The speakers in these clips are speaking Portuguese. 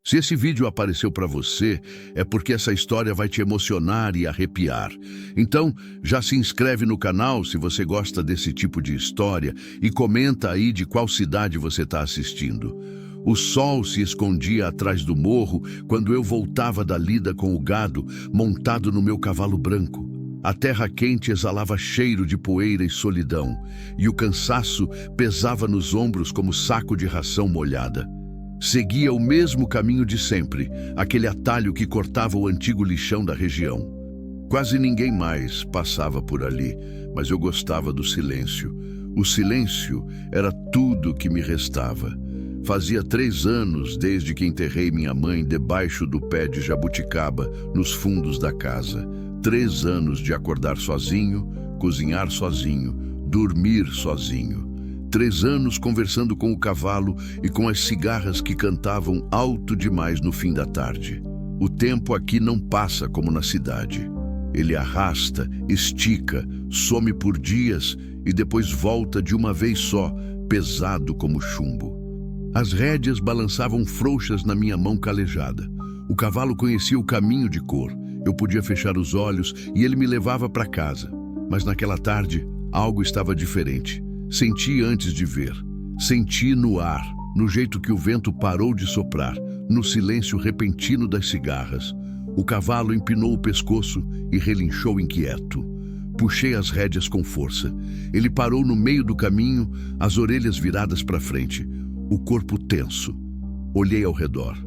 Se esse vídeo apareceu para você, é porque essa história vai te emocionar e arrepiar. Então, já se inscreve no canal se você gosta desse tipo de história e comenta aí de qual cidade você está assistindo. O sol se escondia atrás do morro quando eu voltava da lida com o gado, montado no meu cavalo branco. A terra quente exalava cheiro de poeira e solidão, e o cansaço pesava nos ombros como saco de ração molhada. Seguia o mesmo caminho de sempre, aquele atalho que cortava o antigo lixão da região. Quase ninguém mais passava por ali, mas eu gostava do silêncio. O silêncio era tudo que me restava. Fazia 3 anos desde que enterrei minha mãe debaixo do pé de jabuticaba, nos fundos da casa. 3 anos de acordar sozinho, cozinhar sozinho, dormir sozinho. 3 anos conversando com o cavalo e com as cigarras que cantavam alto demais no fim da tarde. O tempo aqui não passa como na cidade. Ele arrasta, estica, some por dias e depois volta de uma vez só, pesado como chumbo. As rédeas balançavam frouxas na minha mão calejada. O cavalo conhecia o caminho de cor. Eu podia fechar os olhos e ele me levava para casa. Mas naquela tarde, algo estava diferente. Senti antes de ver. Senti no ar, no jeito que o vento parou de soprar, no silêncio repentino das cigarras. O cavalo empinou o pescoço e relinchou inquieto. Puxei as rédeas com força. Ele parou no meio do caminho, as orelhas viradas para frente, o corpo tenso. Olhei ao redor.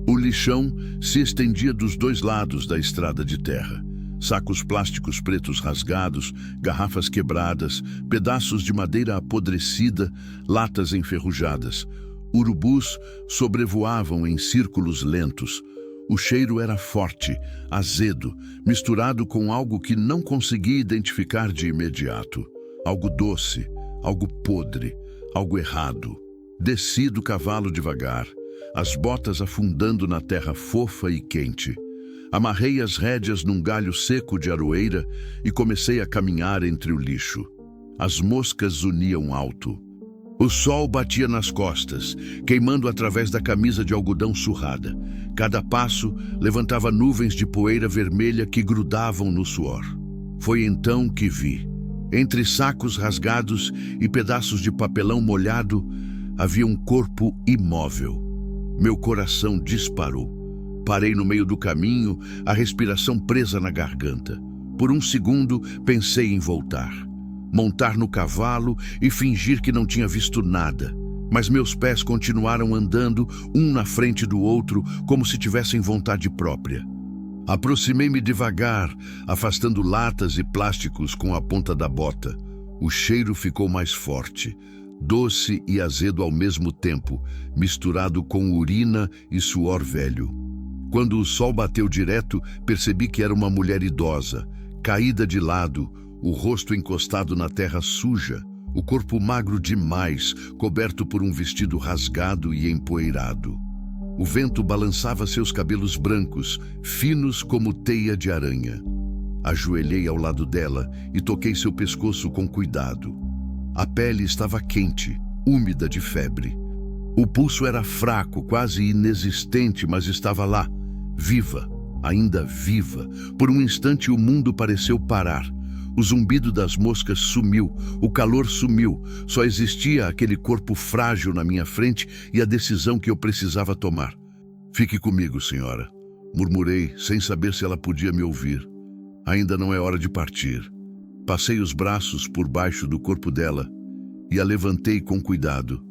O lixão se estendia dos 2 lados da estrada de terra. Sacos plásticos pretos rasgados, garrafas quebradas, pedaços de madeira apodrecida, latas enferrujadas. Urubus sobrevoavam em círculos lentos. O cheiro era forte, azedo, misturado com algo que não conseguia identificar de imediato. Algo doce, algo podre, algo errado. Desci do cavalo devagar, as botas afundando na terra fofa e quente. Amarrei as rédeas num galho seco de aroeira e comecei a caminhar entre o lixo. As moscas zuniam alto. O sol batia nas costas, queimando através da camisa de algodão surrada. Cada passo levantava nuvens de poeira vermelha que grudavam no suor. Foi então que vi. Entre sacos rasgados e pedaços de papelão molhado, havia um corpo imóvel. Meu coração disparou. Parei no meio do caminho, a respiração presa na garganta. Por um segundo, pensei em voltar. Montar no cavalo e fingir que não tinha visto nada. Mas meus pés continuaram andando, um na frente do outro, como se tivessem vontade própria. Aproximei-me devagar, afastando latas e plásticos com a ponta da bota. O cheiro ficou mais forte, doce e azedo ao mesmo tempo, misturado com urina e suor velho. Quando o sol bateu direto, percebi que era uma mulher idosa, caída de lado, o rosto encostado na terra suja, o corpo magro demais, coberto por um vestido rasgado e empoeirado. O vento balançava seus cabelos brancos, finos como teia de aranha. Ajoelhei ao lado dela e toquei seu pescoço com cuidado. A pele estava quente, úmida de febre. O pulso era fraco, quase inexistente, mas estava lá, viva, ainda viva. Por um instante o mundo pareceu parar. O zumbido das moscas sumiu, o calor sumiu. Só existia aquele corpo frágil na minha frente e a decisão que eu precisava tomar. "Fique comigo, senhora", murmurei, sem saber se ela podia me ouvir. "Ainda não é hora de partir." Passei os braços por baixo do corpo dela e a levantei com cuidado.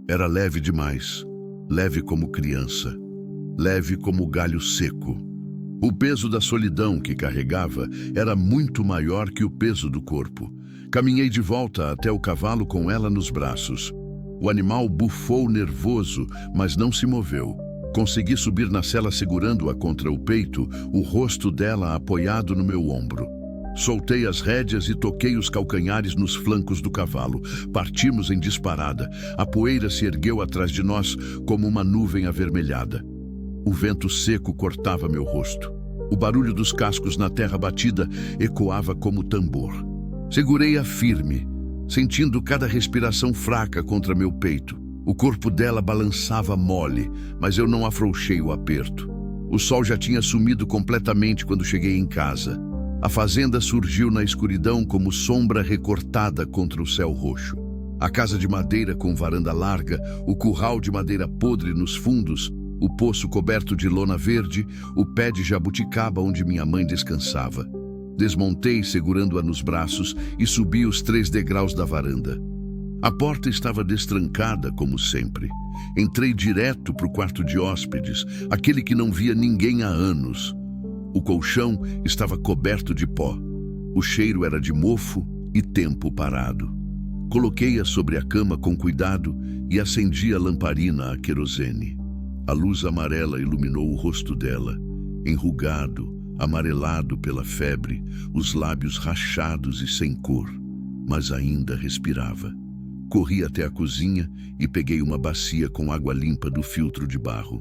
Era leve demais, leve como criança, leve como galho seco. O peso da solidão que carregava era muito maior que o peso do corpo. Caminhei de volta até o cavalo com ela nos braços. O animal bufou nervoso, mas não se moveu. Consegui subir na sela segurando-a contra o peito, o rosto dela apoiado no meu ombro. Soltei as rédeas e toquei os calcanhares nos flancos do cavalo. Partimos em disparada. A poeira se ergueu atrás de nós como uma nuvem avermelhada. O vento seco cortava meu rosto. O barulho dos cascos na terra batida ecoava como tambor. Segurei-a firme, sentindo cada respiração fraca contra meu peito. O corpo dela balançava mole, mas eu não afrouxei o aperto. O sol já tinha sumido completamente quando cheguei em casa. A fazenda surgiu na escuridão como sombra recortada contra o céu roxo. A casa de madeira com varanda larga, o curral de madeira podre nos fundos, o poço coberto de lona verde, o pé de jabuticaba onde minha mãe descansava. Desmontei segurando-a nos braços e subi os 3 degraus da varanda. A porta estava destrancada, como sempre. Entrei direto para o quarto de hóspedes, aquele que não via ninguém há anos. O colchão estava coberto de pó. O cheiro era de mofo e tempo parado. Coloquei-a sobre a cama com cuidado e acendi a lamparina a querosene. A luz amarela iluminou o rosto dela, enrugado, amarelado pela febre, os lábios rachados e sem cor, mas ainda respirava. Corri até a cozinha e peguei uma bacia com água limpa do filtro de barro.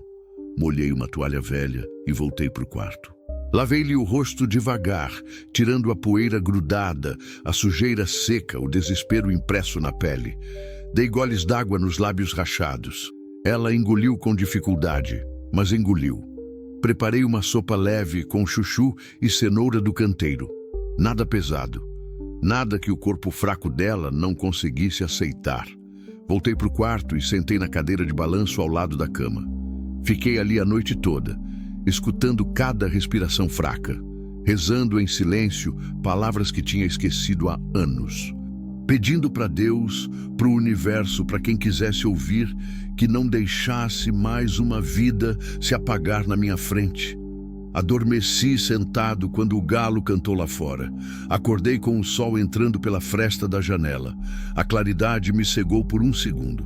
Molhei uma toalha velha e voltei para o quarto. Lavei-lhe o rosto devagar, tirando a poeira grudada, a sujeira seca, o desespero impresso na pele. Dei goles d'água nos lábios rachados. Ela engoliu com dificuldade, mas engoliu. Preparei uma sopa leve com chuchu e cenoura do canteiro. Nada pesado. Nada que o corpo fraco dela não conseguisse aceitar. Voltei para o quarto e sentei na cadeira de balanço ao lado da cama. Fiquei ali a noite toda, escutando cada respiração fraca, rezando em silêncio palavras que tinha esquecido há anos. Pedindo para Deus, para o universo, para quem quisesse ouvir, que não deixasse mais uma vida se apagar na minha frente. Adormeci sentado quando o galo cantou lá fora. Acordei com o sol entrando pela fresta da janela. A claridade me cegou por um segundo.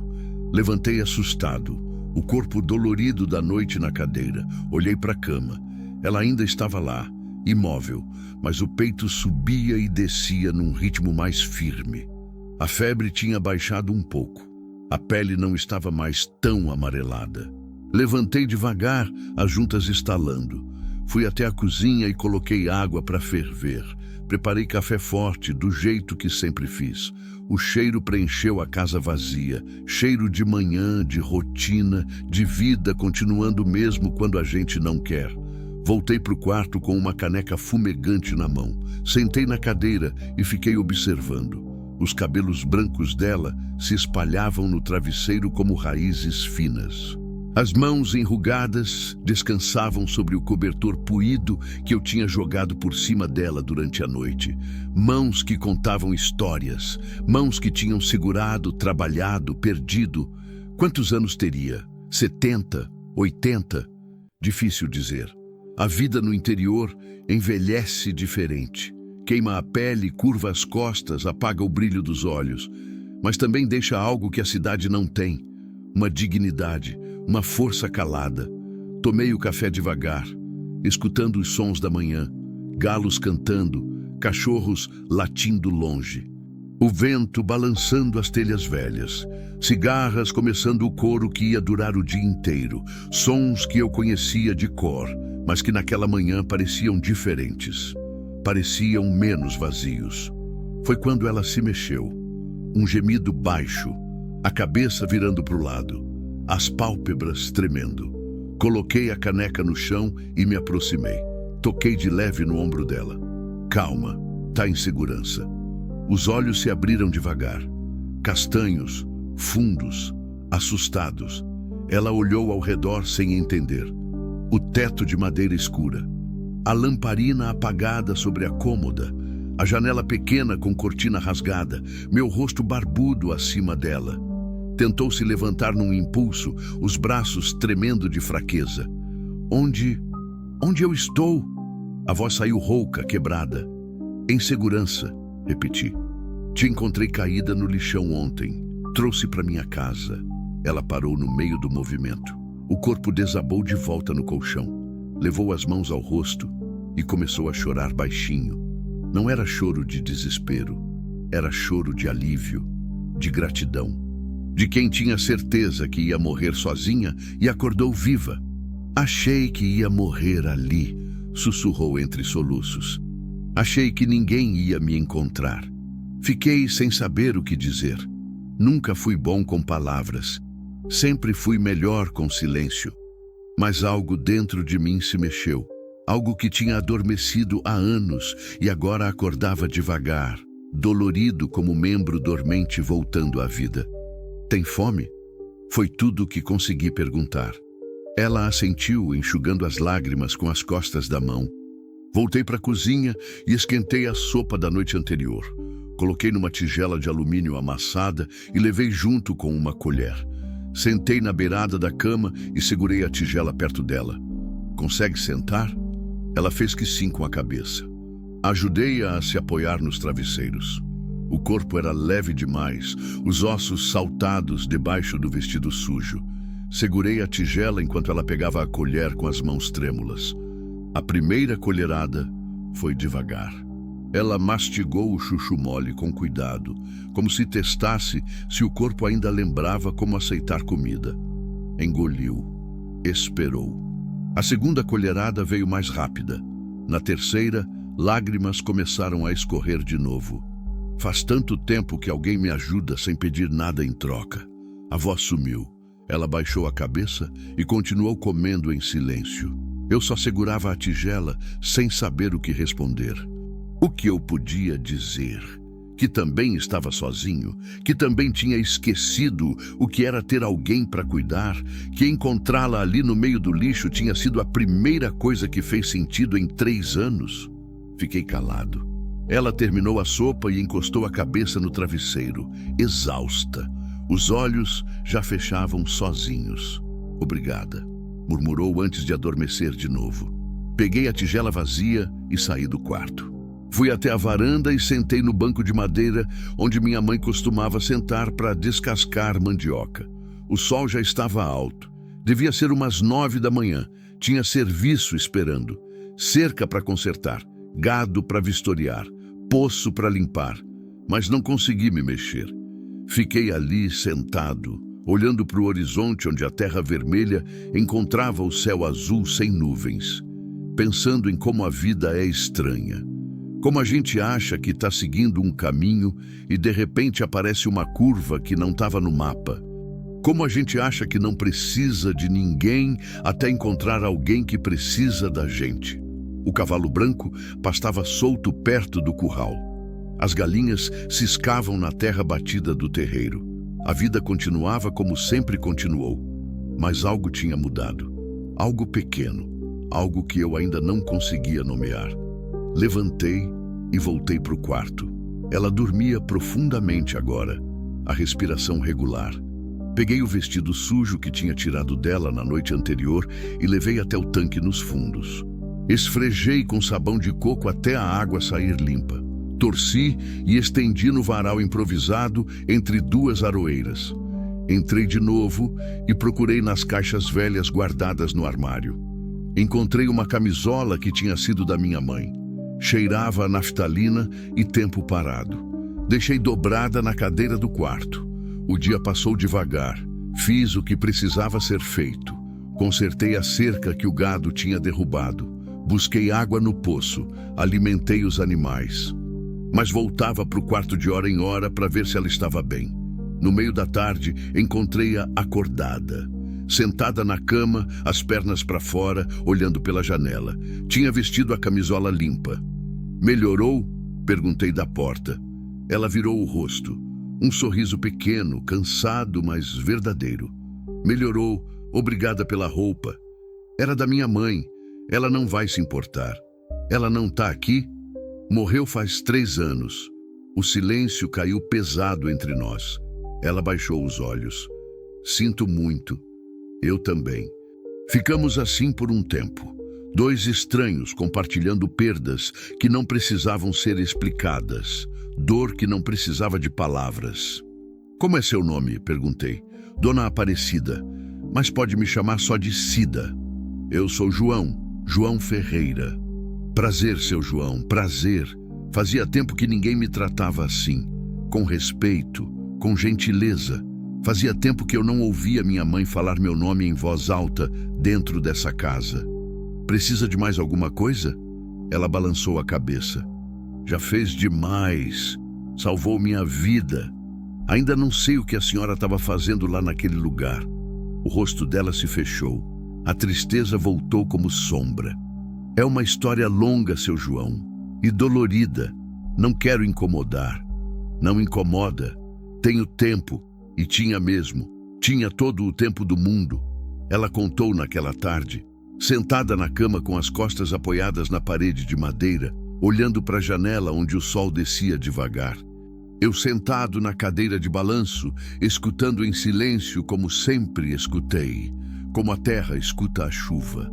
Levantei assustado, o corpo dolorido da noite na cadeira. Olhei para a cama. Ela ainda estava lá, imóvel, mas o peito subia e descia num ritmo mais firme. A febre tinha baixado um pouco. A pele não estava mais tão amarelada. Levantei devagar, as juntas estalando. Fui até a cozinha e coloquei água para ferver. Preparei café forte, do jeito que sempre fiz. O cheiro preencheu a casa vazia. Cheiro de manhã, de rotina, de vida continuando mesmo quando a gente não quer. Voltei para o quarto com uma caneca fumegante na mão. Sentei na cadeira e fiquei observando. Os cabelos brancos dela se espalhavam no travesseiro como raízes finas. As mãos enrugadas descansavam sobre o cobertor puído que eu tinha jogado por cima dela durante a noite. Mãos que contavam histórias, mãos que tinham segurado, trabalhado, perdido. Quantos anos teria? 70? 80? Difícil dizer. A vida no interior envelhece diferente. Queima a pele, curva as costas, apaga o brilho dos olhos. Mas também deixa algo que a cidade não tem. Uma dignidade, uma força calada. Tomei o café devagar, escutando os sons da manhã, galos cantando, cachorros latindo longe. O vento balançando as telhas velhas, cigarras começando o coro que ia durar o dia inteiro, sons que eu conhecia de cor, mas que naquela manhã pareciam diferentes, pareciam menos vazios. Foi quando ela se mexeu, um gemido baixo, a cabeça virando para o lado, as pálpebras tremendo. Coloquei a caneca no chão e me aproximei. Toquei de leve no ombro dela. Calma, tá em segurança. Os olhos se abriram devagar, castanhos, fundos, assustados. Ela olhou ao redor sem entender. O teto de madeira escura, a lamparina apagada sobre a cômoda, a janela pequena com cortina rasgada, meu rosto barbudo acima dela. Tentou se levantar num impulso, os braços tremendo de fraqueza. Onde eu estou? A voz saiu rouca, quebrada. Em segurança, repeti. Te encontrei caída no lixão ontem. Trouxe para minha casa. Ela parou no meio do movimento. O corpo desabou de volta no colchão. Levou as mãos ao rosto e começou a chorar baixinho. Não era choro de desespero. Era choro de alívio, de gratidão. De quem tinha certeza que ia morrer sozinha e acordou viva. Achei que ia morrer ali, sussurrou entre soluços. Achei que ninguém ia me encontrar. Fiquei sem saber o que dizer. Nunca fui bom com palavras. Sempre fui melhor com silêncio. Mas algo dentro de mim se mexeu. Algo que tinha adormecido há anos e agora acordava devagar, dolorido como um membro dormente voltando à vida. Tem fome? Foi tudo o que consegui perguntar. Ela assentiu, enxugando as lágrimas com as costas da mão. Voltei para a cozinha e esquentei a sopa da noite anterior. Coloquei numa tigela de alumínio amassada e levei junto com uma colher. Sentei na beirada da cama e segurei a tigela perto dela. Consegue sentar? Ela fez que sim com a cabeça. Ajudei-a a se apoiar nos travesseiros. O corpo era leve demais, os ossos saltados debaixo do vestido sujo. Segurei a tigela enquanto ela pegava a colher com as mãos trêmulas. A primeira colherada foi devagar. Ela mastigou o chuchu mole com cuidado, como se testasse se o corpo ainda lembrava como aceitar comida. Engoliu. Esperou. A segunda colherada veio mais rápida. Na terceira, lágrimas começaram a escorrer de novo. Faz tanto tempo que alguém me ajuda sem pedir nada em troca. A voz sumiu. Ela baixou a cabeça e continuou comendo em silêncio. Eu só segurava a tigela sem saber o que responder. O que eu podia dizer? Que também estava sozinho, que também tinha esquecido o que era ter alguém para cuidar, que encontrá-la ali no meio do lixo tinha sido a primeira coisa que fez sentido em 3 anos. Fiquei calado. Ela terminou a sopa e encostou a cabeça no travesseiro, exausta. Os olhos já fechavam sozinhos. Obrigada, murmurou antes de adormecer de novo. Peguei a tigela vazia e saí do quarto. Fui até a varanda e sentei no banco de madeira onde minha mãe costumava sentar para descascar mandioca. O sol já estava alto. Devia ser umas 9 da manhã. Tinha serviço esperando. Cerca para consertar, gado para vistoriar, poço para limpar. Mas não consegui me mexer. Fiquei ali sentado, olhando para o horizonte onde a terra vermelha encontrava o céu azul sem nuvens, pensando em como a vida é estranha. Como a gente acha que está seguindo um caminho e de repente aparece uma curva que não estava no mapa. Como a gente acha que não precisa de ninguém até encontrar alguém que precisa da gente. O cavalo branco pastava solto perto do curral. As galinhas ciscavam na terra batida do terreiro. A vida continuava como sempre continuou. Mas algo tinha mudado. Algo pequeno. Algo que eu ainda não conseguia nomear. Levantei e voltei para o quarto. Ela dormia profundamente agora, a respiração regular. Peguei o vestido sujo que tinha tirado dela na noite anterior e levei até o tanque nos fundos. Esfregei com sabão de coco até a água sair limpa. Torci e estendi no varal improvisado entre 2 aroeiras. Entrei de novo e procurei nas caixas velhas guardadas no armário. Encontrei uma camisola que tinha sido da minha mãe. Cheirava a naftalina e tempo parado. Deixei dobrada na cadeira do quarto. O dia passou devagar. Fiz o que precisava ser feito. Consertei a cerca que o gado tinha derrubado. Busquei água no poço. Alimentei os animais. Mas voltava para o quarto de hora em hora para ver se ela estava bem. No meio da tarde, encontrei-a acordada. Sentada na cama, as pernas para fora, olhando pela janela. Tinha vestido a camisola limpa. Melhorou? Perguntei da porta. Ela virou o rosto. Um sorriso pequeno, cansado, mas verdadeiro. Melhorou, obrigada pela roupa. Era da minha mãe. Ela não vai se importar. Ela não está aqui? Morreu faz 3 anos. O silêncio caiu pesado entre nós. Ela baixou os olhos. Sinto muito. Eu também. Ficamos assim por um tempo. 2 estranhos compartilhando perdas que não precisavam ser explicadas. Dor que não precisava de palavras. Como é seu nome? Perguntei. Dona Aparecida. Mas pode me chamar só de Cida. Eu sou João. João Ferreira. Prazer, seu João. Prazer. Fazia tempo que ninguém me tratava assim. Com respeito. Com gentileza. Fazia tempo que eu não ouvia minha mãe falar meu nome em voz alta dentro dessa casa. Precisa de mais alguma coisa? Ela balançou a cabeça. Já fez demais. Salvou minha vida. Ainda não sei o que a senhora estava fazendo lá naquele lugar. O rosto dela se fechou. A tristeza voltou como sombra. É uma história longa, seu João, e dolorida. Não quero incomodar. Não incomoda. Tenho tempo, e tinha mesmo. Tinha todo o tempo do mundo. Ela contou naquela tarde, sentada na cama com as costas apoiadas na parede de madeira, olhando para a janela onde o sol descia devagar. Eu sentado na cadeira de balanço, escutando em silêncio como sempre escutei, como a terra escuta a chuva.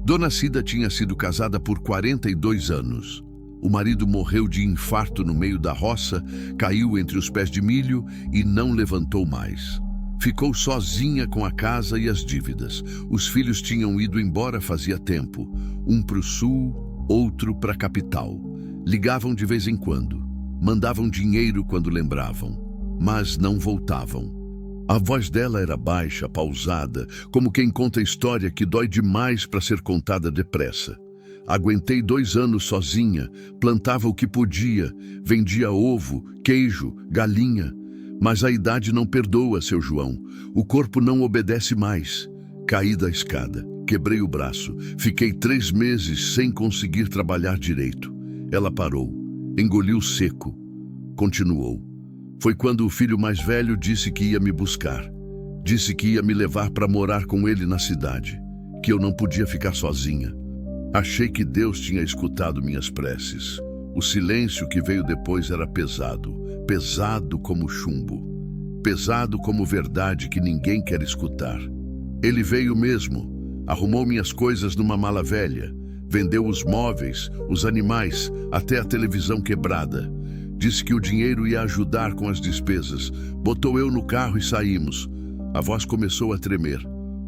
Dona Cida tinha sido casada por 42 anos. O marido morreu de infarto no meio da roça, caiu entre os pés de milho e não levantou mais. Ficou sozinha com a casa e as dívidas. Os filhos tinham ido embora fazia tempo, um para o sul, outro para a capital. Ligavam de vez em quando, mandavam dinheiro quando lembravam, mas não voltavam. A voz dela era baixa, pausada, como quem conta história que dói demais para ser contada depressa. Aguentei 2 anos sozinha, plantava o que podia, vendia ovo, queijo, galinha. Mas a idade não perdoa, seu João. O corpo não obedece mais. Caí da escada, quebrei o braço, fiquei 3 meses sem conseguir trabalhar direito. Ela parou, engoliu seco, continuou. Foi quando o filho mais velho disse que ia me buscar. Disse que ia me levar para morar com ele na cidade, que eu não podia ficar sozinha. Achei que Deus tinha escutado minhas preces. O silêncio que veio depois era pesado, pesado como chumbo, pesado como verdade que ninguém quer escutar. Ele veio mesmo, arrumou minhas coisas numa mala velha, vendeu os móveis, os animais, até a televisão quebrada. Disse que o dinheiro ia ajudar com as despesas. Botou eu no carro e saímos. A voz começou a tremer.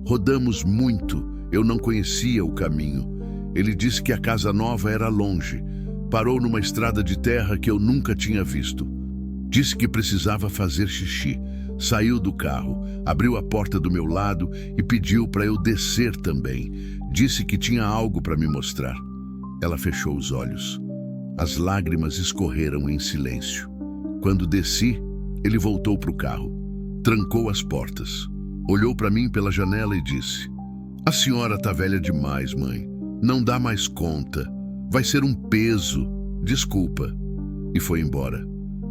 Rodamos muito, eu não conhecia o caminho. Ele disse que a casa nova era longe. Parou numa estrada de terra que eu nunca tinha visto. Disse que precisava fazer xixi. Saiu do carro, abriu a porta do meu lado e pediu para eu descer também. Disse que tinha algo para me mostrar. Ela fechou os olhos. As lágrimas escorreram em silêncio. Quando desci, ele voltou para o carro. Trancou as portas. Olhou para mim pela janela e disse: "A senhora tá velha demais, mãe. Não dá mais conta. Vai ser um peso. Desculpa." E foi embora.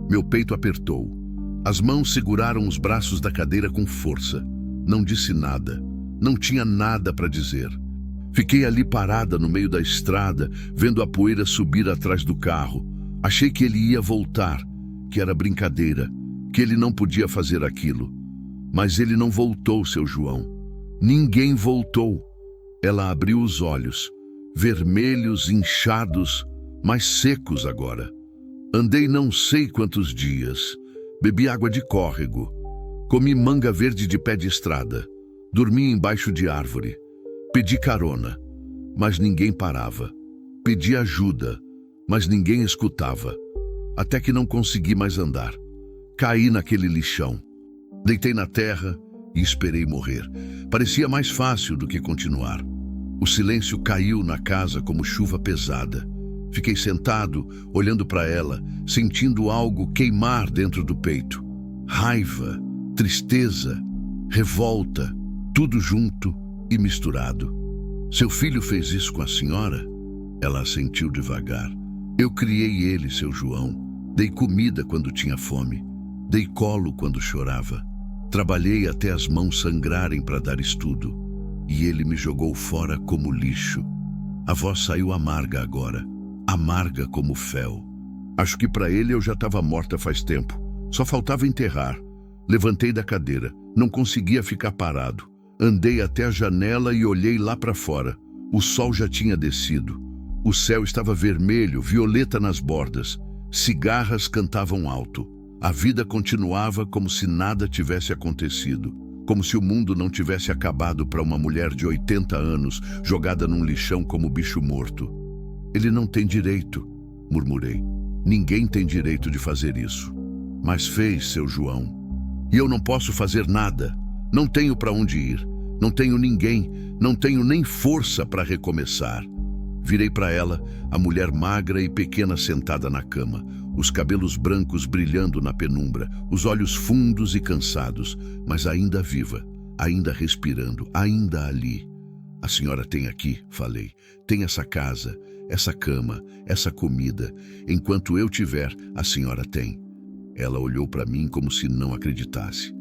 Meu peito apertou. As mãos seguraram os braços da cadeira com força. Não disse nada. Não tinha nada para dizer. Fiquei ali parada no meio da estrada, vendo a poeira subir atrás do carro. Achei que ele ia voltar, que era brincadeira, que ele não podia fazer aquilo. Mas ele não voltou, seu João. Ninguém voltou. Ela abriu os olhos, vermelhos, inchados, mas secos agora. Andei não sei quantos dias. Bebi água de córrego. Comi manga verde de pé de estrada. Dormi embaixo de árvore. Pedi carona, mas ninguém parava. Pedi ajuda, mas ninguém escutava. Até que não consegui mais andar. Caí naquele lixão. Deitei na terra e esperei morrer. Parecia mais fácil do que continuar. O silêncio caiu na casa como chuva pesada. Fiquei sentado, olhando para ela, sentindo algo queimar dentro do peito. Raiva, tristeza, revolta, tudo junto e misturado. "Seu filho fez isso com a senhora?" Ela assentiu devagar. "Eu criei ele, seu João. Dei comida quando tinha fome. Dei colo quando chorava. Trabalhei até as mãos sangrarem para dar estudo. E ele me jogou fora como lixo." A voz saiu amarga agora. Amarga como fel. Acho que para ele eu já estava morta faz tempo. Só faltava enterrar. Levantei da cadeira. Não conseguia ficar parado. Andei até a janela e olhei lá para fora. O sol já tinha descido. O céu estava vermelho, violeta nas bordas. Cigarras cantavam alto. A vida continuava como se nada tivesse acontecido. Como se o mundo não tivesse acabado para uma mulher de 80 anos, jogada num lixão como bicho morto. "Ele não tem direito", murmurei. "Ninguém tem direito de fazer isso." "Mas fez, seu João. E eu não posso fazer nada. Não tenho para onde ir. Não tenho ninguém. Não tenho nem força para recomeçar." Virei para ela, a mulher magra e pequena sentada na cama, os cabelos brancos brilhando na penumbra, os olhos fundos e cansados, mas ainda viva. ainda respirando, ainda ali. A senhora tem aqui, falei, tem essa casa, essa cama, essa comida. Enquanto eu tiver, a senhora tem. Ela olhou para mim como se não acreditasse.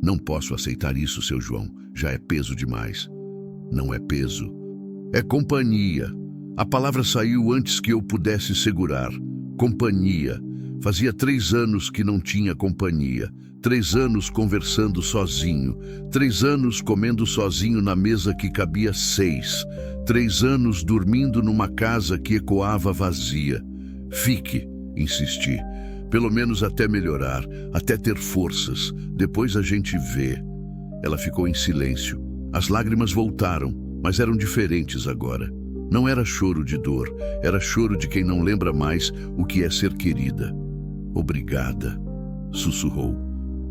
Não posso aceitar isso, seu João. Já é peso demais. Não é peso. É companhia. A palavra saiu antes que eu pudesse segurar. Companhia. Fazia 3 anos que não tinha companhia. 3 anos conversando sozinho. 3 anos comendo sozinho na mesa que cabia 6. 3 anos dormindo numa casa que ecoava vazia. Fique, insisti. Pelo menos até melhorar, até ter forças. Depois a gente vê. Ela ficou em silêncio. As lágrimas voltaram, mas eram diferentes agora. Não era choro de dor, era choro de quem não lembra mais o que é ser querida. Obrigada, sussurrou.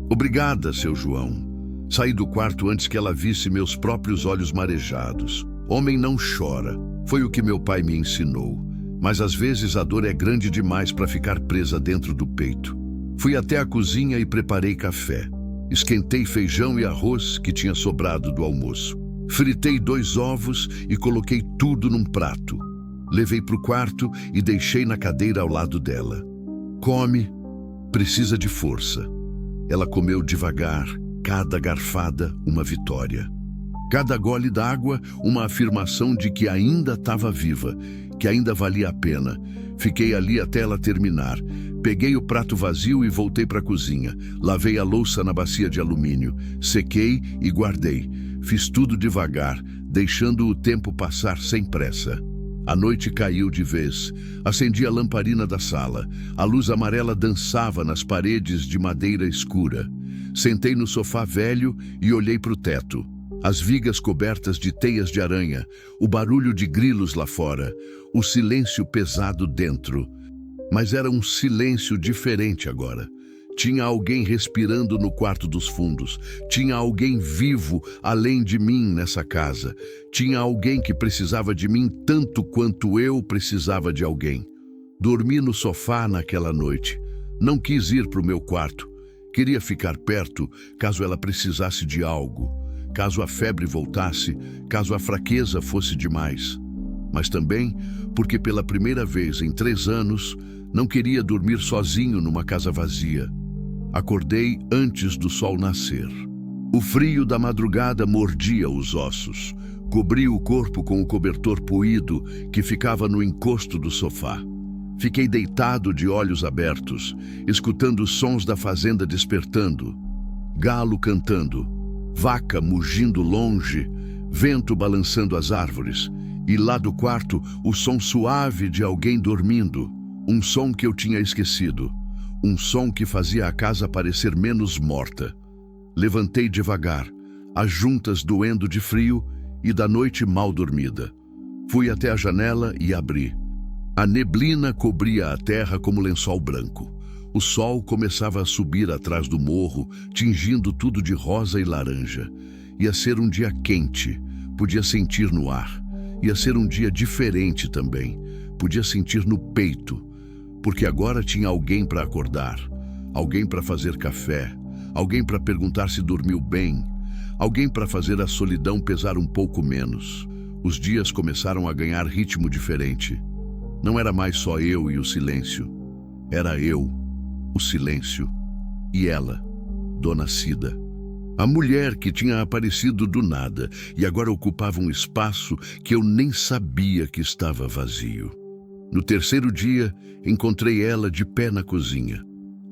Obrigada, seu João. Saí do quarto antes que ela visse meus próprios olhos marejados. Homem não chora, foi o que meu pai me ensinou. Mas às vezes a dor é grande demais para ficar presa dentro do peito. Fui até a cozinha e preparei café. Esquentei feijão e arroz que tinha sobrado do almoço. Fritei 2 ovos e coloquei tudo num prato. Levei para o quarto e deixei na cadeira ao lado dela. Come, precisa de força. Ela comeu devagar, cada garfada uma vitória. Cada gole d'água, uma afirmação de que ainda estava viva, que ainda valia a pena. Fiquei ali até ela terminar. Peguei o prato vazio e voltei para a cozinha. Lavei a louça na bacia de alumínio. Sequei e guardei. Fiz tudo devagar, deixando o tempo passar sem pressa. A noite caiu de vez. Acendi a lamparina da sala. A luz amarela dançava nas paredes de madeira escura. Sentei no sofá velho e olhei para o teto. As vigas cobertas de teias de aranha, o barulho de grilos lá fora, o silêncio pesado dentro. Mas era um silêncio diferente agora. Tinha alguém respirando no quarto dos fundos. Tinha alguém vivo além de mim nessa casa. Tinha alguém que precisava de mim tanto quanto eu precisava de alguém. Dormi no sofá naquela noite. Não quis ir para o meu quarto. Queria ficar perto caso ela precisasse de algo. Caso a febre voltasse, caso a fraqueza fosse demais. Mas também porque pela primeira vez em 3 anos, não queria dormir sozinho numa casa vazia. Acordei antes do sol nascer. O frio da madrugada mordia os ossos. Cobri o corpo com o cobertor poído que ficava no encosto do sofá. Fiquei deitado de olhos abertos, escutando os sons da fazenda despertando. Galo cantando, vaca mugindo longe, vento balançando as árvores. E lá do quarto, o som suave de alguém dormindo. Um som que eu tinha esquecido. Um som que fazia a casa parecer menos morta. Levantei devagar, as juntas doendo de frio e da noite mal dormida. Fui até a janela e abri. A neblina cobria a terra como lençol branco. O sol começava a subir atrás do morro, tingindo tudo de rosa e laranja. Ia ser um dia quente, podia sentir no ar. Ia ser um dia diferente também, podia sentir no peito. Porque agora tinha alguém para acordar, alguém para fazer café, alguém para perguntar se dormiu bem, alguém para fazer a solidão pesar um pouco menos. Os dias começaram a ganhar ritmo diferente. Não era mais só eu e o silêncio. Era eu, o silêncio, e ela, Dona Cida. A mulher que tinha aparecido do nada e agora ocupava um espaço que eu nem sabia que estava vazio. No 3º dia, encontrei ela de pé na cozinha,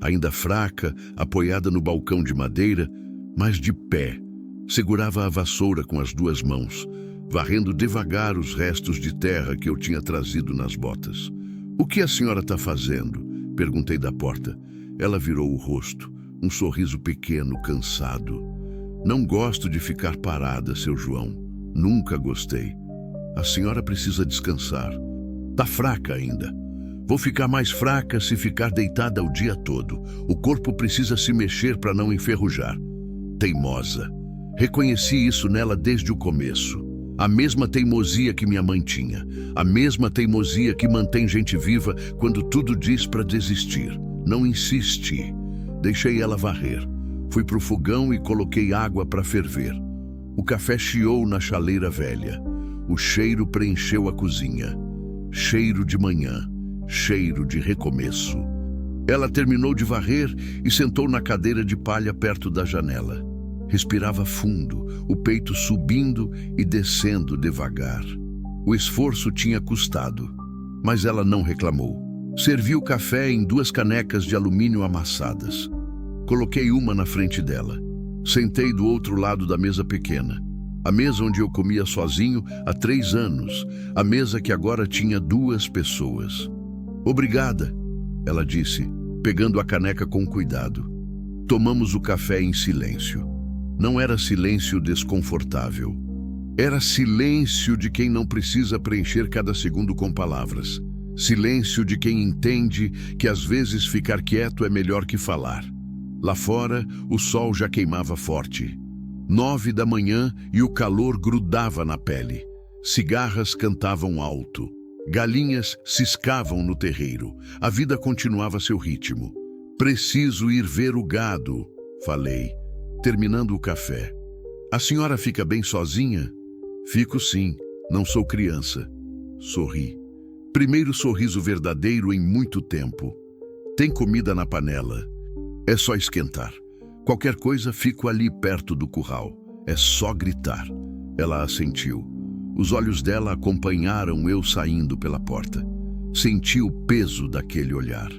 ainda fraca, apoiada no balcão de madeira, mas de pé. Segurava a vassoura com as 2 mãos, varrendo devagar os restos de terra que eu tinha trazido nas botas. "O que a senhora está fazendo?" perguntei da porta. Ela virou o rosto, um sorriso pequeno, cansado. "Não gosto de ficar parada, seu João. Nunca gostei. A senhora precisa descansar. Tá fraca ainda. Vou ficar mais fraca se ficar deitada o dia todo. O corpo precisa se mexer para não enferrujar." Teimosa. Reconheci isso nela desde o começo. A mesma teimosia que minha mãe tinha. A mesma teimosia que mantém gente viva quando tudo diz para desistir. Não insisti. Deixei ela varrer. Fui pro fogão e coloquei água para ferver. O café chiou na chaleira velha. O cheiro preencheu a cozinha. Cheiro de manhã, cheiro de recomeço. Ela terminou de varrer e sentou na cadeira de palha perto da janela. Respirava fundo, o peito subindo e descendo devagar. O esforço tinha custado, mas ela não reclamou. Serviu o café em 2 canecas de alumínio amassadas. Coloquei uma na frente dela. Sentei do outro lado da mesa pequena. A mesa onde eu comia sozinho há 3 anos. A mesa que agora tinha 2 pessoas. Obrigada, ela disse, pegando a caneca com cuidado. Tomamos o café em silêncio. Não era silêncio desconfortável. Era silêncio de quem não precisa preencher cada segundo com palavras. Silêncio de quem entende que às vezes ficar quieto é melhor que falar. Lá fora, o sol já queimava forte. 9 da manhã e o calor grudava na pele. Cigarras cantavam alto. Galinhas ciscavam no terreiro. A vida continuava seu ritmo. Preciso ir ver o gado, falei, terminando o café. A senhora fica bem sozinha? Fico sim, não sou criança. Sorri. Primeiro sorriso verdadeiro em muito tempo. Tem comida na panela. É só esquentar. Qualquer coisa, fico ali perto do curral. É só gritar. Ela assentiu. Os olhos dela acompanharam eu saindo pela porta. Senti o peso daquele olhar.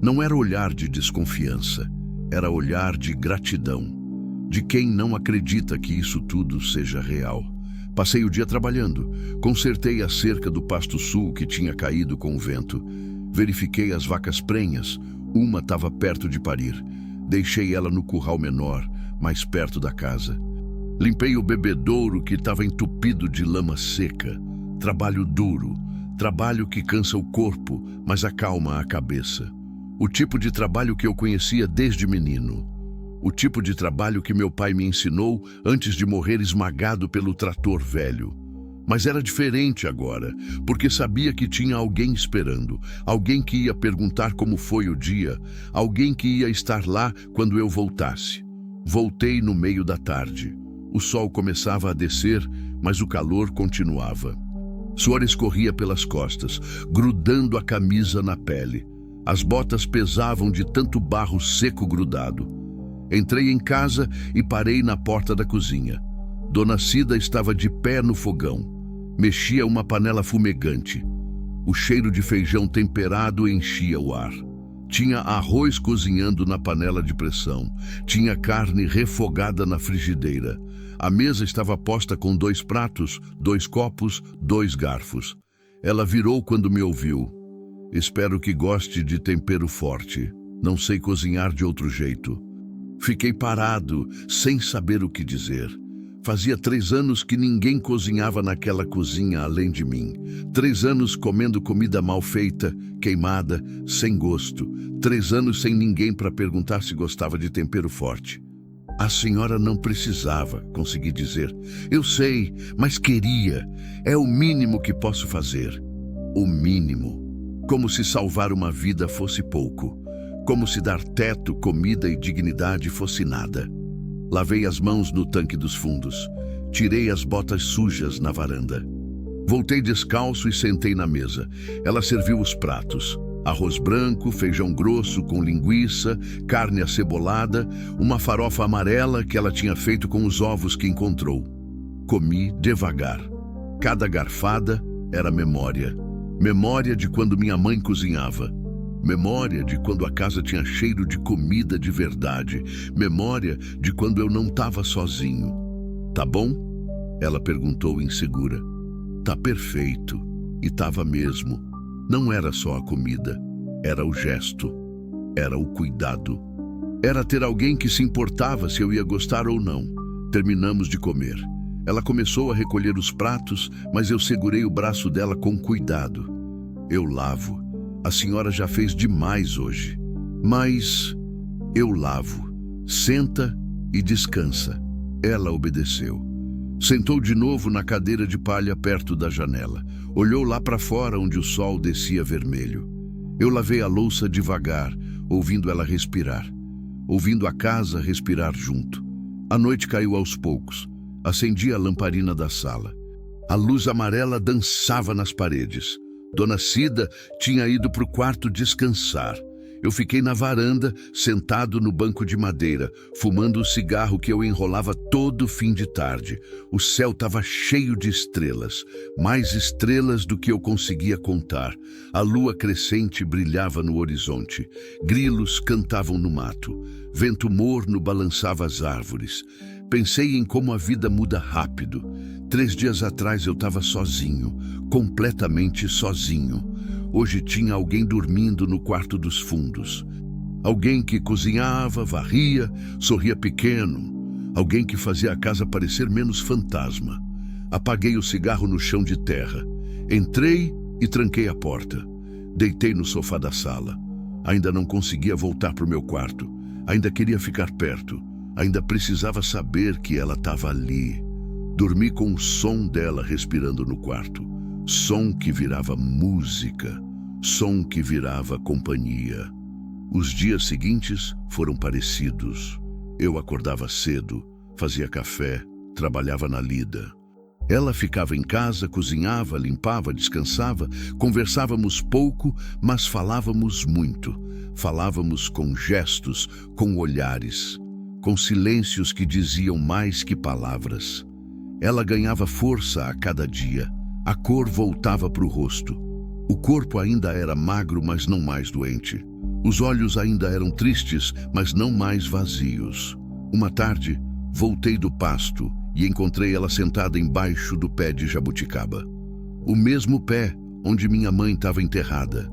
Não era olhar de desconfiança. Era olhar de gratidão. De quem não acredita que isso tudo seja real. Passei o dia trabalhando. Consertei a cerca do pasto sul que tinha caído com o vento. Verifiquei as vacas prenhas. Uma estava perto de parir. Deixei ela no curral menor, mais perto da casa. Limpei o bebedouro que estava entupido de lama seca. Trabalho duro. Trabalho que cansa o corpo, mas acalma a cabeça. O tipo de trabalho que eu conhecia desde menino. O tipo de trabalho que meu pai me ensinou antes de morrer esmagado pelo trator velho. Mas era diferente agora, porque sabia que tinha alguém esperando, alguém que ia perguntar como foi o dia, alguém que ia estar lá quando eu voltasse. Voltei no meio da tarde. O sol começava a descer, mas o calor continuava. Suor escorria pelas costas, grudando a camisa na pele. As botas pesavam de tanto barro seco grudado. Entrei em casa e parei na porta da cozinha. Dona Cida estava de pé no fogão. Mexia uma panela fumegante. O cheiro de feijão temperado enchia o ar. Tinha arroz cozinhando na panela de pressão. Tinha carne refogada na frigideira. A mesa estava posta com 2 pratos, 2 copos, 2 garfos. Ela virou quando me ouviu. Espero que goste de tempero forte. Não sei cozinhar de outro jeito. Fiquei parado, sem saber o que dizer. Fazia 3 anos que ninguém cozinhava naquela cozinha além de mim. 3 anos comendo comida mal feita, queimada, sem gosto. 3 anos sem ninguém para perguntar se gostava de tempero forte. A senhora não precisava, consegui dizer. Eu sei, mas queria. É o mínimo que posso fazer. O mínimo. Como se salvar uma vida fosse pouco. Como se dar teto, comida e dignidade fosse nada. Lavei as mãos no tanque dos fundos. Tirei as botas sujas na varanda. Voltei descalço e sentei na mesa. Ela serviu os pratos. Arroz branco, feijão grosso com linguiça, carne acebolada, uma farofa amarela que ela tinha feito com os ovos que encontrou. Comi devagar. Cada garfada era memória. Memória de quando minha mãe cozinhava. Memória de quando a casa tinha cheiro de comida de verdade. Memória de quando eu não estava sozinho. Tá bom? Ela perguntou insegura. Tá perfeito. E tava mesmo. Não era só a comida. Era o gesto. Era o cuidado. Era ter alguém que se importava se eu ia gostar ou não. Terminamos de comer. Ela começou a recolher os pratos, mas eu segurei o braço dela com cuidado. Eu lavo. A senhora já fez demais hoje. Mas eu lavo. Senta e descansa. Ela obedeceu. Sentou de novo na cadeira de palha perto da janela. Olhou lá para fora onde o sol descia vermelho. Eu lavei a louça devagar, ouvindo ela respirar. Ouvindo a casa respirar junto. A noite caiu aos poucos. Acendi a lamparina da sala. A luz amarela dançava nas paredes. Dona Cida tinha ido para o quarto descansar. Eu fiquei na varanda, sentado no banco de madeira, fumando o cigarro que eu enrolava todo fim de tarde. O céu estava cheio de estrelas, mais estrelas do que eu conseguia contar. A lua crescente brilhava no horizonte. Grilos cantavam no mato. Vento morno balançava as árvores. Pensei em como a vida muda rápido. 3 dias atrás eu estava sozinho, completamente sozinho. Hoje tinha alguém dormindo no quarto dos fundos. Alguém que cozinhava, varria, sorria pequeno. Alguém que fazia a casa parecer menos fantasma. Apaguei o cigarro no chão de terra. Entrei e tranquei a porta. Deitei no sofá da sala. Ainda não conseguia voltar para o meu quarto. Ainda queria ficar perto. Ainda precisava saber que ela estava ali. Dormi com o som dela respirando no quarto. Som que virava música. Som que virava companhia. Os dias seguintes foram parecidos. Eu acordava cedo, fazia café, trabalhava na lida. Ela ficava em casa, cozinhava, limpava, descansava. Conversávamos pouco, mas falávamos muito. Falávamos com gestos, com olhares, com silêncios que diziam mais que palavras. Ela ganhava força a cada dia. A cor voltava para o rosto. O corpo ainda era magro, mas não mais doente. Os olhos ainda eram tristes, mas não mais vazios. Uma tarde, voltei do pasto e encontrei ela sentada embaixo do pé de jabuticaba. O mesmo pé onde minha mãe estava enterrada.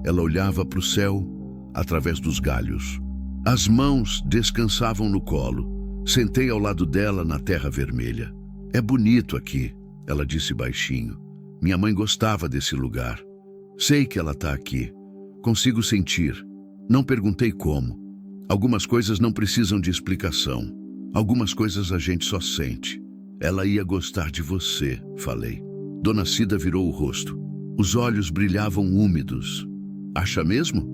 Ela olhava para o céu através dos galhos. As mãos descansavam no colo. Sentei ao lado dela na terra vermelha. É bonito aqui, ela disse baixinho. Minha mãe gostava desse lugar. Sei que ela está aqui. Consigo sentir. Não perguntei como. Algumas coisas não precisam de explicação. Algumas coisas a gente só sente. Ela ia gostar de você, falei. Dona Cida virou o rosto. Os olhos brilhavam úmidos. Acha mesmo?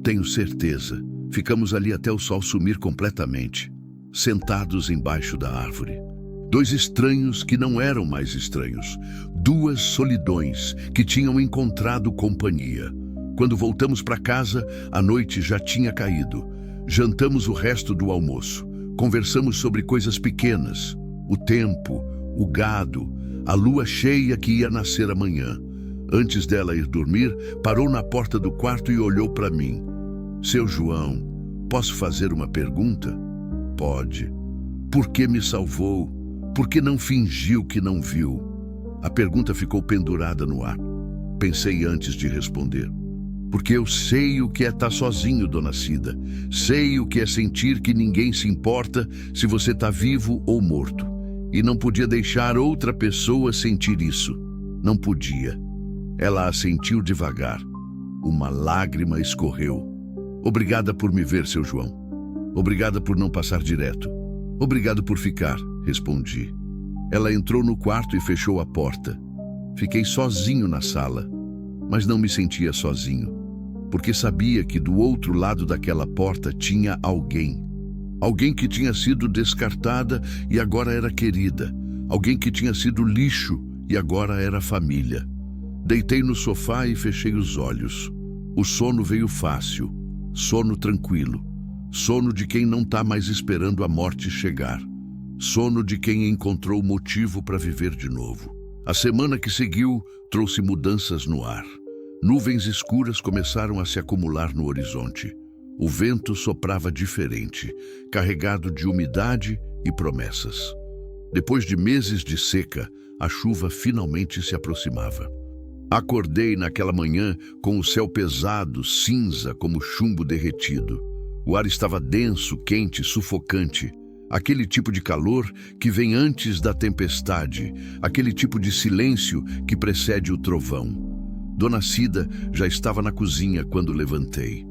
Tenho certeza. Ficamos ali até o sol sumir completamente, sentados embaixo da árvore. 2 estranhos que não eram mais estranhos. 2 solidões que tinham encontrado companhia. Quando voltamos para casa, a noite já tinha caído. Jantamos o resto do almoço. Conversamos sobre coisas pequenas. O tempo, o gado, a lua cheia que ia nascer amanhã. Antes dela ir dormir, parou na porta do quarto e olhou para mim. Seu João, posso fazer uma pergunta? Pode. Por que me salvou? Por que não fingiu que não viu? A pergunta ficou pendurada no ar. Pensei antes de responder. Porque eu sei o que é estar sozinho, Dona Cida. Sei o que é sentir que ninguém se importa se você está vivo ou morto. E não podia deixar outra pessoa sentir isso. Não podia. Ela assentiu devagar. Uma lágrima escorreu. Obrigada por me ver, seu João. Obrigada por não passar direto. Obrigado por ficar, respondi. Ela entrou no quarto e fechou a porta. Fiquei sozinho na sala, mas não me sentia sozinho, porque sabia que do outro lado daquela porta tinha alguém. Alguém que tinha sido descartada e agora era querida. Alguém que tinha sido lixo e agora era família. Deitei no sofá e fechei os olhos. O sono veio fácil, sono tranquilo. Sono de quem não está mais esperando a morte chegar. Sono de quem encontrou motivo para viver de novo. A semana que seguiu trouxe mudanças no ar. Nuvens escuras começaram a se acumular no horizonte. O vento soprava diferente, carregado de umidade e promessas. Depois de meses de seca, a chuva finalmente se aproximava. Acordei naquela manhã com o céu pesado, cinza como chumbo derretido. O ar estava denso, quente, sufocante. Aquele tipo de calor que vem antes da tempestade. Aquele tipo de silêncio que precede o trovão. Dona Cida já estava na cozinha quando levantei.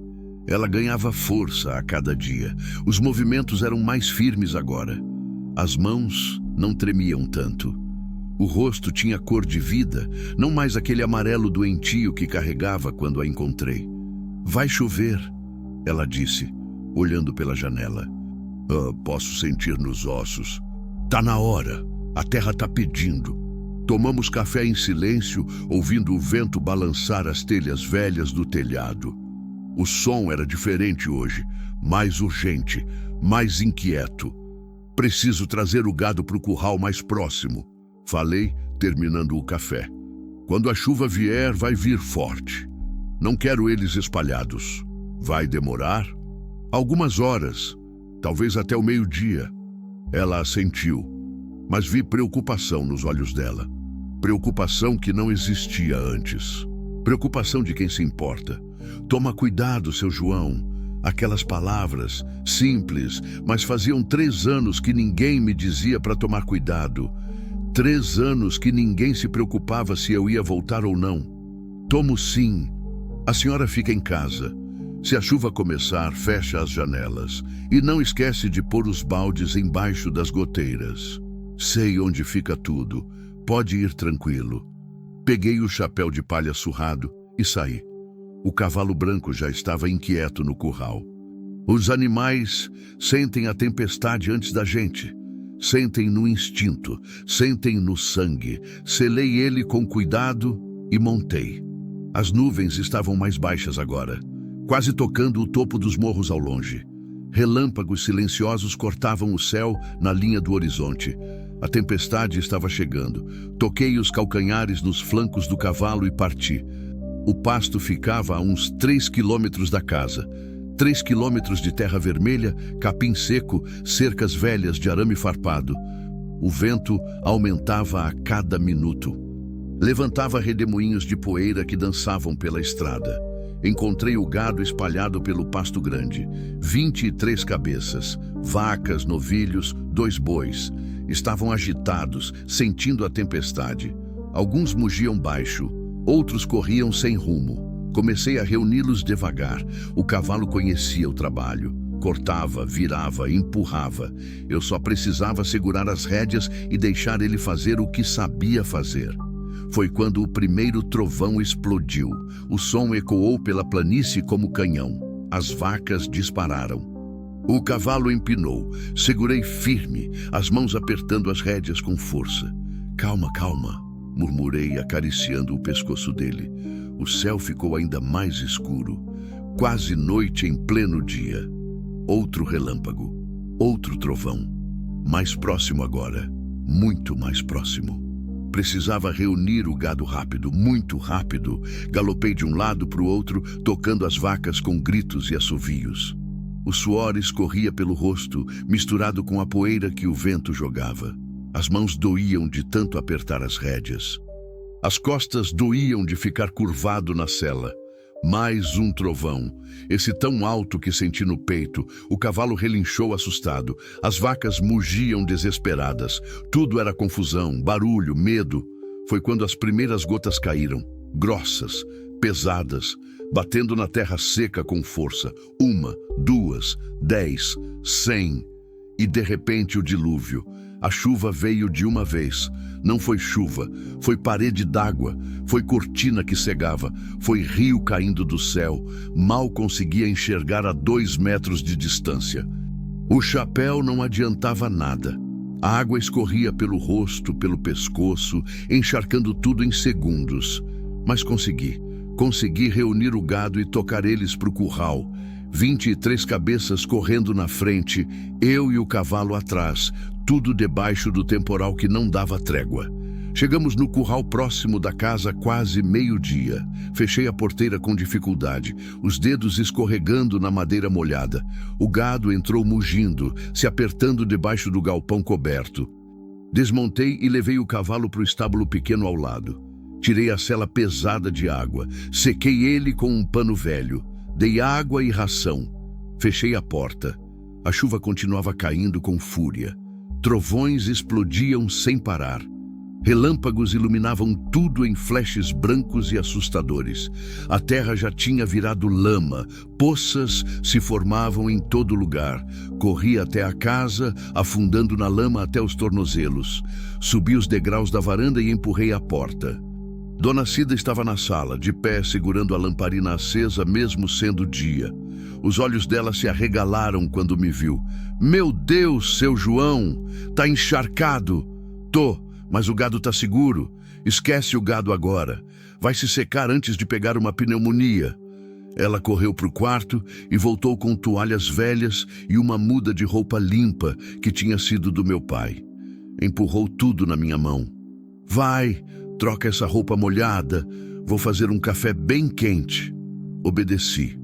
Ela ganhava força a cada dia. Os movimentos eram mais firmes agora. As mãos não tremiam tanto. O rosto tinha cor de vida, não mais aquele amarelo doentio que carregava quando a encontrei. Vai chover, ela disse, olhando pela janela. Posso sentir nos ossos. Tá na hora. A terra tá pedindo. Tomamos café em silêncio, ouvindo o vento balançar as telhas velhas do telhado. O som era diferente hoje, mais urgente, mais inquieto. Preciso trazer o gado para o curral mais próximo, falei, terminando o café. Quando a chuva vier, vai vir forte. Não quero eles espalhados. Vai demorar? Algumas horas, talvez até o meio-dia. Ela assentiu, mas vi preocupação nos olhos dela. Preocupação que não existia antes. Preocupação de quem se importa. Toma cuidado, seu João. Aquelas palavras, simples, mas faziam 3 anos que ninguém me dizia para tomar cuidado. 3 anos que ninguém se preocupava se eu ia voltar ou não. Tomo sim. A senhora fica em casa. Se a chuva começar, fecha as janelas. E não esquece de pôr os baldes embaixo das goteiras. Sei onde fica tudo. Pode ir tranquilo. Peguei o chapéu de palha surrado e saí. O cavalo branco já estava inquieto no curral. Os animais sentem a tempestade antes da gente. Sentem no instinto, sentem no sangue. Selei ele com cuidado e montei. As nuvens estavam mais baixas agora, quase tocando o topo dos morros ao longe. Relâmpagos silenciosos cortavam o céu na linha do horizonte. A tempestade estava chegando. Toquei os calcanhares nos flancos do cavalo e parti. O pasto ficava a uns 3 quilômetros da casa. 3 quilômetros de terra vermelha, capim seco, cercas velhas de arame farpado. O vento aumentava a cada minuto. Levantava redemoinhos de poeira que dançavam pela estrada. Encontrei o gado espalhado pelo pasto grande. 23 cabeças, vacas, novilhos, 2 bois. Estavam agitados, sentindo a tempestade. Alguns mugiam baixo, outros corriam sem rumo. Comecei a reuni-los devagar. O cavalo conhecia o trabalho. Cortava, virava, empurrava. Eu só precisava segurar as rédeas e deixar ele fazer o que sabia fazer. Foi quando o primeiro trovão explodiu. O som ecoou pela planície como canhão. As vacas dispararam. O cavalo empinou. Segurei firme, as mãos apertando as rédeas com força. Calma, calma, murmurei, acariciando o pescoço dele. O céu ficou ainda mais escuro. Quase noite em pleno dia. Outro relâmpago. Outro trovão. Mais próximo agora. Muito mais próximo. Precisava reunir o gado rápido, muito rápido. Galopei de um lado para o outro, tocando as vacas com gritos e assovios. O suor escorria pelo rosto, misturado com a poeira que o vento jogava. As mãos doíam de tanto apertar as rédeas. As costas doíam de ficar curvado na sela. Mais um trovão, esse tão alto que senti no peito. O cavalo relinchou assustado. As vacas mugiam desesperadas. Tudo era confusão, barulho, medo. Foi quando as primeiras gotas caíram, grossas, pesadas, batendo na terra seca com força. 1, 2, 10, 100. E de repente o dilúvio. A chuva veio de uma vez. Não foi chuva, foi parede d'água, foi cortina que cegava, foi rio caindo do céu. Mal conseguia enxergar a 2 metros de distância. O chapéu não adiantava nada. A água escorria pelo rosto, pelo pescoço, encharcando tudo em segundos. Mas consegui reunir o gado e tocar eles para o curral. 23 cabeças correndo na frente, eu e o cavalo atrás, tudo debaixo do temporal que não dava trégua. Chegamos no curral próximo da casa quase meio-dia. Fechei a porteira com dificuldade, os dedos escorregando na madeira molhada. O gado entrou mugindo, se apertando debaixo do galpão coberto. Desmontei e levei o cavalo para o estábulo pequeno ao lado. Tirei a sela pesada de água, sequei ele com um pano velho. Dei água e ração. Fechei a porta. A chuva continuava caindo com fúria. Trovões explodiam sem parar. Relâmpagos iluminavam tudo em flashes brancos e assustadores. A terra já tinha virado lama. Poças se formavam em todo lugar. Corri até a casa, afundando na lama até os tornozelos. Subi os degraus da varanda e empurrei a porta. Dona Cida estava na sala, de pé, segurando a lamparina acesa, mesmo sendo dia. Os olhos dela se arregalaram quando me viu. Meu Deus, seu João, tá encharcado. Tô, mas o gado tá seguro. Esquece o gado agora. Vai se secar antes de pegar uma pneumonia. Ela correu para o quarto e voltou com toalhas velhas e uma muda de roupa limpa que tinha sido do meu pai. Empurrou tudo na minha mão. Vai, troca essa roupa molhada. Vou fazer um café bem quente. Obedeci.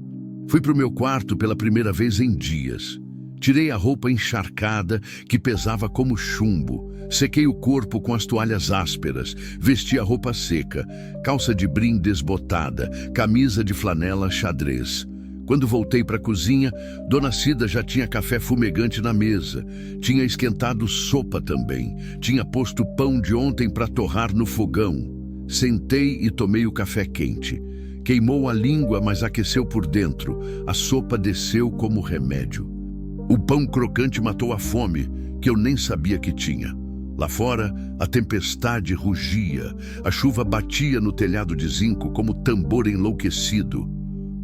Fui para o meu quarto pela primeira vez em dias. Tirei a roupa encharcada, que pesava como chumbo. Sequei o corpo com as toalhas ásperas. Vesti a roupa seca, calça de brim desbotada, camisa de flanela xadrez. Quando voltei para a cozinha, Dona Cida já tinha café fumegante na mesa. Tinha esquentado sopa também. Tinha posto pão de ontem para torrar no fogão. Sentei e tomei o café quente. Queimou a língua, mas aqueceu por dentro. A sopa desceu como remédio. O pão crocante matou a fome, que eu nem sabia que tinha. Lá fora, a tempestade rugia. A chuva batia no telhado de zinco como tambor enlouquecido.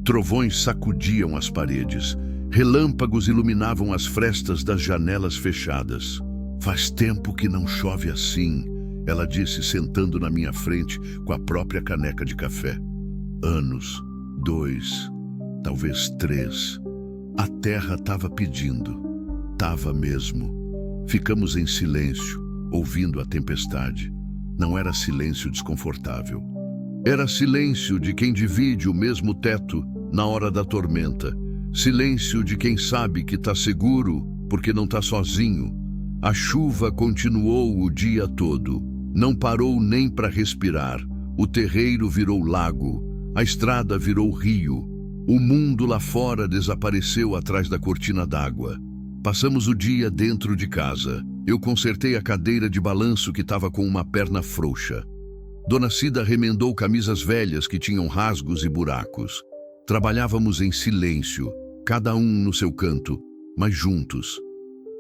Trovões sacudiam as paredes. Relâmpagos iluminavam as frestas das janelas fechadas. Faz tempo que não chove assim, ela disse, sentando na minha frente com a própria caneca de café. Anos, 2, talvez 3. A terra estava pedindo. Tava mesmo. Ficamos em silêncio, ouvindo a tempestade. Não era silêncio desconfortável. Era silêncio de quem divide o mesmo teto na hora da tormenta. Silêncio de quem sabe que está seguro porque não está sozinho. A chuva continuou o dia todo. Não parou nem para respirar. O terreiro virou lago. A estrada virou rio. O mundo lá fora desapareceu atrás da cortina d'água. Passamos o dia dentro de casa. Eu consertei a cadeira de balanço que estava com uma perna frouxa. Dona Cida remendou camisas velhas que tinham rasgos e buracos. Trabalhávamos em silêncio, cada um no seu canto, mas juntos.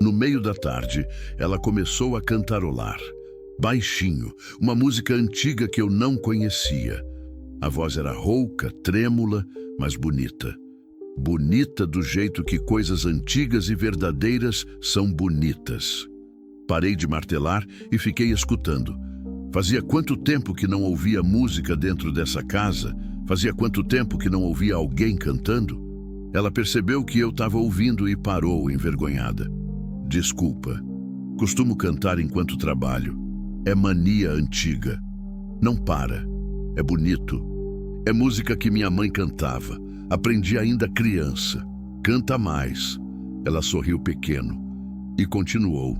No meio da tarde, ela começou a cantarolar. Baixinho, uma música antiga que eu não conhecia. A voz era rouca, trêmula, mas bonita. Bonita do jeito que coisas antigas e verdadeiras são bonitas. Parei de martelar e fiquei escutando. Fazia quanto tempo que não ouvia música dentro dessa casa? Fazia quanto tempo que não ouvia alguém cantando? Ela percebeu que eu estava ouvindo e parou, envergonhada. Desculpa. Costumo cantar enquanto trabalho. É mania antiga. Não para. É bonito. É música que minha mãe cantava. Aprendi ainda criança. Canta mais. Ela sorriu pequeno e continuou,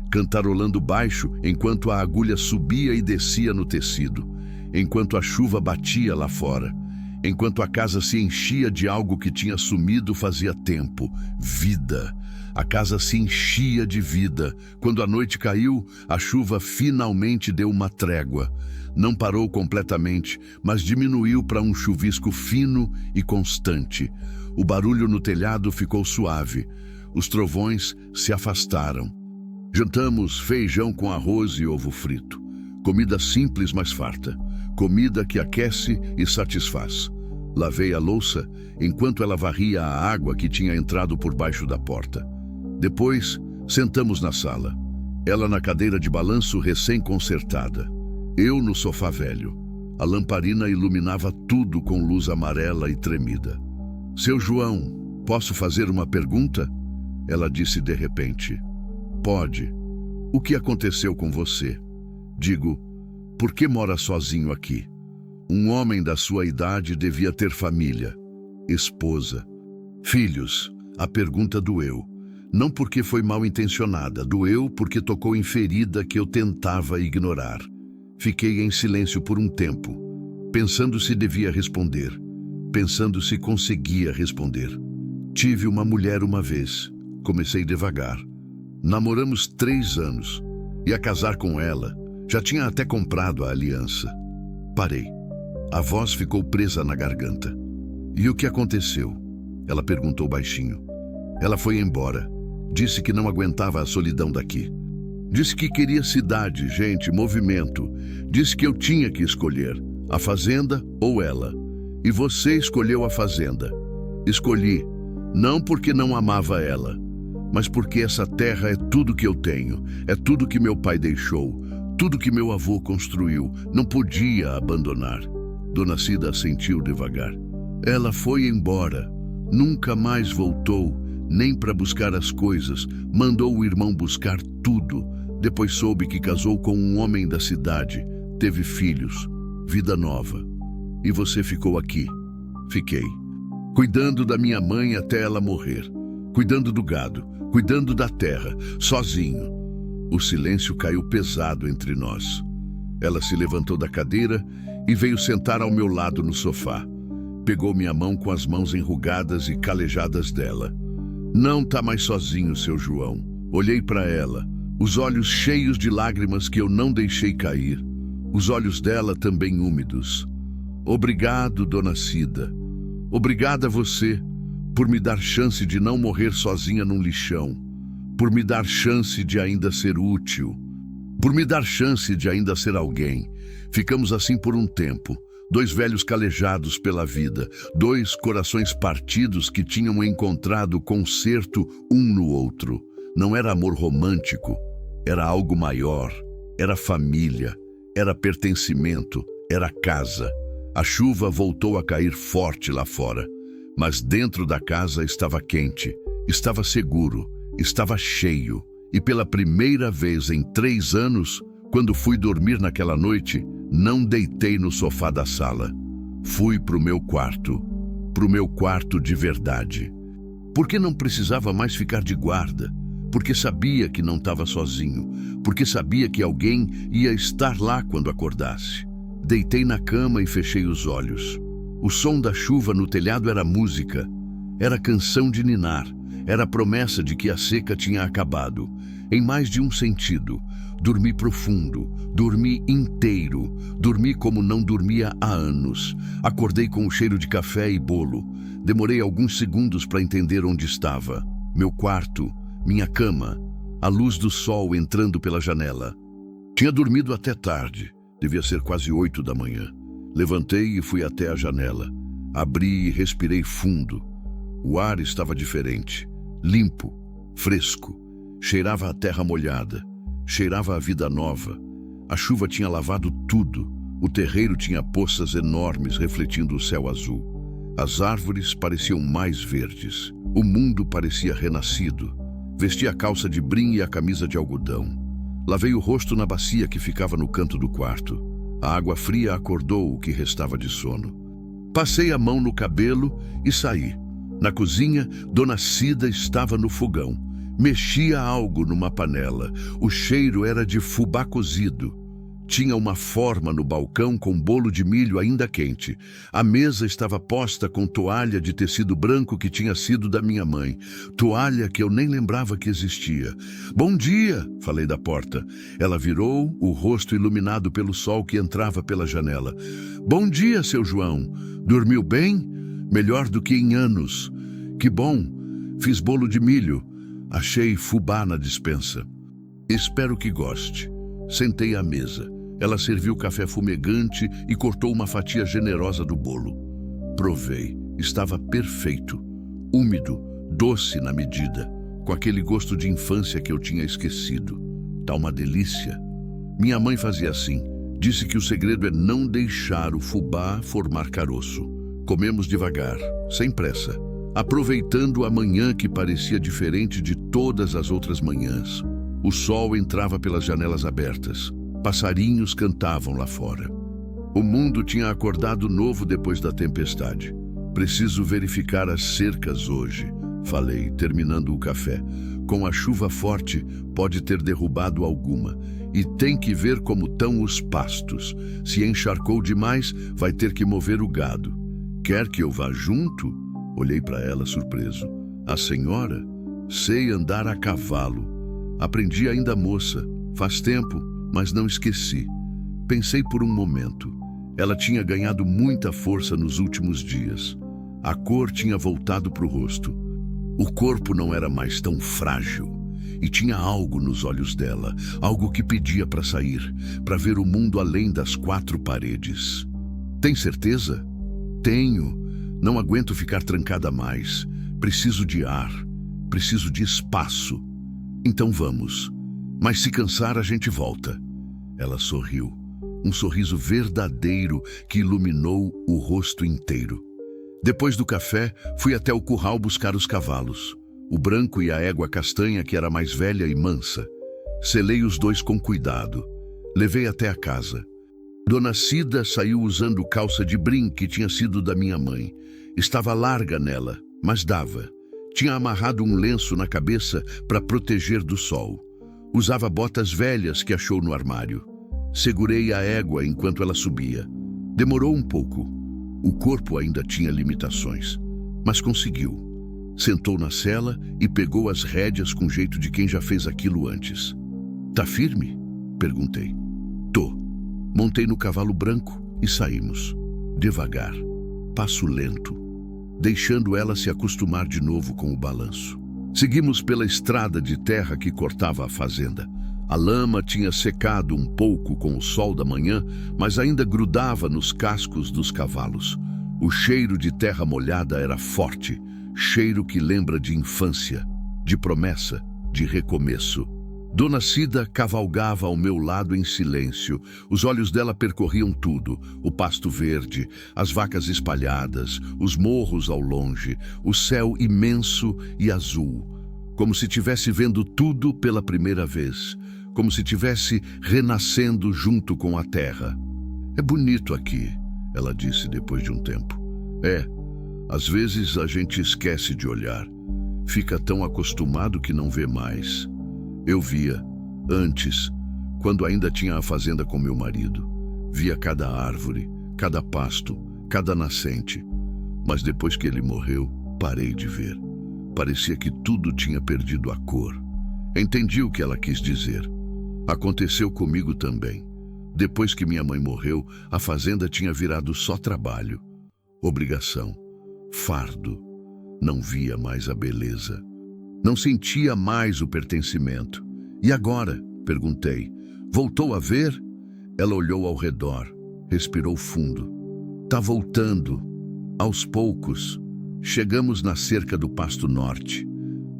cantarolando baixo enquanto a agulha subia e descia no tecido, enquanto a chuva batia lá fora, enquanto a casa se enchia de algo que tinha sumido fazia tempo. Vida. A casa se enchia de vida. Quando a noite caiu, a chuva finalmente deu uma trégua. Não parou completamente, mas diminuiu para um chuvisco fino e constante. O barulho no telhado ficou suave. Os trovões se afastaram. Jantamos feijão com arroz e ovo frito. Comida simples, mas farta. Comida que aquece e satisfaz. Lavei a louça enquanto ela varria a água que tinha entrado por baixo da porta. Depois, sentamos na sala. Ela na cadeira de balanço recém-consertada. Eu no sofá velho. A lamparina iluminava tudo com luz amarela e tremida. Seu João, posso fazer uma pergunta? Ela disse de repente. Pode. O que aconteceu com você? Digo, por que mora sozinho aqui? Um homem da sua idade devia ter família, esposa, filhos. A pergunta doeu. Não porque foi mal intencionada, doeu porque tocou em ferida que eu tentava ignorar. Fiquei em silêncio por um tempo, pensando se devia responder, pensando se conseguia responder. Tive uma mulher uma vez, comecei devagar. Namoramos 3 anos, ia casar com ela, já tinha até comprado a aliança. Parei. A voz ficou presa na garganta. E o que aconteceu? Ela perguntou baixinho. Ela foi embora. Disse que não aguentava a solidão daqui. Disse que queria cidade, gente, movimento. Disse que eu tinha que escolher. A fazenda ou ela? E você escolheu a fazenda. Escolhi, não porque não amava ela, mas porque essa terra é tudo que eu tenho, é tudo que meu pai deixou, tudo que meu avô construiu. Não podia abandonar. Dona Cida assentiu devagar. Ela foi embora. Nunca mais voltou, nem para buscar as coisas. Mandou o irmão buscar tudo. Depois soube que casou com um homem da cidade. Teve filhos. Vida nova. E você ficou aqui. Fiquei. Cuidando da minha mãe até ela morrer. Cuidando do gado. Cuidando da terra. Sozinho. O silêncio caiu pesado entre nós. Ela se levantou da cadeira e veio sentar ao meu lado no sofá. Pegou minha mão com as mãos enrugadas e calejadas dela. Não tá mais sozinho, seu João. Olhei para ela, os olhos cheios de lágrimas que eu não deixei cair. Os olhos dela também úmidos. Obrigado, Dona Cida. Obrigada a você por me dar chance de não morrer sozinha num lixão. Por me dar chance de ainda ser útil. Por me dar chance de ainda ser alguém. Ficamos assim por um tempo. Dois velhos calejados pela vida. Dois corações partidos que tinham encontrado conserto um no outro. Não era amor romântico. Era algo maior. Era família. Era pertencimento. Era casa. A chuva voltou a cair forte lá fora. Mas dentro da casa estava quente. Estava seguro. Estava cheio. E pela primeira vez em 3 anos, quando fui dormir naquela noite, não deitei no sofá da sala. Fui pro meu quarto de verdade. Porque não precisava mais ficar de guarda. Porque sabia que não estava sozinho. Porque sabia que alguém ia estar lá quando acordasse. Deitei na cama e fechei os olhos. O som da chuva no telhado era música. Era canção de ninar. Era a promessa de que a seca tinha acabado. Em mais de um sentido. Dormi profundo, dormi inteiro, dormi como não dormia há anos. Acordei com o cheiro de café e bolo. Demorei alguns segundos para entender onde estava. Meu quarto, minha cama, a luz do sol entrando pela janela. Tinha dormido até tarde, devia ser quase 8 da manhã. Levantei e fui até a janela. Abri e respirei fundo. O ar estava diferente, limpo, fresco. Cheirava a terra molhada. Cheirava a vida nova. A chuva tinha lavado tudo. O terreiro tinha poças enormes refletindo o céu azul. As árvores pareciam mais verdes. O mundo parecia renascido. Vesti a calça de brim e a camisa de algodão. Lavei o rosto na bacia que ficava no canto do quarto. A água fria acordou o que restava de sono. Passei a mão no cabelo e saí. Na cozinha, Dona Cida estava no fogão. Mexia algo numa panela. O cheiro era de fubá cozido. Tinha uma forma no balcão com bolo de milho ainda quente. A mesa estava posta com toalha de tecido branco que tinha sido da minha mãe. Toalha que eu nem lembrava que existia. Bom dia, falei da porta. Ela virou, o rosto iluminado pelo sol que entrava pela janela. Bom dia, seu João. Dormiu bem? Melhor do que em anos. Que bom. Fiz bolo de milho. Achei fubá na despensa. Espero que goste. Sentei à mesa. Ela serviu café fumegante e cortou uma fatia generosa do bolo. Provei. Estava perfeito. Úmido, doce na medida, com aquele gosto de infância que eu tinha esquecido. Tá uma delícia. Minha mãe fazia assim. Disse que o segredo é não deixar o fubá formar caroço. Comemos devagar, sem pressa. Aproveitando a manhã que parecia diferente de todas as outras manhãs. O sol entrava pelas janelas abertas. Passarinhos cantavam lá fora. O mundo tinha acordado novo depois da tempestade. Preciso verificar as cercas hoje, falei, terminando o café. Com a chuva forte, pode ter derrubado alguma. E tem que ver como estão os pastos. Se encharcou demais, vai ter que mover o gado. Quer que eu vá junto? Olhei para ela surpreso. A senhora? Sei andar a cavalo. Aprendi ainda moça. Faz tempo, mas não esqueci. Pensei por um momento. Ela tinha ganhado muita força nos últimos dias. A cor tinha voltado para o rosto. O corpo não era mais tão frágil. E tinha algo nos olhos dela, algo que pedia para sair, para ver o mundo além das 4 paredes. Tem certeza? Tenho. Não aguento ficar trancada mais. Preciso de ar. Preciso de espaço. Então vamos. Mas se cansar, a gente volta. Ela sorriu. Um sorriso verdadeiro que iluminou o rosto inteiro. Depois do café, fui até o curral buscar os cavalos. O branco e a égua castanha, que era mais velha e mansa. Selei os dois com cuidado. Levei até a casa. Dona Cida saiu usando calça de brim que tinha sido da minha mãe. Estava larga nela, mas dava. Tinha amarrado um lenço na cabeça para proteger do sol. Usava botas velhas que achou no armário. Segurei a égua enquanto ela subia. Demorou um pouco. O corpo ainda tinha limitações, mas conseguiu. Sentou na sela e pegou as rédeas com jeito de quem já fez aquilo antes. Tá firme? Perguntei. Tô. Montei no cavalo branco e saímos. Devagar, passo lento, deixando ela se acostumar de novo com o balanço. Seguimos pela estrada de terra que cortava a fazenda. A lama tinha secado um pouco com o sol da manhã, mas ainda grudava nos cascos dos cavalos. O cheiro de terra molhada era forte, cheiro que lembra de infância, de promessa, de recomeço. Dona Cida cavalgava ao meu lado em silêncio. Os olhos dela percorriam tudo: o pasto verde, as vacas espalhadas, os morros ao longe, o céu imenso e azul, como se estivesse vendo tudo pela primeira vez, como se estivesse renascendo junto com a terra. É bonito aqui, ela disse depois de um tempo. É, às vezes a gente esquece de olhar. Fica tão acostumado que não vê mais. Eu via, antes, quando ainda tinha a fazenda com meu marido. Via cada árvore, cada pasto, cada nascente. Mas depois que ele morreu, parei de ver. Parecia que tudo tinha perdido a cor. Entendi o que ela quis dizer. Aconteceu comigo também. Depois que minha mãe morreu, a fazenda tinha virado só trabalho, obrigação, fardo. Não via mais a beleza. Não sentia mais o pertencimento. E agora? Perguntei. Voltou a ver? Ela olhou ao redor, respirou fundo. Tá voltando. Aos poucos. Chegamos na cerca do Pasto Norte.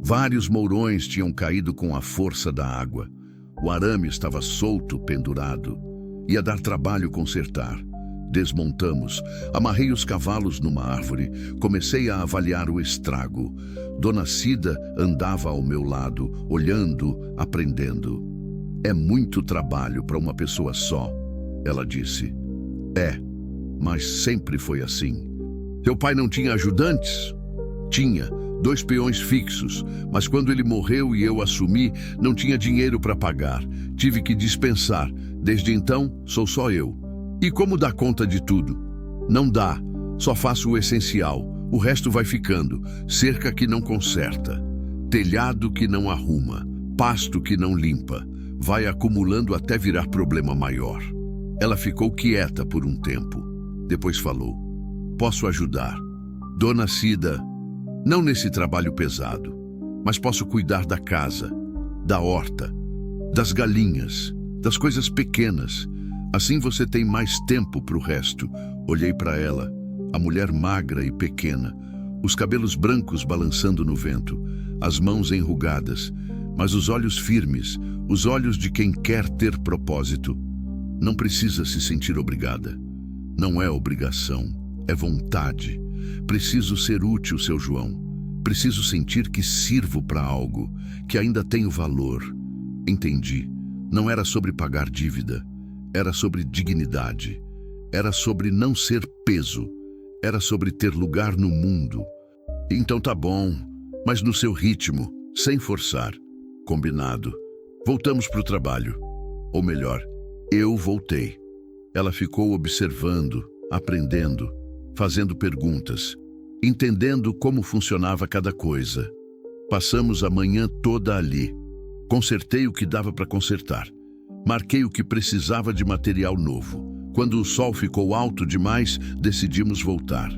Vários mourões tinham caído com a força da água. O arame estava solto, pendurado. Ia dar trabalho consertar. Desmontamos, amarrei os cavalos numa árvore, comecei a avaliar o estrago. Dona Cida andava ao meu lado, olhando, aprendendo. É muito trabalho para uma pessoa só, ela disse. É, mas sempre foi assim. Teu pai não tinha ajudantes? Tinha, 2 peões fixos, mas quando ele morreu e eu assumi, não tinha dinheiro para pagar. Tive que dispensar. Desde então, sou só eu. E como dar conta de tudo? Não dá, só faço o essencial, o resto vai ficando. Cerca que não conserta, telhado que não arruma, pasto que não limpa, vai acumulando até virar problema maior. Ela ficou quieta por um tempo, depois falou: posso ajudar. Dona Cida, não nesse trabalho pesado, mas posso cuidar da casa, da horta, das galinhas, das coisas pequenas. Assim você tem mais tempo para o resto. Olhei para ela, a mulher magra e pequena, os cabelos brancos balançando no vento, as mãos enrugadas, mas os olhos firmes, os olhos de quem quer ter propósito. Não precisa se sentir obrigada. Não é obrigação, é vontade. Preciso ser útil, seu João. Preciso sentir que sirvo para algo, que ainda tenho valor. Entendi. Não era sobre pagar dívida. Era sobre dignidade. Era sobre não ser peso. Era sobre ter lugar no mundo. Então tá bom, mas no seu ritmo, sem forçar. Combinado. Voltamos pro trabalho. Ou melhor, eu voltei. Ela ficou observando, aprendendo, fazendo perguntas, entendendo como funcionava cada coisa. Passamos a manhã toda ali. Consertei o que dava para consertar. Marquei o que precisava de material novo. Quando o sol ficou alto demais, decidimos voltar.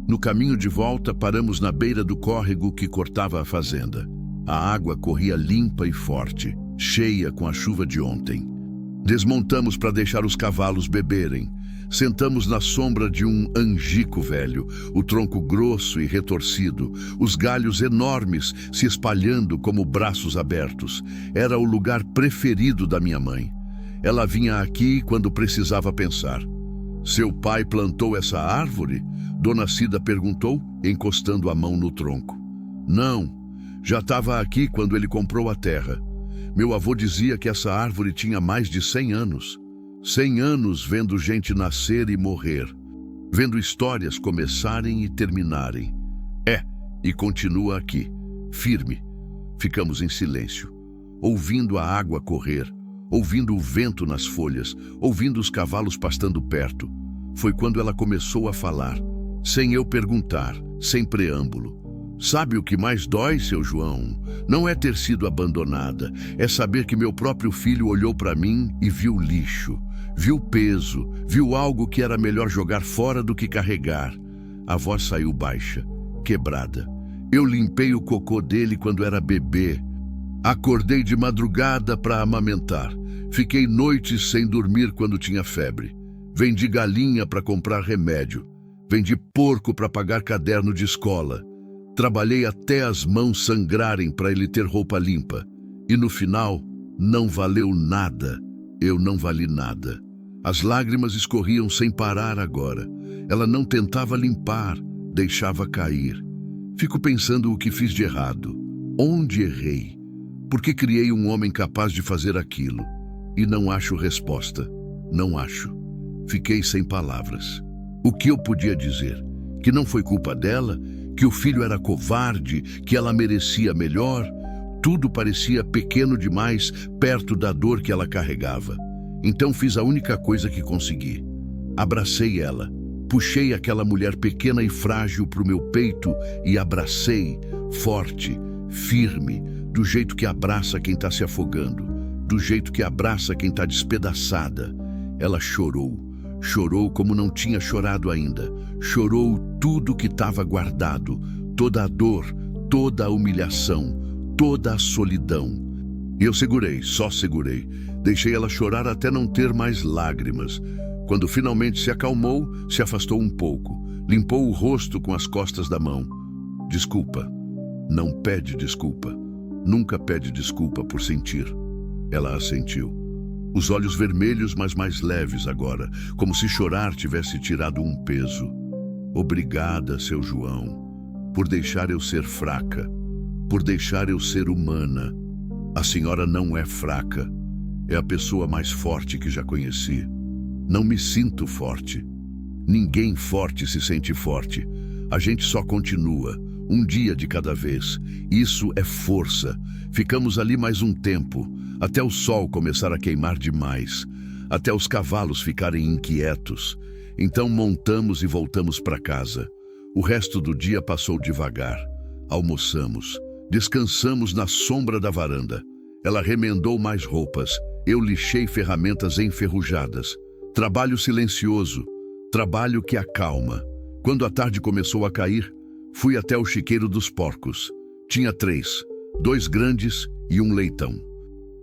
No caminho de volta, paramos na beira do córrego que cortava a fazenda. A água corria limpa e forte, cheia com a chuva de ontem. Desmontamos para deixar os cavalos beberem. Sentamos na sombra de um angico velho, o tronco grosso e retorcido, os galhos enormes se espalhando como braços abertos. Era o lugar preferido da minha mãe. Ela vinha aqui quando precisava pensar. Seu pai plantou essa árvore? Dona Cida perguntou, encostando a mão no tronco. Não, já estava aqui quando ele comprou a terra. Meu avô dizia que essa árvore tinha mais de 100 anos. 100 anos vendo gente nascer e morrer, vendo histórias começarem e terminarem. E continua aqui, firme. Ficamos em silêncio, ouvindo a água correr, ouvindo o vento nas folhas, ouvindo os cavalos pastando perto. Foi quando ela começou a falar, sem eu perguntar, sem preâmbulo. Sabe o que mais dói, seu João? Não é ter sido abandonada, é saber que meu próprio filho olhou para mim e viu lixo, viu peso, viu algo que era melhor jogar fora do que carregar. A voz saiu baixa, quebrada. Eu limpei o cocô dele quando era bebê. Acordei de madrugada para amamentar. Fiquei noites sem dormir quando tinha febre. Vendi galinha para comprar remédio. Vendi porco para pagar caderno de escola. Trabalhei até as mãos sangrarem para ele ter roupa limpa. E no final, não valeu nada. Eu não vali nada. As lágrimas escorriam sem parar agora. Ela não tentava limpar, deixava cair. Fico pensando o que fiz de errado. Onde errei? Por que criei um homem capaz de fazer aquilo? E não acho resposta. Não acho. Fiquei sem palavras. O que eu podia dizer? Que não foi culpa dela? Que o filho era covarde? Que ela merecia melhor? Tudo parecia pequeno demais perto da dor que ela carregava. Então fiz a única coisa que consegui. Abracei ela. Puxei aquela mulher pequena e frágil para o meu peito e abracei, forte, firme, do jeito que abraça quem está se afogando, do jeito que abraça quem está despedaçada. Ela chorou. Chorou como não tinha chorado ainda. Chorou tudo que estava guardado, toda a dor, toda a humilhação, toda a solidão. E eu segurei, só segurei. Deixei ela chorar até não ter mais lágrimas. Quando finalmente se acalmou, se afastou um pouco. Limpou o rosto com as costas da mão. Desculpa. Não pede desculpa. Nunca pede desculpa por sentir. Ela assentiu. Os olhos vermelhos, mas mais leves agora, como se chorar tivesse tirado um peso. Obrigada, seu João, por deixar eu ser fraca, por deixar eu ser humana. A senhora não é fraca, é a pessoa mais forte que já conheci. Não me sinto forte. Ninguém forte se sente forte. A gente só continua, um dia de cada vez. Isso é força. Ficamos ali mais um tempo, até o sol começar a queimar demais, até os cavalos ficarem inquietos. Então montamos e voltamos para casa. O resto do dia passou devagar. Almoçamos. Descansamos na sombra da varanda. Ela remendou mais roupas. Eu lixei ferramentas enferrujadas. Trabalho silencioso. Trabalho que acalma. Quando a tarde começou a cair, fui até o chiqueiro dos porcos. Tinha 3, 2 grandes e um leitão.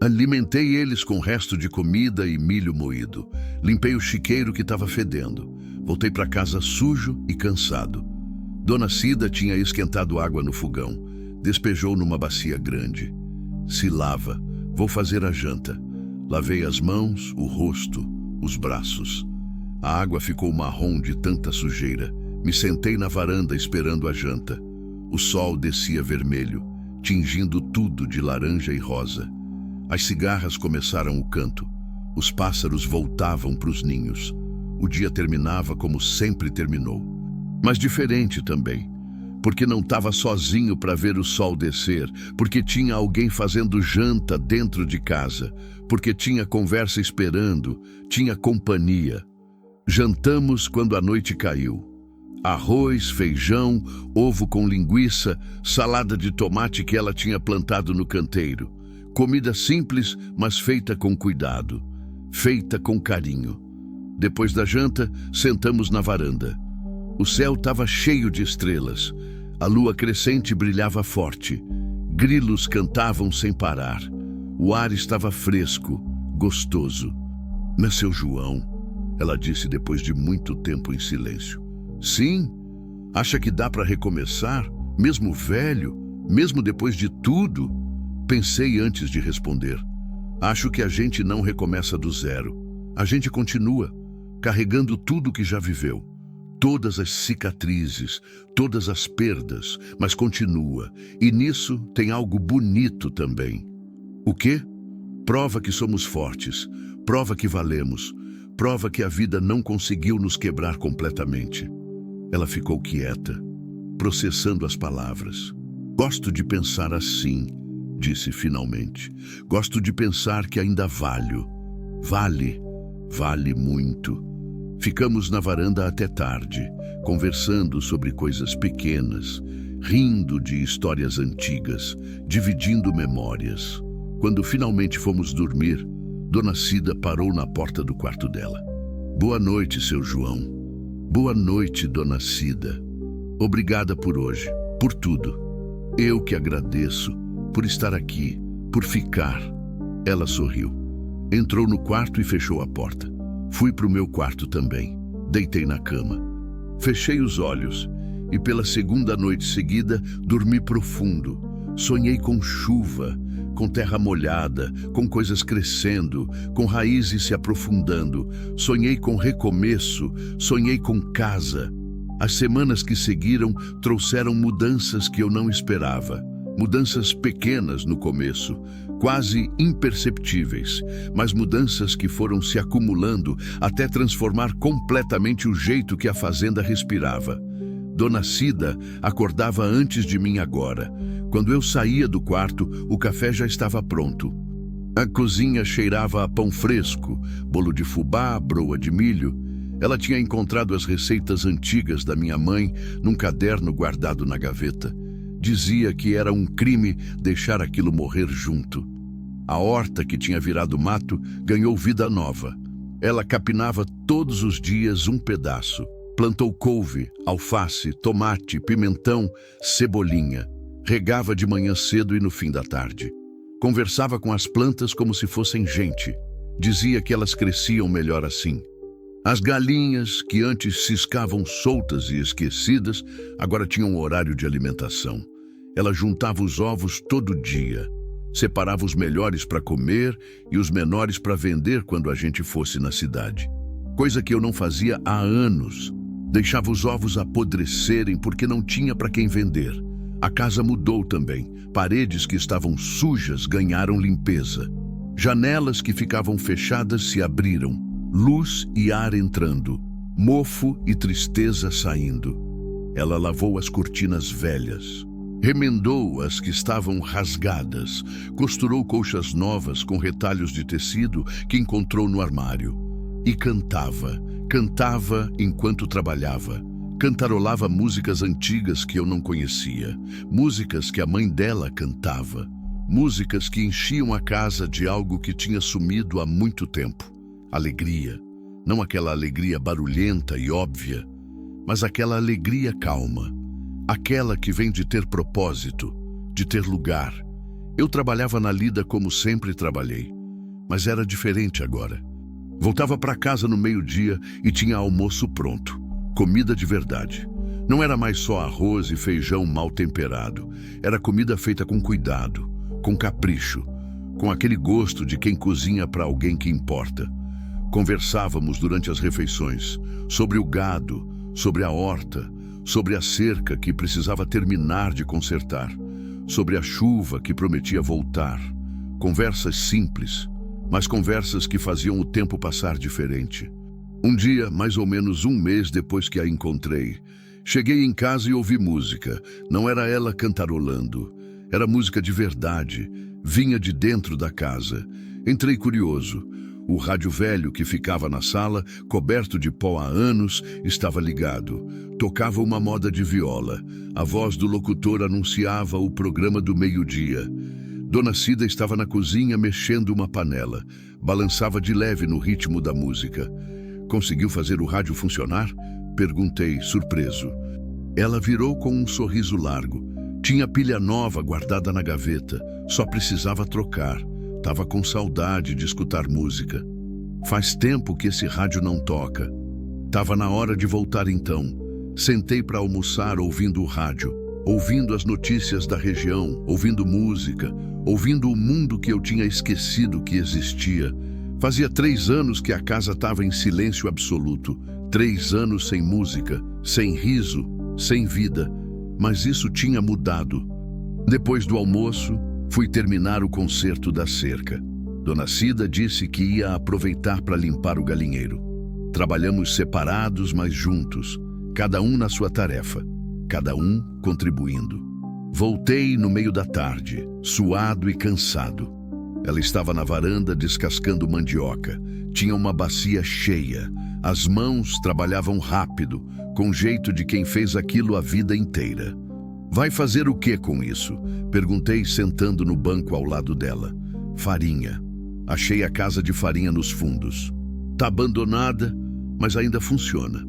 Alimentei eles com resto de comida e milho moído. Limpei o chiqueiro que estava fedendo. Voltei para casa sujo e cansado. Dona Cida tinha esquentado água no fogão. Despejou numa bacia grande. Se lava, vou fazer a janta. Lavei as mãos, o rosto, os braços. A água ficou marrom de tanta sujeira. Me sentei na varanda esperando a janta. O sol descia vermelho, tingindo tudo de laranja e rosa. As cigarras começaram o canto. Os pássaros voltavam para os ninhos. O dia terminava como sempre terminou. Mas diferente também. Porque não estava sozinho para ver o sol descer. Porque tinha alguém fazendo janta dentro de casa. Porque tinha conversa esperando. Tinha companhia. Jantamos quando a noite caiu. Arroz, feijão, ovo com linguiça, salada de tomate que ela tinha plantado no canteiro. Comida simples, mas feita com cuidado, feita com carinho. Depois da janta, sentamos na varanda. O céu estava cheio de estrelas. A lua crescente brilhava forte. Grilos cantavam sem parar. O ar estava fresco, gostoso. Mas, seu João, ela disse depois de muito tempo em silêncio. Sim, acha que dá para recomeçar, mesmo velho, mesmo depois de tudo? Pensei antes de responder. Acho que a gente não recomeça do zero. A gente continua, carregando tudo que já viveu. Todas as cicatrizes, todas as perdas, mas continua. E nisso tem algo bonito também. O quê? Prova que somos fortes, prova que valemos, prova que a vida não conseguiu nos quebrar completamente. Ela ficou quieta, processando as palavras. Gosto de pensar assim, disse finalmente. Gosto de pensar que ainda valho. Vale muito. Ficamos na varanda até tarde, conversando sobre coisas pequenas, rindo de histórias antigas, dividindo memórias. Quando finalmente fomos dormir, Dona Cida parou na porta do quarto dela. Boa noite, seu João. Boa noite, Dona Cida. Obrigada por hoje, por tudo. Eu que agradeço, por estar aqui, por ficar. Ela sorriu. Entrou no quarto e fechou a porta. Fui para o meu quarto também. Deitei na cama. Fechei os olhos e pela segunda noite seguida dormi profundo. Sonhei com chuva, com terra molhada, com coisas crescendo, com raízes se aprofundando. Sonhei com recomeço, sonhei com casa. As semanas que seguiram trouxeram mudanças que eu não esperava. Mudanças pequenas no começo, quase imperceptíveis, mas mudanças que foram se acumulando até transformar completamente o jeito que a fazenda respirava. Dona Cida acordava antes de mim agora. Quando eu saía do quarto, o café já estava pronto. A cozinha cheirava a pão fresco, bolo de fubá, broa de milho. Ela tinha encontrado as receitas antigas da minha mãe num caderno guardado na gaveta. Dizia que era um crime deixar aquilo morrer junto. A horta que tinha virado mato ganhou vida nova. Ela capinava todos os dias um pedaço. Plantou couve, alface, tomate, pimentão, cebolinha. Regava de manhã cedo e no fim da tarde. Conversava com as plantas como se fossem gente. Dizia que elas cresciam melhor assim. As galinhas, que antes ciscavam soltas e esquecidas, agora tinham um horário de alimentação. Ela juntava os ovos todo dia. Separava os melhores para comer e os menores para vender quando a gente fosse na cidade. Coisa que eu não fazia há anos. Deixava os ovos apodrecerem porque não tinha para quem vender. A casa mudou também. Paredes que estavam sujas ganharam limpeza. Janelas que ficavam fechadas se abriram. Luz e ar entrando. Mofo e tristeza saindo. Ela lavou as cortinas velhas. Remendou as que estavam rasgadas. Costurou colchas novas com retalhos de tecido que encontrou no armário. E cantava. Cantava enquanto trabalhava. Cantarolava músicas antigas que eu não conhecia. Músicas que a mãe dela cantava. Músicas que enchiam a casa de algo que tinha sumido há muito tempo. Alegria. Não aquela alegria barulhenta e óbvia, mas aquela alegria calma. Aquela que vem de ter propósito, de ter lugar. Eu trabalhava na lida como sempre trabalhei, mas era diferente agora. Voltava para casa no meio-dia e tinha almoço pronto. Comida de verdade. Não era mais só arroz e feijão mal temperado. Era comida feita com cuidado, com capricho, com aquele gosto de quem cozinha para alguém que importa. Conversávamos durante as refeições sobre o gado, sobre a horta, sobre a cerca que precisava terminar de consertar, sobre a chuva que prometia voltar. Conversas simples, mas conversas que faziam o tempo passar diferente. Um dia, mais ou menos um mês depois que a encontrei, cheguei em casa e ouvi música. Não era ela cantarolando, era música de verdade, vinha de dentro da casa. Entrei curioso. O rádio velho que ficava na sala, coberto de pó há anos, estava ligado. Tocava uma moda de viola. A voz do locutor anunciava o programa do meio-dia. Dona Cida estava na cozinha mexendo uma panela. Balançava de leve no ritmo da música. Conseguiu fazer o rádio funcionar? Perguntei, surpreso. Ela virou com um sorriso largo. Tinha pilha nova guardada na gaveta. Só precisava trocar. Estava com saudade de escutar música. Faz tempo que esse rádio não toca. Tava na hora de voltar então. Sentei para almoçar ouvindo o rádio, ouvindo as notícias da região, ouvindo música, ouvindo o mundo que eu tinha esquecido que existia. Fazia 3 anos que a casa estava em silêncio absoluto. 3 anos sem música, sem riso, sem vida. Mas isso tinha mudado. Depois do almoço, fui terminar o conserto da cerca. Dona Cida disse que ia aproveitar para limpar o galinheiro. Trabalhamos separados, mas juntos, cada um na sua tarefa, cada um contribuindo. Voltei no meio da tarde, suado e cansado. Ela estava na varanda descascando mandioca. Tinha uma bacia cheia. As mãos trabalhavam rápido, com jeito de quem fez aquilo a vida inteira. Vai fazer o que com isso? Perguntei sentando no banco ao lado dela. Farinha. Achei a casa de farinha nos fundos. Tá abandonada, mas ainda funciona.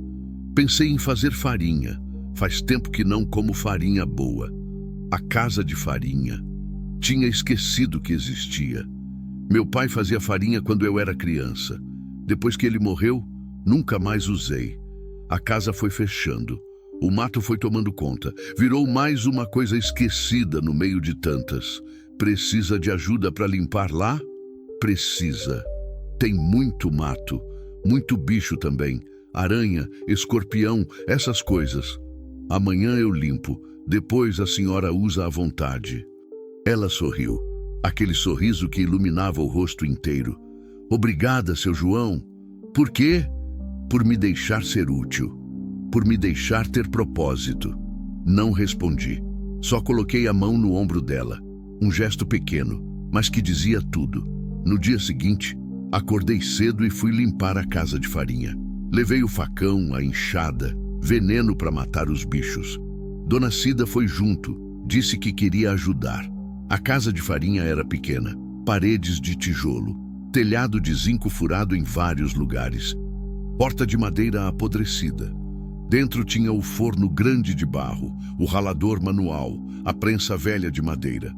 Pensei em fazer farinha. Faz tempo que não como farinha boa. A casa de farinha. Tinha esquecido que existia. Meu pai fazia farinha quando eu era criança. Depois que ele morreu, nunca mais usei. A casa foi fechando. O mato foi tomando conta. Virou mais uma coisa esquecida no meio de tantas. Precisa de ajuda para limpar lá? Precisa. Tem muito mato, muito bicho também. Aranha, escorpião, essas coisas. Amanhã eu limpo. Depois a senhora usa à vontade. Ela sorriu. Aquele sorriso que iluminava o rosto inteiro. Obrigada, seu João. Por quê? Por me deixar ser útil. Por me deixar ter propósito. Não respondi. Só coloquei a mão no ombro dela. Um gesto pequeno, mas que dizia tudo. No dia seguinte, acordei cedo e fui limpar a casa de farinha. Levei o facão, a enxada, veneno para matar os bichos. Dona Cida foi junto, disse que queria ajudar. A casa de farinha era pequena, paredes de tijolo, telhado de zinco furado em vários lugares, porta de madeira apodrecida. Dentro tinha o forno grande de barro, o ralador manual, a prensa velha de madeira.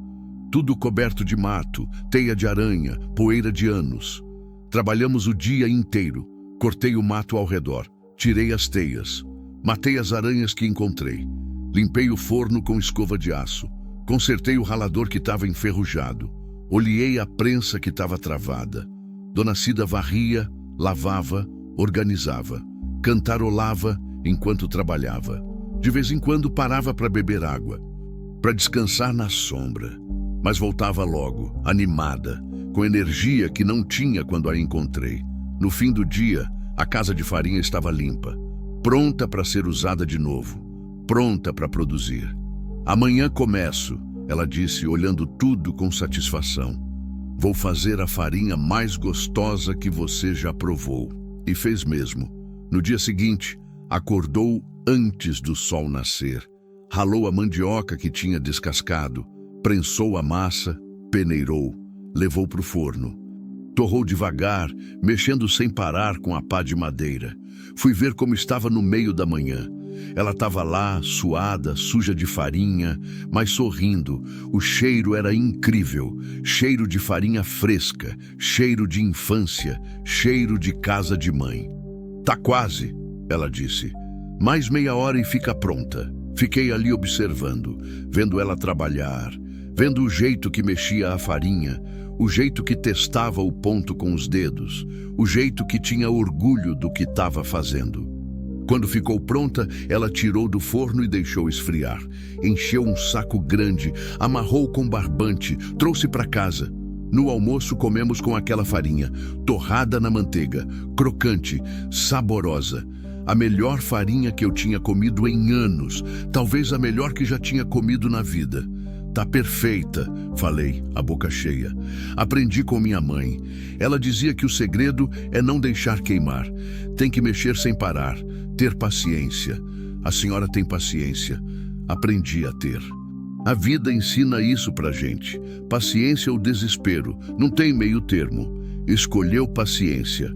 Tudo coberto de mato, teia de aranha, poeira de anos. Trabalhamos o dia inteiro. Cortei o mato ao redor, tirei as teias, matei as aranhas que encontrei. Limpei o forno com escova de aço. Consertei o ralador que estava enferrujado. Olhei a prensa que estava travada. Dona Cida varria, lavava, organizava. Cantarolava enquanto trabalhava. De vez em quando parava para beber água, para descansar na sombra. Mas voltava logo, animada, com energia que não tinha quando a encontrei. No fim do dia, a casa de farinha estava limpa, pronta para ser usada de novo, pronta para produzir. Amanhã começo, ela disse, olhando tudo com satisfação. Vou fazer a farinha mais gostosa que você já provou. E fez mesmo. No dia seguinte, acordou antes do sol nascer. Ralou a mandioca que tinha descascado, prensou a massa, peneirou, levou para o forno. Torrou devagar, mexendo sem parar com a pá de madeira. Fui ver como estava no meio da manhã. Ela estava lá, suada, suja de farinha, mas sorrindo. O cheiro era incrível. Cheiro de farinha fresca, cheiro de infância, cheiro de casa de mãe. Tá quase, ela disse. Mais meia hora e fica pronta. Fiquei ali observando, vendo ela trabalhar, vendo o jeito que mexia a farinha, o jeito que testava o ponto com os dedos, o jeito que tinha orgulho do que estava fazendo. Quando ficou pronta, ela tirou do forno e deixou esfriar. Encheu um saco grande, amarrou com barbante, trouxe para casa. No almoço comemos com aquela farinha, torrada na manteiga, crocante, saborosa. A melhor farinha que eu tinha comido em anos, talvez a melhor que já tinha comido na vida. Tá perfeita, falei, a boca cheia. Aprendi com minha mãe. Ela dizia que o segredo é não deixar queimar. Tem que mexer sem parar, ter paciência. A senhora tem paciência. Aprendi a ter. A vida ensina isso pra gente. Paciência ou desespero, não tem meio termo. Escolheu paciência.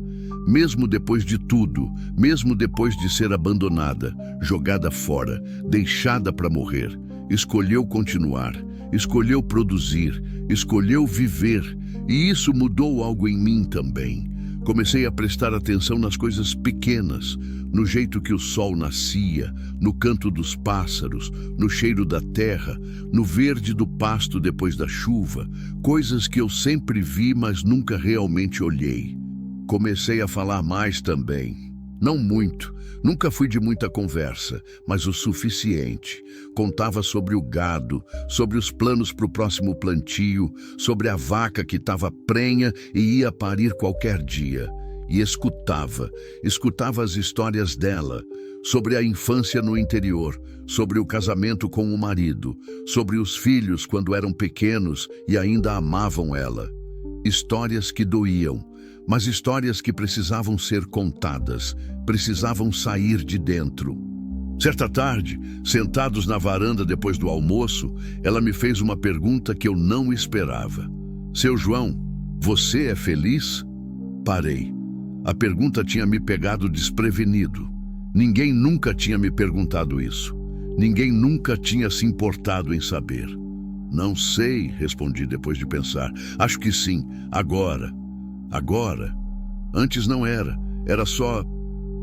Mesmo depois de tudo, mesmo depois de ser abandonada, jogada fora, deixada para morrer, escolheu continuar, escolheu produzir, escolheu viver, e isso mudou algo em mim também. Comecei a prestar atenção nas coisas pequenas, no jeito que o sol nascia, no canto dos pássaros, no cheiro da terra, no verde do pasto depois da chuva, coisas que eu sempre vi, mas nunca realmente olhei. Comecei a falar mais também. Não muito, nunca fui de muita conversa, mas o suficiente. Contava sobre o gado, sobre os planos para o próximo plantio, sobre a vaca que estava prenha e ia parir qualquer dia. E escutava as histórias dela, sobre a infância no interior, sobre o casamento com o marido, sobre os filhos quando eram pequenos e ainda amavam ela. Histórias que doíam, mas histórias que precisavam ser contadas, precisavam sair de dentro. Certa tarde, sentados na varanda depois do almoço, ela me fez uma pergunta que eu não esperava. Seu João, você é feliz? Parei. A pergunta tinha me pegado desprevenido. Ninguém nunca tinha me perguntado isso. Ninguém nunca tinha se importado em saber. Não sei, respondi depois de pensar. Acho que sim, agora. Agora? Antes não era. Era só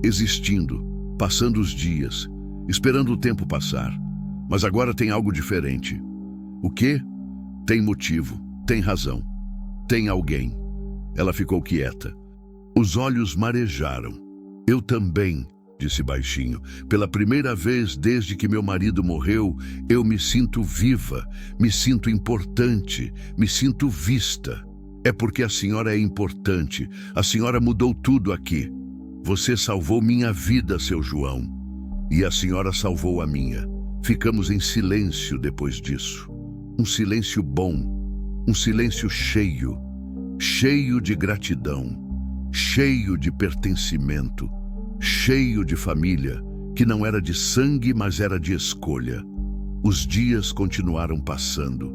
existindo, passando os dias, esperando o tempo passar. Mas agora tem algo diferente. O quê? Tem motivo, tem razão, tem alguém. Ela ficou quieta. Os olhos marejaram. Eu também, disse baixinho. Pela primeira vez desde que meu marido morreu, eu me sinto viva, me sinto importante, me sinto vista. É porque a senhora é importante. A senhora mudou tudo aqui. Você salvou minha vida, seu João. E a senhora salvou a minha. Ficamos em silêncio depois disso. Um silêncio bom. Um silêncio cheio. Cheio de gratidão. Cheio de pertencimento. Cheio de família, que não era de sangue, mas era de escolha. Os dias continuaram passando.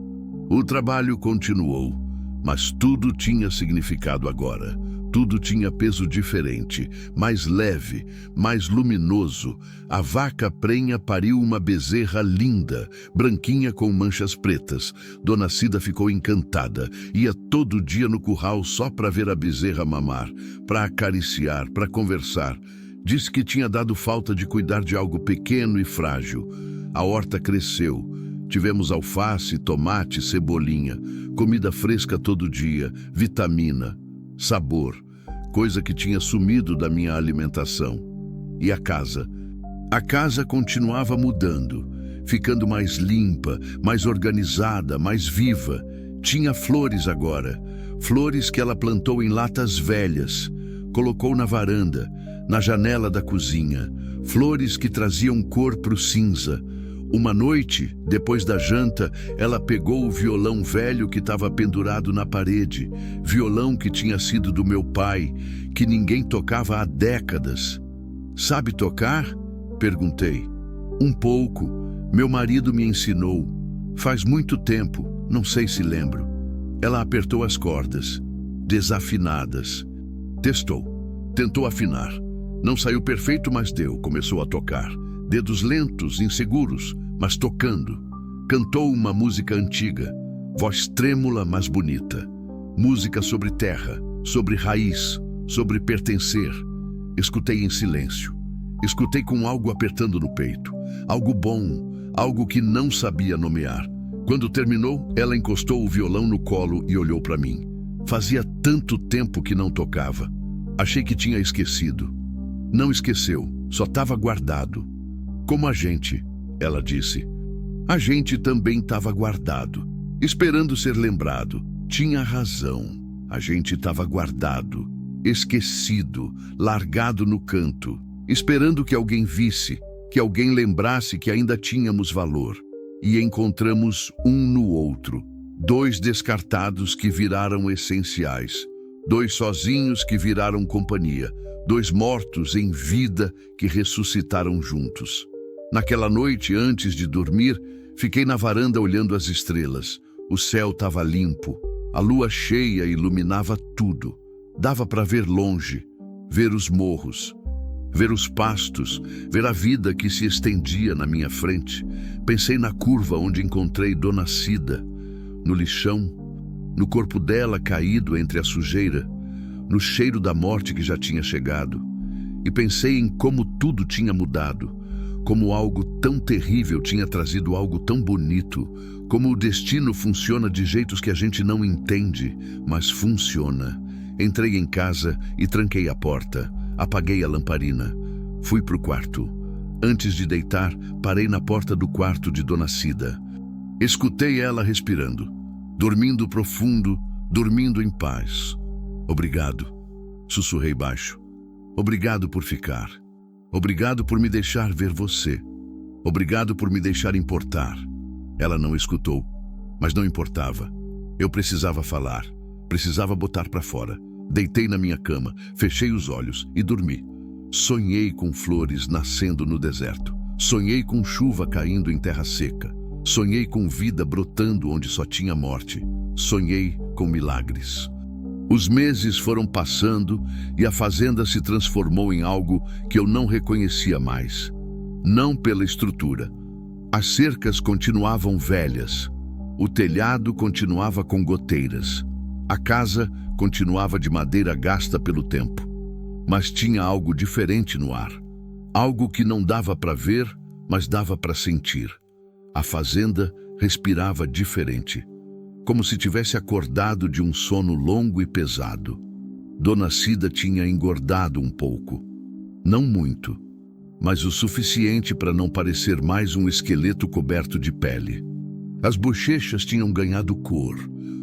O trabalho continuou. Mas tudo tinha significado agora. Tudo tinha peso diferente, mais leve, mais luminoso. A vaca prenha pariu uma bezerra linda, branquinha com manchas pretas. Dona Cida ficou encantada. Ia todo dia no curral só para ver a bezerra mamar, para acariciar, para conversar. Disse que tinha dado falta de cuidar de algo pequeno e frágil. A horta cresceu. Tivemos alface, tomate, cebolinha, comida fresca todo dia, vitamina, sabor, coisa que tinha sumido da minha alimentação. E a casa? A casa continuava mudando, ficando mais limpa, mais organizada, mais viva. Tinha flores agora, flores que ela plantou em latas velhas, colocou na varanda, na janela da cozinha, flores que traziam cor pro cinza. Uma noite, depois da janta, ela pegou o violão velho que estava pendurado na parede, violão que tinha sido do meu pai, que ninguém tocava há décadas. Sabe tocar? Perguntei. Um pouco. Meu marido me ensinou. Faz muito tempo, não sei se lembro. Ela apertou as cordas, desafinadas. Tentou afinar. Não saiu perfeito, mas deu. Começou a tocar. Dedos lentos, inseguros, mas tocando. Cantou uma música antiga, voz trêmula, mas bonita. Música sobre terra, sobre raiz, sobre pertencer. Escutei em silêncio. Escutei com algo apertando no peito. Algo bom, algo que não sabia nomear. Quando terminou, ela encostou o violão no colo e olhou para mim. Fazia tanto tempo que não tocava. Achei que tinha esquecido. Não esqueceu, só estava guardado. Como a gente, ela disse. A gente também estava guardado, esperando ser lembrado. Tinha razão. A gente estava guardado, esquecido, largado no canto, esperando que alguém visse, que alguém lembrasse que ainda tínhamos valor. E encontramos um no outro. Dois descartados que viraram essenciais. Dois sozinhos que viraram companhia. Dois mortos em vida que ressuscitaram juntos. Naquela noite, antes de dormir, fiquei na varanda olhando as estrelas. O céu estava limpo, a lua cheia iluminava tudo. Dava para ver longe, ver os morros, ver os pastos, ver a vida que se estendia na minha frente. Pensei na curva onde encontrei Dona Cida, no lixão, no corpo dela caído entre a sujeira. no cheiro da morte que já tinha chegado, e pensei em como tudo tinha mudado, como algo tão terrível tinha trazido algo tão bonito, como o destino funciona de jeitos que a gente não entende, mas funciona. Entrei em casa e tranquei a porta, apaguei a lamparina, fui pro quarto. Antes de deitar, parei na porta do quarto de Dona Cida. Escutei ela respirando, dormindo profundo, dormindo em paz. Obrigado, sussurrei baixo. Obrigado por ficar. Obrigado por me deixar ver você. Obrigado por me deixar importar. Ela não escutou, mas não importava. Eu precisava falar, precisava botar para fora. Deitei na minha cama, fechei os olhos e dormi. Sonhei com flores nascendo no deserto. Sonhei com chuva caindo em terra seca. Sonhei com vida brotando onde só tinha morte. Sonhei com milagres. Os meses foram passando e a fazenda se transformou em algo que eu não reconhecia mais. Não pela estrutura. As cercas continuavam velhas. O telhado continuava com goteiras. A casa continuava de madeira gasta pelo tempo. Mas tinha algo diferente no ar. Algo que não dava para ver, mas dava para sentir. A fazenda respirava diferente, como se tivesse acordado de um sono longo e pesado. Dona Cida tinha engordado um pouco. Não muito, mas o suficiente para não parecer mais um esqueleto coberto de pele. As bochechas tinham ganhado cor.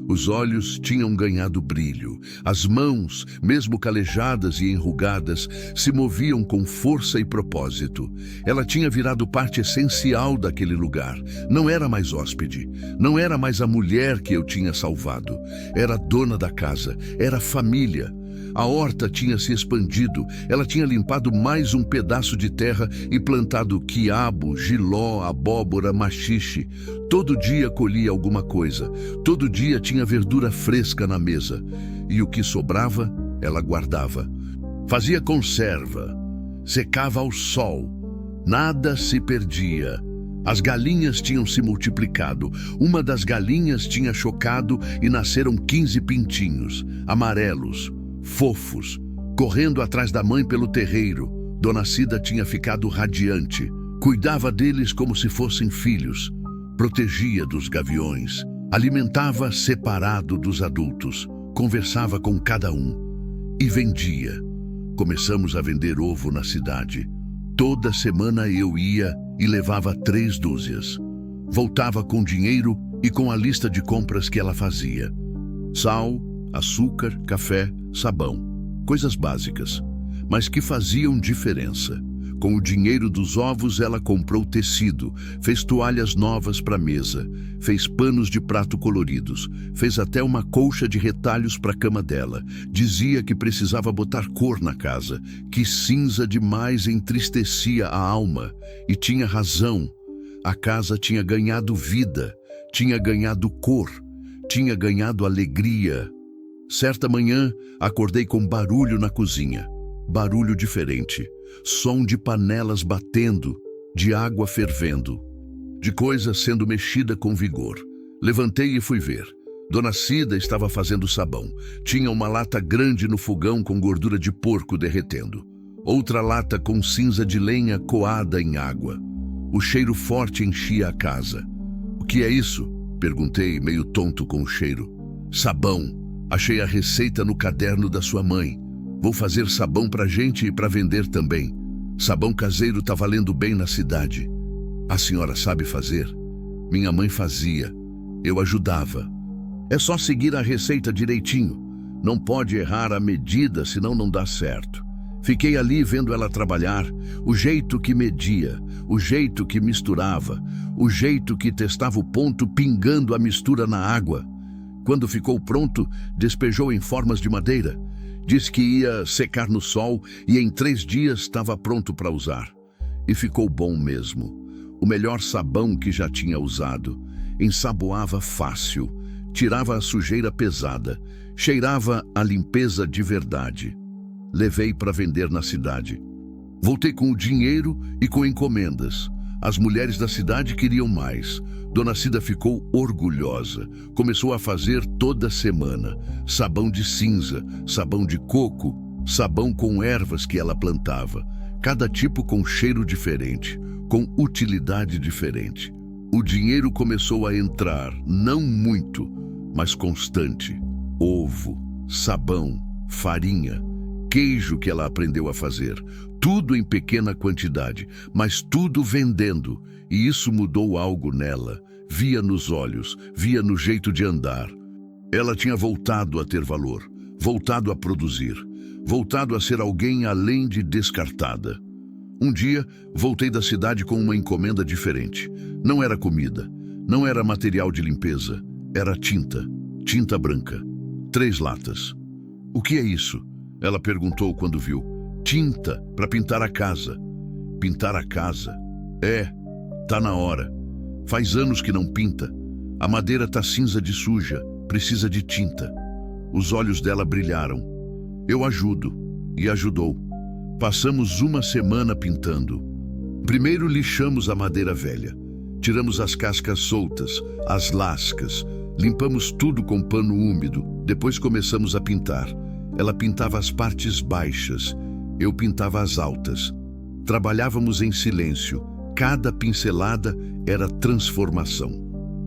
Os olhos tinham ganhado brilho. As mãos, mesmo calejadas e enrugadas, se moviam com força e propósito. Ela tinha virado parte essencial daquele lugar. Não era mais hóspede. Não era mais a mulher que eu tinha salvado. Era dona da casa. Era família. A horta tinha se expandido. Ela tinha limpado mais um pedaço de terra e plantado quiabo, jiló, abóbora, maxixe. Todo dia colhia alguma coisa. Todo dia tinha verdura fresca na mesa. E o que sobrava, ela guardava. Fazia conserva. Secava ao sol. Nada se perdia. As galinhas tinham se multiplicado. Uma das galinhas tinha chocado e nasceram 15 pintinhos, amarelos, fofos, correndo atrás da mãe pelo terreiro. Dona Cida tinha ficado radiante. Cuidava deles como se fossem filhos. Protegia dos gaviões. Alimentava separado dos adultos. Conversava com cada um. E vendia. Começamos a vender ovo na cidade. Toda semana eu ia e levava 3 dúzias. Voltava com dinheiro e com a lista de compras que ela fazia. Sal, açúcar, café, sabão. Coisas básicas, mas que faziam diferença. Com o dinheiro dos ovos, ela comprou tecido, fez toalhas novas para a mesa, fez panos de prato coloridos, fez até uma colcha de retalhos para a cama dela. Dizia que precisava botar cor na casa, que cinza demais entristecia a alma. E tinha razão. A casa tinha ganhado vida, tinha ganhado cor, tinha ganhado alegria. Certa manhã, acordei com barulho na cozinha. Barulho diferente. Som de panelas batendo, de água fervendo, de coisa sendo mexida com vigor. Levantei e fui ver. Dona Cida estava fazendo sabão. Tinha uma lata grande no fogão com gordura de porco derretendo. Outra lata com cinza de lenha coada em água. O cheiro forte enchia a casa. "O que é isso?" perguntei, meio tonto com o cheiro. "Sabão. Achei a receita no caderno da sua mãe. Vou fazer sabão pra gente e pra vender também. Sabão caseiro tá valendo bem na cidade." "A senhora sabe fazer?" "Minha mãe fazia. Eu ajudava." "É só seguir a receita direitinho. Não pode errar a medida, senão não dá certo." Fiquei ali vendo ela trabalhar, o jeito que media, o jeito que misturava, o jeito que testava o ponto pingando a mistura na água. Quando ficou pronto, despejou em formas de madeira. Disse que ia secar no sol e em 3 dias estava pronto para usar. E ficou bom mesmo. O melhor sabão que já tinha usado. Ensaboava fácil, tirava a sujeira pesada, cheirava a limpeza de verdade. Levei para vender na cidade. Voltei com o dinheiro e com encomendas. As mulheres da cidade queriam mais. Dona Cida ficou orgulhosa. Começou a fazer toda semana. Sabão de cinza, sabão de coco, sabão com ervas que ela plantava. Cada tipo com cheiro diferente, com utilidade diferente. O dinheiro começou a entrar, não muito, mas constante. Ovo, sabão, farinha, queijo que ela aprendeu a fazer. Tudo em pequena quantidade, mas tudo vendendo. E isso mudou algo nela. Via nos olhos, via no jeito de andar. Ela tinha voltado a ter valor, voltado a produzir, voltado a ser alguém além de descartada. Um dia, voltei da cidade com uma encomenda diferente. Não era comida, não era material de limpeza, era tinta, tinta branca. 3 latas. O que é isso? Ela perguntou quando viu. Tinta para pintar a casa. Pintar a casa? Tá na hora. Faz anos que não pinta. A madeira tá cinza de suja, precisa de tinta. Os olhos dela brilharam. Eu ajudo. E ajudou. Passamos uma semana pintando. Primeiro lixamos a madeira velha. Tiramos as cascas soltas, as lascas. Limpamos tudo com pano úmido. Depois começamos a pintar. Ela pintava as partes baixas. Eu pintava as altas. Trabalhávamos em silêncio. Cada pincelada era transformação.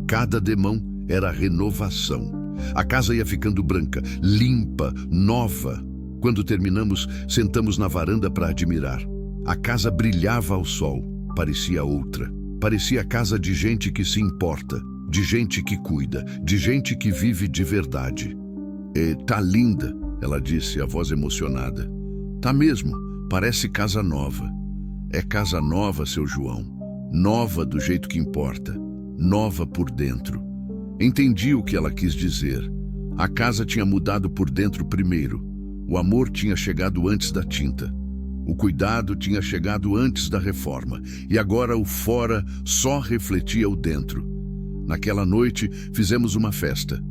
Cada demão era renovação. A casa ia ficando branca, limpa, nova. Quando terminamos, sentamos na varanda para admirar. A casa brilhava ao sol. Parecia outra. Parecia a casa de gente que se importa, de gente que cuida, de gente que vive de verdade. Tá linda, ela disse, a voz emocionada. Tá mesmo, parece casa nova. É casa nova, seu João. Nova do jeito que importa. Nova por dentro. Entendi o que ela quis dizer. A casa tinha mudado por dentro primeiro. O amor tinha chegado antes da tinta. O cuidado tinha chegado antes da reforma. E agora o fora só refletia o dentro. Naquela noite fizemos uma festa.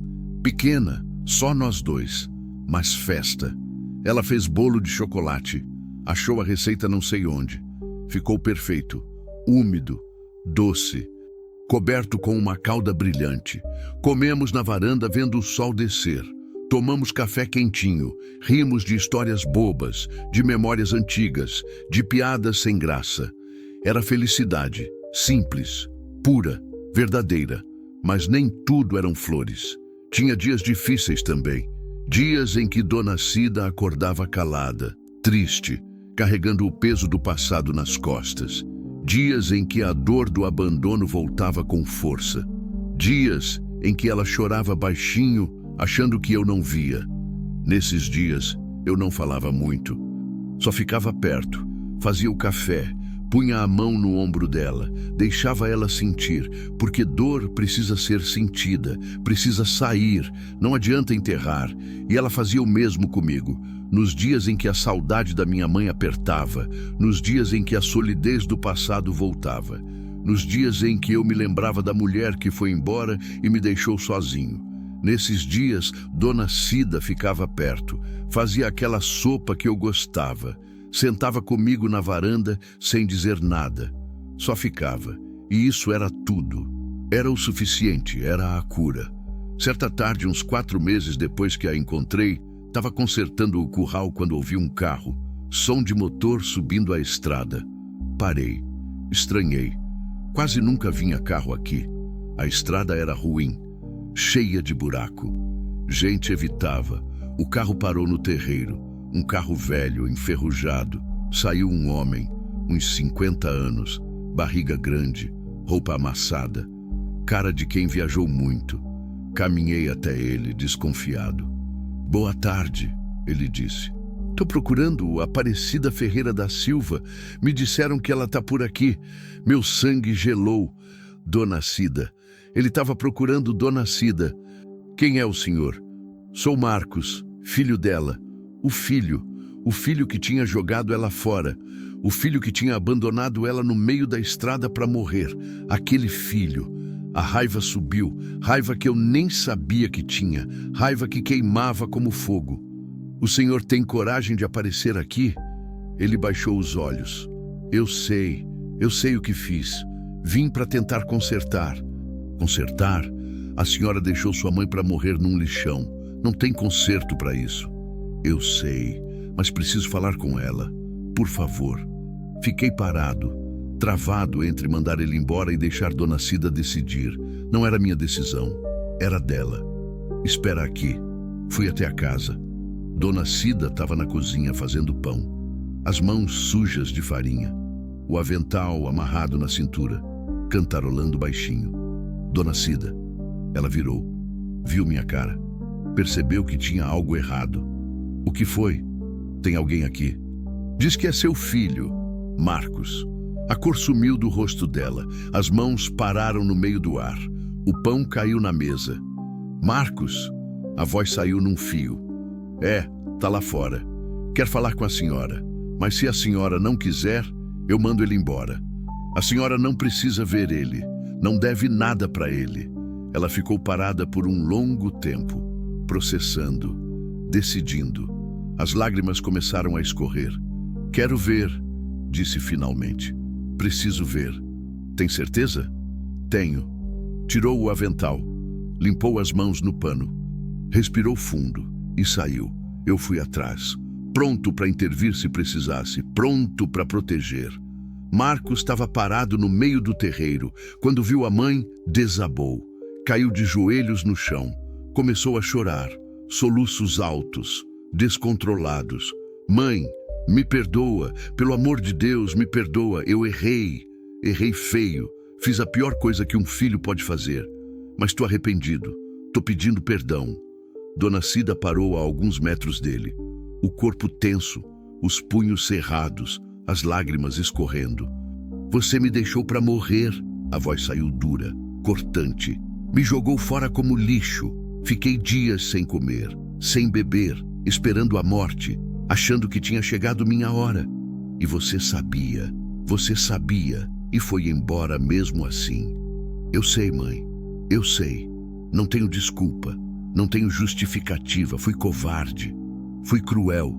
Pequena, só nós dois. Mas festa. Ela fez bolo de chocolate. Achou a receita não sei onde. Ficou perfeito. Úmido, doce, coberto com uma calda brilhante. Comemos na varanda vendo o sol descer. Tomamos café quentinho, rimos de histórias bobas, de memórias antigas, de piadas sem graça. Era felicidade, simples, pura, verdadeira, mas nem tudo eram flores. Tinha dias difíceis também, dias em que Dona Cida acordava calada, triste, carregando o peso do passado nas costas. Dias em que a dor do abandono voltava com força. Dias em que ela chorava baixinho, achando que eu não via. Nesses dias, eu não falava muito. Só ficava perto, fazia o café, punha a mão no ombro dela, deixava ela sentir, porque dor precisa ser sentida, precisa sair, não adianta enterrar. E ela fazia o mesmo comigo. Nos dias em que a saudade da minha mãe apertava, nos dias em que a solidez do passado voltava, nos dias em que eu me lembrava da mulher que foi embora e me deixou sozinho. Nesses dias, Dona Cida ficava perto, fazia aquela sopa que eu gostava, sentava comigo na varanda sem dizer nada. Só ficava, e isso era tudo. Era o suficiente, era a cura. Certa tarde, uns 4 meses depois que a encontrei, estava consertando o curral quando ouvi um carro, som de motor subindo a estrada. Parei, estranhei. Quase nunca vinha carro aqui. A estrada era ruim, cheia de buraco. Gente evitava. O carro parou no terreiro. Um carro velho, enferrujado. Saiu um homem, uns 50 anos, barriga grande, roupa amassada, cara de quem viajou muito. Caminhei até ele, desconfiado. Boa tarde, ele disse. Tô procurando Aparecida Ferreira da Silva. Me disseram que ela tá por aqui. Meu sangue gelou. Dona Cida. Ele estava procurando Dona Cida. Quem é o senhor? Sou Marcos, filho dela. O filho que tinha jogado ela fora. O filho que tinha abandonado ela no meio da estrada para morrer. Aquele filho. A raiva subiu, raiva que eu nem sabia que tinha, raiva que queimava como fogo. O senhor tem coragem de aparecer aqui? Ele baixou os olhos. Eu sei o que fiz. Vim para tentar consertar. Consertar? A senhora deixou sua mãe para morrer num lixão. Não tem conserto para isso. Eu sei, mas preciso falar com ela. Por favor. Fiquei parado, travado entre mandar ele embora e deixar Dona Cida decidir. Não era minha decisão, era dela. Espera aqui. Fui até a casa. Dona Cida estava na cozinha fazendo pão. As mãos sujas de farinha. O avental amarrado na cintura, cantarolando baixinho. Dona Cida. Ela virou. Viu minha cara. Percebeu que tinha algo errado. O que foi? Tem alguém aqui. Diz que é seu filho, Marcos. A cor sumiu do rosto dela. As mãos pararam no meio do ar. O pão caiu na mesa. Marcos? A voz saiu num fio. Tá lá fora. Quer falar com a senhora. Mas se a senhora não quiser, eu mando ele embora. A senhora não precisa ver ele. Não deve nada para ele. Ela ficou parada por um longo tempo, processando, decidindo. As lágrimas começaram a escorrer. Quero ver, disse finalmente. Preciso ver. Tem certeza? Tenho. Tirou o avental, limpou as mãos no pano, respirou fundo e saiu. Eu fui atrás, pronto para intervir se precisasse, pronto para proteger. Marcos estava parado no meio do terreiro. Quando viu a mãe, desabou. Caiu de joelhos no chão. Começou a chorar, soluços altos, descontrolados. Mãe, me perdoa, pelo amor de Deus, me perdoa. Eu errei feio. Fiz a pior coisa que um filho pode fazer. Mas estou arrependido, estou pedindo perdão. Dona Cida parou a alguns metros dele. O corpo tenso, os punhos cerrados, as lágrimas escorrendo. Você me deixou para morrer. A voz saiu dura, cortante. Me jogou fora como lixo. Fiquei dias sem comer, sem beber, esperando a morte, achando que tinha chegado minha hora. E você sabia e foi embora mesmo assim. Eu sei, mãe, eu sei. Não tenho desculpa, não tenho justificativa. Fui covarde, fui cruel.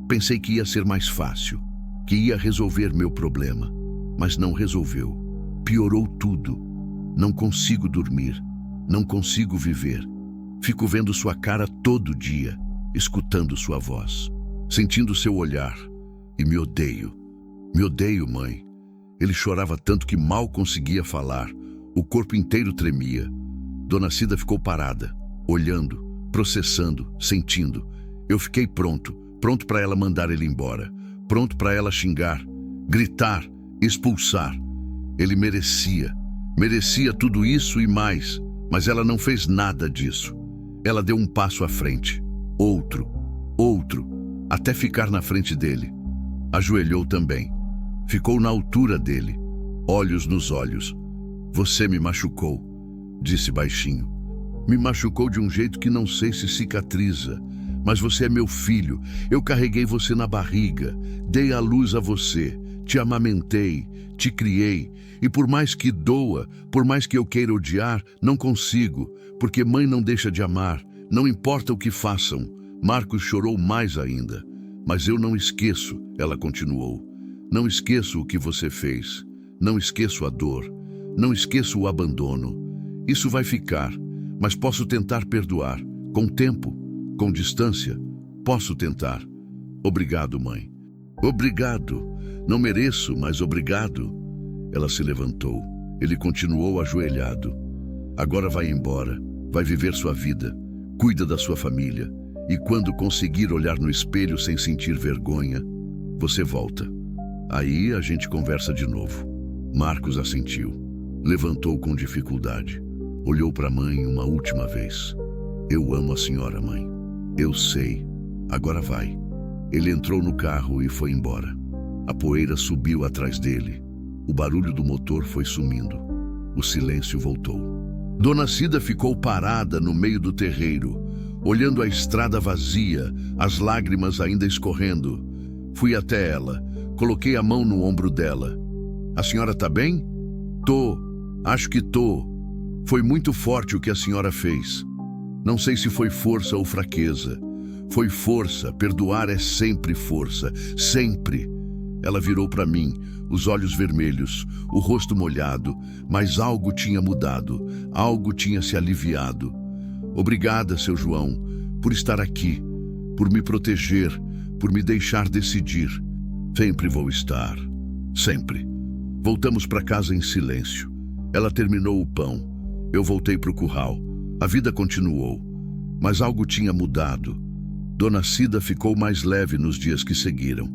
Pensei que ia ser mais fácil, que ia resolver meu problema, mas não resolveu. Piorou tudo. Não consigo dormir, não consigo viver. Fico vendo sua cara todo dia, escutando sua voz, sentindo seu olhar. E me odeio. Me odeio, mãe. Ele chorava tanto que mal conseguia falar. O corpo inteiro tremia. Dona Cida ficou parada, olhando, processando, sentindo. Eu fiquei pronto para ela mandar ele embora. Pronto para ela xingar, gritar, expulsar. Ele merecia tudo isso e mais, mas ela não fez nada disso. Ela deu um passo à frente, outro, até ficar na frente dele. Ajoelhou também, ficou na altura dele, olhos nos olhos. Você me machucou, disse baixinho. Me machucou de um jeito que não sei se cicatriza, mas você é meu filho. Eu carreguei você na barriga, dei à luz a você, te amamentei, te criei. E por mais que doa, por mais que eu queira odiar, não consigo, porque mãe não deixa de amar, não importa o que façam. Marcos chorou mais ainda. Mas eu não esqueço, ela continuou. Não esqueço o que você fez. Não esqueço a dor. Não esqueço o abandono. Isso vai ficar, mas posso tentar perdoar. Com tempo, com distância, posso tentar. Obrigado, mãe. Obrigado. Não mereço, mas obrigado. Ela se levantou. Ele continuou ajoelhado. Agora vai embora. Vai viver sua vida. Cuida da sua família. E quando conseguir olhar no espelho sem sentir vergonha, você volta. Aí a gente conversa de novo. Marcos assentiu. Levantou com dificuldade. Olhou para a mãe uma última vez. Eu amo a senhora, mãe. Eu sei. Agora vai. Ele entrou no carro e foi embora. A poeira subiu atrás dele. O barulho do motor foi sumindo. O silêncio voltou. Dona Cida ficou parada no meio do terreiro, olhando a estrada vazia, as lágrimas ainda escorrendo. Fui até ela, coloquei a mão no ombro dela. A senhora tá bem? Tô, acho que tô. Foi muito forte o que a senhora fez. Não sei se foi força ou fraqueza. Foi força, perdoar é sempre força, sempre. Ela virou para mim, os olhos vermelhos, o rosto molhado, mas algo tinha mudado, algo tinha se aliviado. Obrigada, seu João, por estar aqui, por me proteger, por me deixar decidir. Sempre vou estar, sempre. Voltamos para casa em silêncio. Ela terminou o pão. Eu voltei para o curral. A vida continuou, mas algo tinha mudado. Dona Cida ficou mais leve nos dias que seguiram.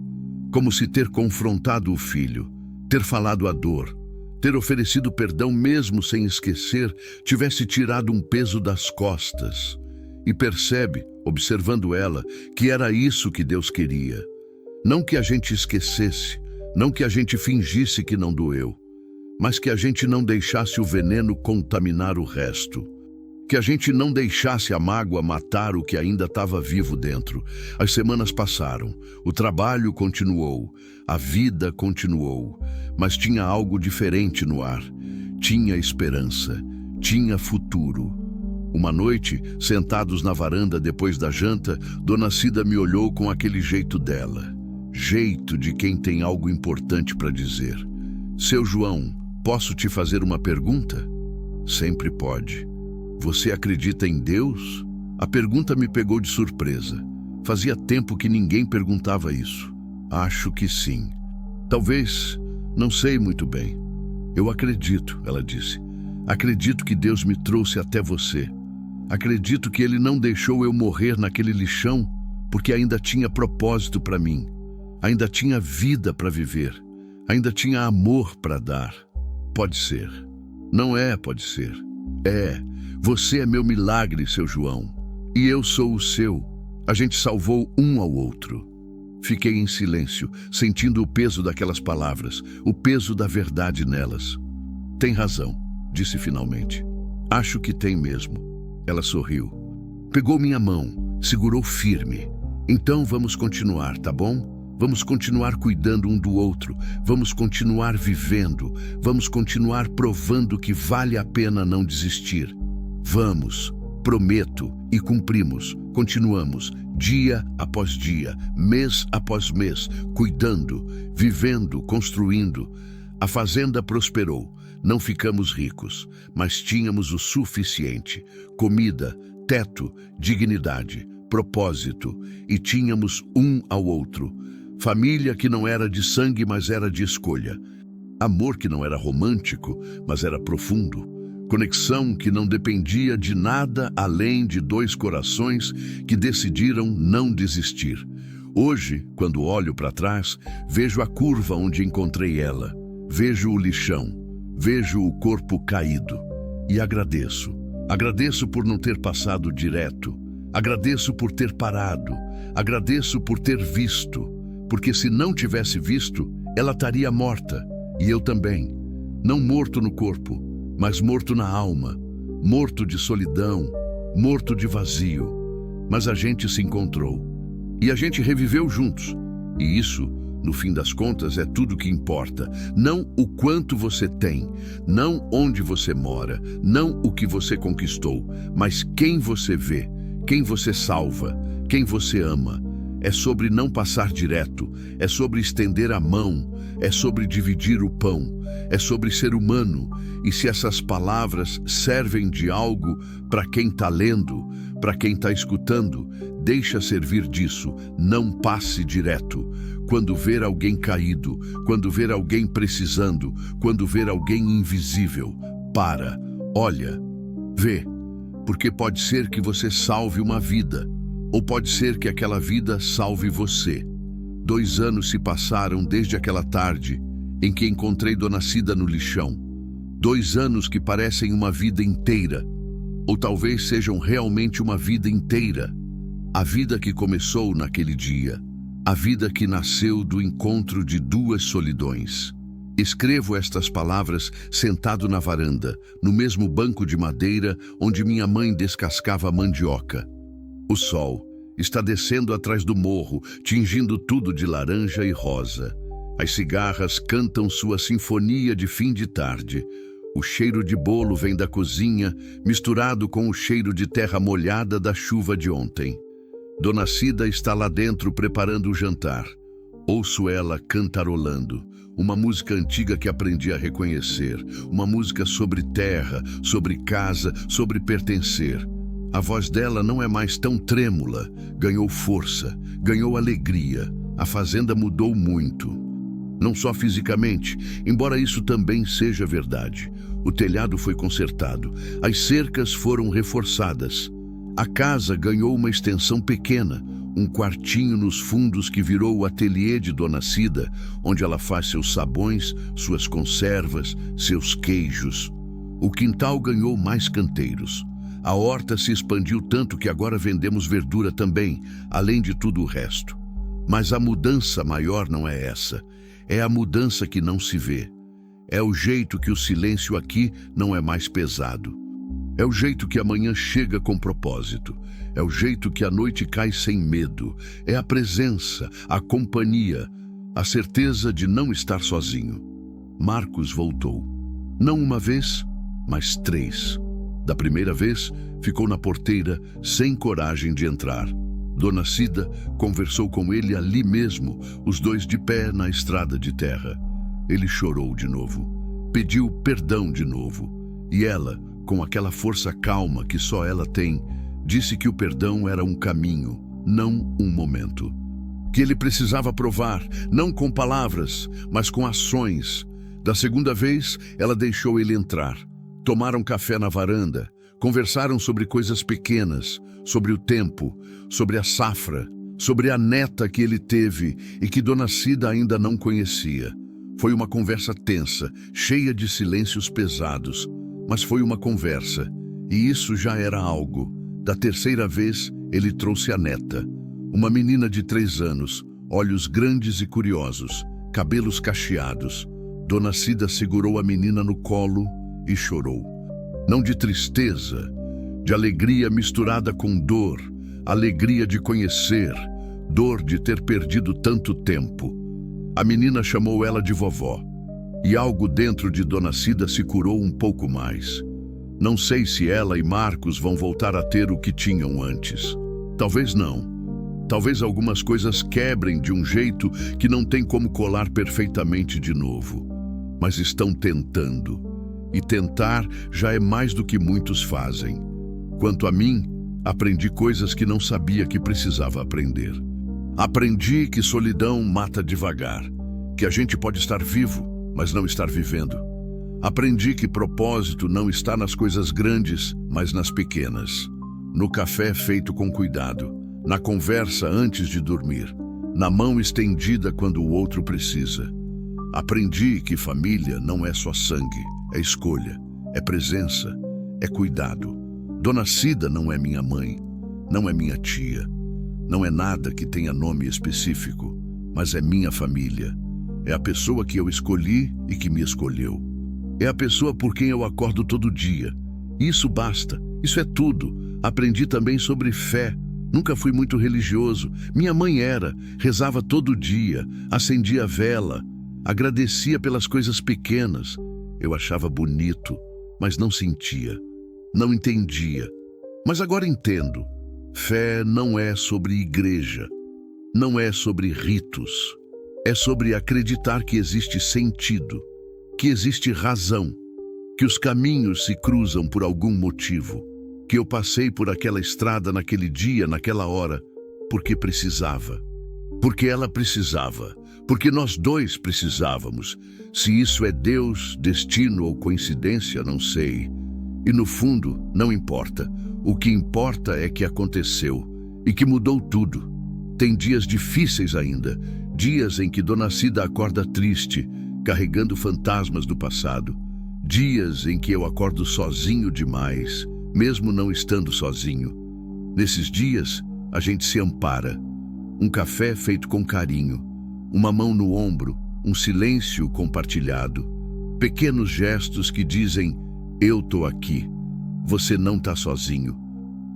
Como se ter confrontado o filho, ter falado a dor, ter oferecido perdão mesmo sem esquecer, tivesse tirado um peso das costas. E percebe, observando ela, que era isso que Deus queria. Não que a gente esquecesse, não que a gente fingisse que não doeu, mas que a gente não deixasse o veneno contaminar o resto. Que a gente não deixasse a mágoa matar o que ainda estava vivo dentro. As semanas passaram, o trabalho continuou, a vida continuou, mas tinha algo diferente no ar. Tinha esperança, tinha futuro. Uma noite, sentados na varanda depois da janta, Dona Cida me olhou com aquele jeito dela. Jeito de quem tem algo importante para dizer. Seu João, posso te fazer uma pergunta? Sempre pode. Você acredita em Deus? A pergunta me pegou de surpresa. Fazia tempo que ninguém perguntava isso. Acho que sim. Talvez, não sei muito bem. Eu acredito, ela disse. Acredito que Deus me trouxe até você. Acredito que Ele não deixou eu morrer naquele lixão porque ainda tinha propósito para mim. Ainda tinha vida para viver. Ainda tinha amor para dar. Pode ser. Não é, pode ser. É. Você é meu milagre, seu João. E eu sou o seu. A gente salvou um ao outro. Fiquei em silêncio, sentindo o peso daquelas palavras, o peso da verdade nelas. Tem razão, disse finalmente. Acho que tem mesmo. Ela sorriu. Pegou minha mão, segurou firme. Então vamos continuar, tá bom? Vamos continuar cuidando um do outro. Vamos continuar vivendo. Vamos continuar provando que vale a pena não desistir. Vamos, prometo, e cumprimos, continuamos, dia após dia, mês após mês, cuidando, vivendo, construindo. A fazenda prosperou, não ficamos ricos, mas tínhamos o suficiente, comida, teto, dignidade, propósito, e tínhamos um ao outro. Família que não era de sangue, mas era de escolha. Amor que não era romântico, mas era profundo. Conexão que não dependia de nada além de dois corações que decidiram não desistir. Hoje, quando olho para trás, vejo a curva onde encontrei ela. Vejo o lixão. Vejo o corpo caído. E agradeço. Agradeço por não ter passado direto. Agradeço por ter parado. Agradeço por ter visto. Porque se não tivesse visto, ela estaria morta. E eu também. Não morto no corpo, mas morto na alma, morto de solidão, morto de vazio. Mas a gente se encontrou. E a gente reviveu juntos. E isso, no fim das contas, é tudo que importa. Não o quanto você tem, não onde você mora, não o que você conquistou, mas quem você vê, quem você salva, quem você ama. É sobre não passar direto, é sobre estender a mão, é sobre dividir o pão, é sobre ser humano. E se essas palavras servem de algo para quem está lendo, para quem está escutando, deixa servir disso, não passe direto. Quando ver alguém caído, quando ver alguém precisando, quando ver alguém invisível, para, olha, vê, porque pode ser que você salve uma vida. Ou pode ser que aquela vida salve você. 2 anos se passaram desde aquela tarde em que encontrei Dona Cida no lixão. 2 anos que parecem uma vida inteira, ou talvez sejam realmente uma vida inteira. A vida que começou naquele dia, a vida que nasceu do encontro de 2 solidões. Escrevo estas palavras sentado na varanda, no mesmo banco de madeira onde minha mãe descascava mandioca. O sol está descendo atrás do morro, tingindo tudo de laranja e rosa. As cigarras cantam sua sinfonia de fim de tarde. O cheiro de bolo vem da cozinha, misturado com o cheiro de terra molhada da chuva de ontem. Dona Cida está lá dentro preparando o jantar. Ouço ela cantarolando, uma música antiga que aprendi a reconhecer, uma música sobre terra, sobre casa, sobre pertencer. A voz dela não é mais tão trêmula, ganhou força, ganhou alegria. A fazenda mudou muito. Não só fisicamente, embora isso também seja verdade. O telhado foi consertado, as cercas foram reforçadas. A casa ganhou uma extensão pequena, um quartinho nos fundos que virou o ateliê de Dona Cida, onde ela faz seus sabões, suas conservas, seus queijos. O quintal ganhou mais canteiros. A horta se expandiu tanto que agora vendemos verdura também, além de tudo o resto. Mas a mudança maior não é essa. É a mudança que não se vê. É o jeito que o silêncio aqui não é mais pesado. É o jeito que a manhã chega com propósito. É o jeito que a noite cai sem medo. É a presença, a companhia, a certeza de não estar sozinho. Marcos voltou. Não uma vez, mas 3. Da primeira vez, ficou na porteira, sem coragem de entrar. Dona Cida conversou com ele ali mesmo, os dois de pé na estrada de terra. Ele chorou de novo, pediu perdão de novo. E ela, com aquela força calma que só ela tem, disse que o perdão era um caminho, não um momento. Que ele precisava provar, não com palavras, mas com ações. Da segunda vez, ela deixou ele entrar. Tomaram café na varanda, conversaram sobre coisas pequenas, sobre o tempo, sobre a safra, sobre a neta que ele teve e que Dona Cida ainda não conhecia. Foi uma conversa tensa, cheia de silêncios pesados, mas foi uma conversa, e isso já era algo. Da terceira vez, ele trouxe a neta, uma menina de 3 anos, olhos grandes e curiosos, cabelos cacheados. Dona Cida segurou a menina no colo e chorou. Não de tristeza, de alegria misturada com dor, alegria de conhecer, dor de ter perdido tanto tempo. A menina chamou ela de vovó, e algo dentro de Dona Cida se curou um pouco mais. Não sei se ela e Marcos vão voltar a ter o que tinham antes. Talvez não. Talvez algumas coisas quebrem de um jeito que não tem como colar perfeitamente de novo. Mas estão tentando. E tentar já é mais do que muitos fazem. Quanto a mim, aprendi coisas que não sabia que precisava aprender. Aprendi que solidão mata devagar, que a gente pode estar vivo, mas não estar vivendo. Aprendi que propósito não está nas coisas grandes, mas nas pequenas. No café feito com cuidado, na conversa antes de dormir, na mão estendida quando o outro precisa. Aprendi que família não é só sangue, é escolha, é presença, é cuidado. Dona Cida não é minha mãe, não é minha tia, não é nada que tenha nome específico, mas é minha família. É a pessoa que eu escolhi e que me escolheu. É a pessoa por quem eu acordo todo dia. Isso basta, isso é tudo. Aprendi também sobre fé. Nunca fui muito religioso. Minha mãe era, rezava todo dia, acendia vela, agradecia pelas coisas pequenas. Eu achava bonito, mas não sentia, não entendia. Mas agora entendo. Fé não é sobre igreja, não é sobre ritos. É sobre acreditar que existe sentido, que existe razão, que os caminhos se cruzam por algum motivo, que eu passei por aquela estrada naquele dia, naquela hora, porque precisava. Porque ela precisava, porque nós dois precisávamos. Se isso é Deus, destino ou coincidência, não sei. E no fundo, não importa. O que importa é que aconteceu e que mudou tudo. Tem dias difíceis ainda, dias em que Dona Cida acorda triste, carregando fantasmas do passado. Dias em que eu acordo sozinho demais, mesmo não estando sozinho. Nesses dias, a gente se ampara. Um café feito com carinho, uma mão no ombro, um silêncio compartilhado. Pequenos gestos que dizem, eu tô aqui, você não tá sozinho.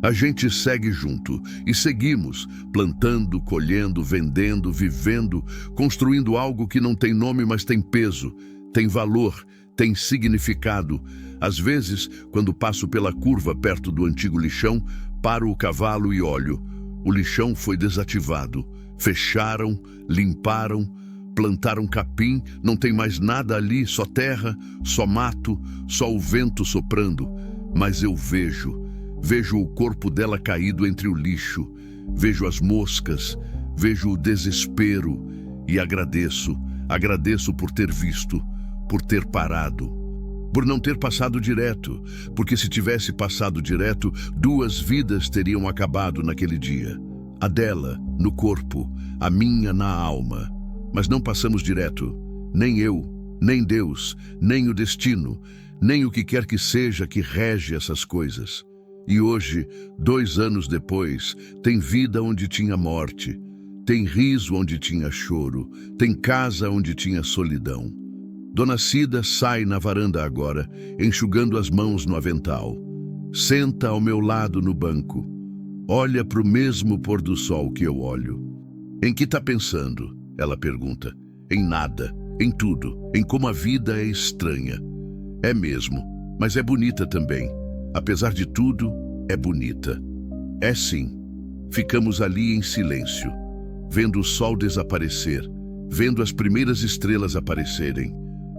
A gente segue junto e seguimos, plantando, colhendo, vendendo, vivendo, construindo algo que não tem nome, mas tem peso, tem valor, tem significado. Às vezes, quando passo pela curva perto do antigo lixão, paro o cavalo e olho. O lixão foi desativado, Fecharam, limparam, plantaram capim, não tem mais nada ali, só terra, só mato, só o vento soprando. Mas eu vejo o corpo dela caído entre o lixo, vejo as moscas, vejo o desespero e agradeço por ter visto, por ter parado. Por não ter passado direto, porque se tivesse passado direto, 2 vidas teriam acabado naquele dia. A dela, no corpo, a minha na alma. Mas não passamos direto, nem eu, nem Deus, nem o destino, nem o que quer que seja que rege essas coisas. E hoje, 2 anos depois, tem vida onde tinha morte, tem riso onde tinha choro, tem casa onde tinha solidão. Dona Cida sai na varanda agora, enxugando as mãos no avental. Senta ao meu lado no banco. Olha para o mesmo pôr do sol que eu olho. Em que está pensando? Ela pergunta. Em nada, em tudo, em como a vida é estranha. É mesmo, mas é bonita também. Apesar de tudo, é bonita. É sim. Ficamos ali em silêncio, vendo o sol desaparecer, vendo as primeiras estrelas aparecerem,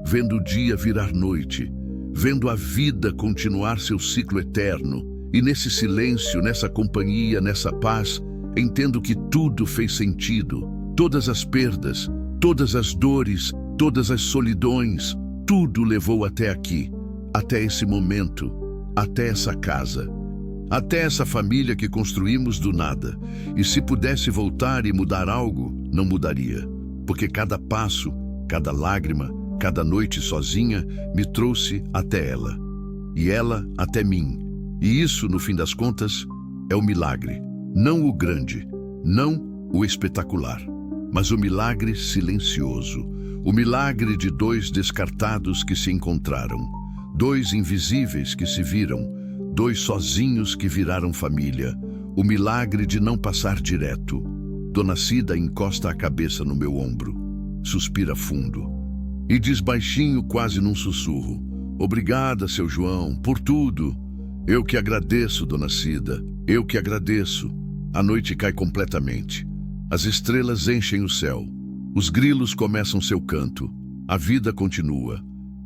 vendo o dia virar noite, vendo a vida continuar seu ciclo eterno. E nesse silêncio, nessa companhia, nessa paz, entendo que tudo fez sentido. Todas as perdas, todas as dores, todas as solidões, tudo levou até aqui, até esse momento, até essa casa, até essa família que construímos do nada. E se pudesse voltar e mudar algo, não mudaria, porque cada passo, cada lágrima, cada noite sozinha me trouxe até ela, e ela até mim. E isso, no fim das contas, é o milagre. Não o grande, não o espetacular, mas o milagre silencioso. O milagre de 2 descartados que se encontraram, 2 invisíveis que se viram, 2 sozinhos que viraram família. O milagre de não passar direto. Dona Cida encosta a cabeça no meu ombro, suspira fundo e diz baixinho, quase num sussurro: obrigada, seu João, por tudo. Eu que agradeço, Dona Cida, eu que agradeço. A noite cai completamente. As estrelas enchem o céu. Os grilos começam seu canto. A vida continua.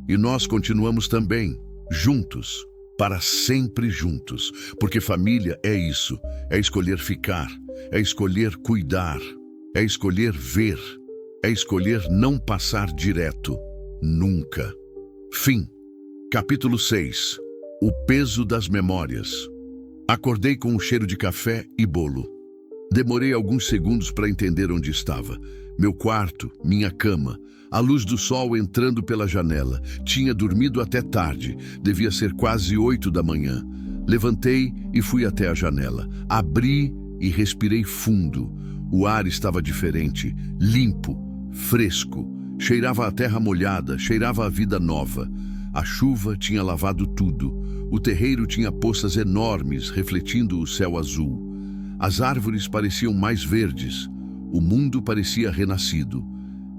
E nós continuamos também, juntos, para sempre juntos. Porque família é isso, é escolher ficar, é escolher cuidar, é escolher ver, é escolher não passar direto, nunca. Fim. Capítulo 6. O peso das memórias. Acordei com um cheiro de café e bolo. Demorei alguns segundos para entender onde estava. Meu quarto, minha cama, a luz do sol entrando pela janela. Tinha dormido até tarde, devia ser quase 8 da manhã. Levantei e fui até a janela. Abri e respirei fundo. O ar estava diferente, limpo, fresco. Cheirava a terra molhada, cheirava a vida nova. A chuva tinha lavado tudo. O terreiro tinha poças enormes, refletindo o céu azul. As árvores pareciam mais verdes. O mundo parecia renascido.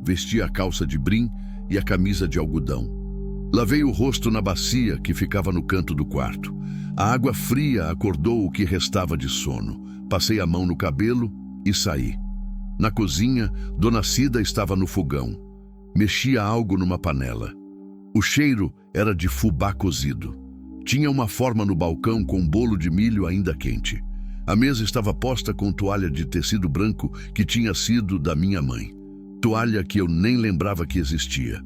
Vestia a calça de brim e a camisa de algodão. Lavei o rosto na bacia que ficava no canto do quarto. A água fria acordou o que restava de sono. Passei a mão no cabelo e saí. Na cozinha, Dona Cida estava no fogão. Mexia algo numa panela. O cheiro era de fubá cozido. Tinha uma forma no balcão com um bolo de milho ainda quente. A mesa estava posta com toalha de tecido branco que tinha sido da minha mãe. Toalha que eu nem lembrava que existia.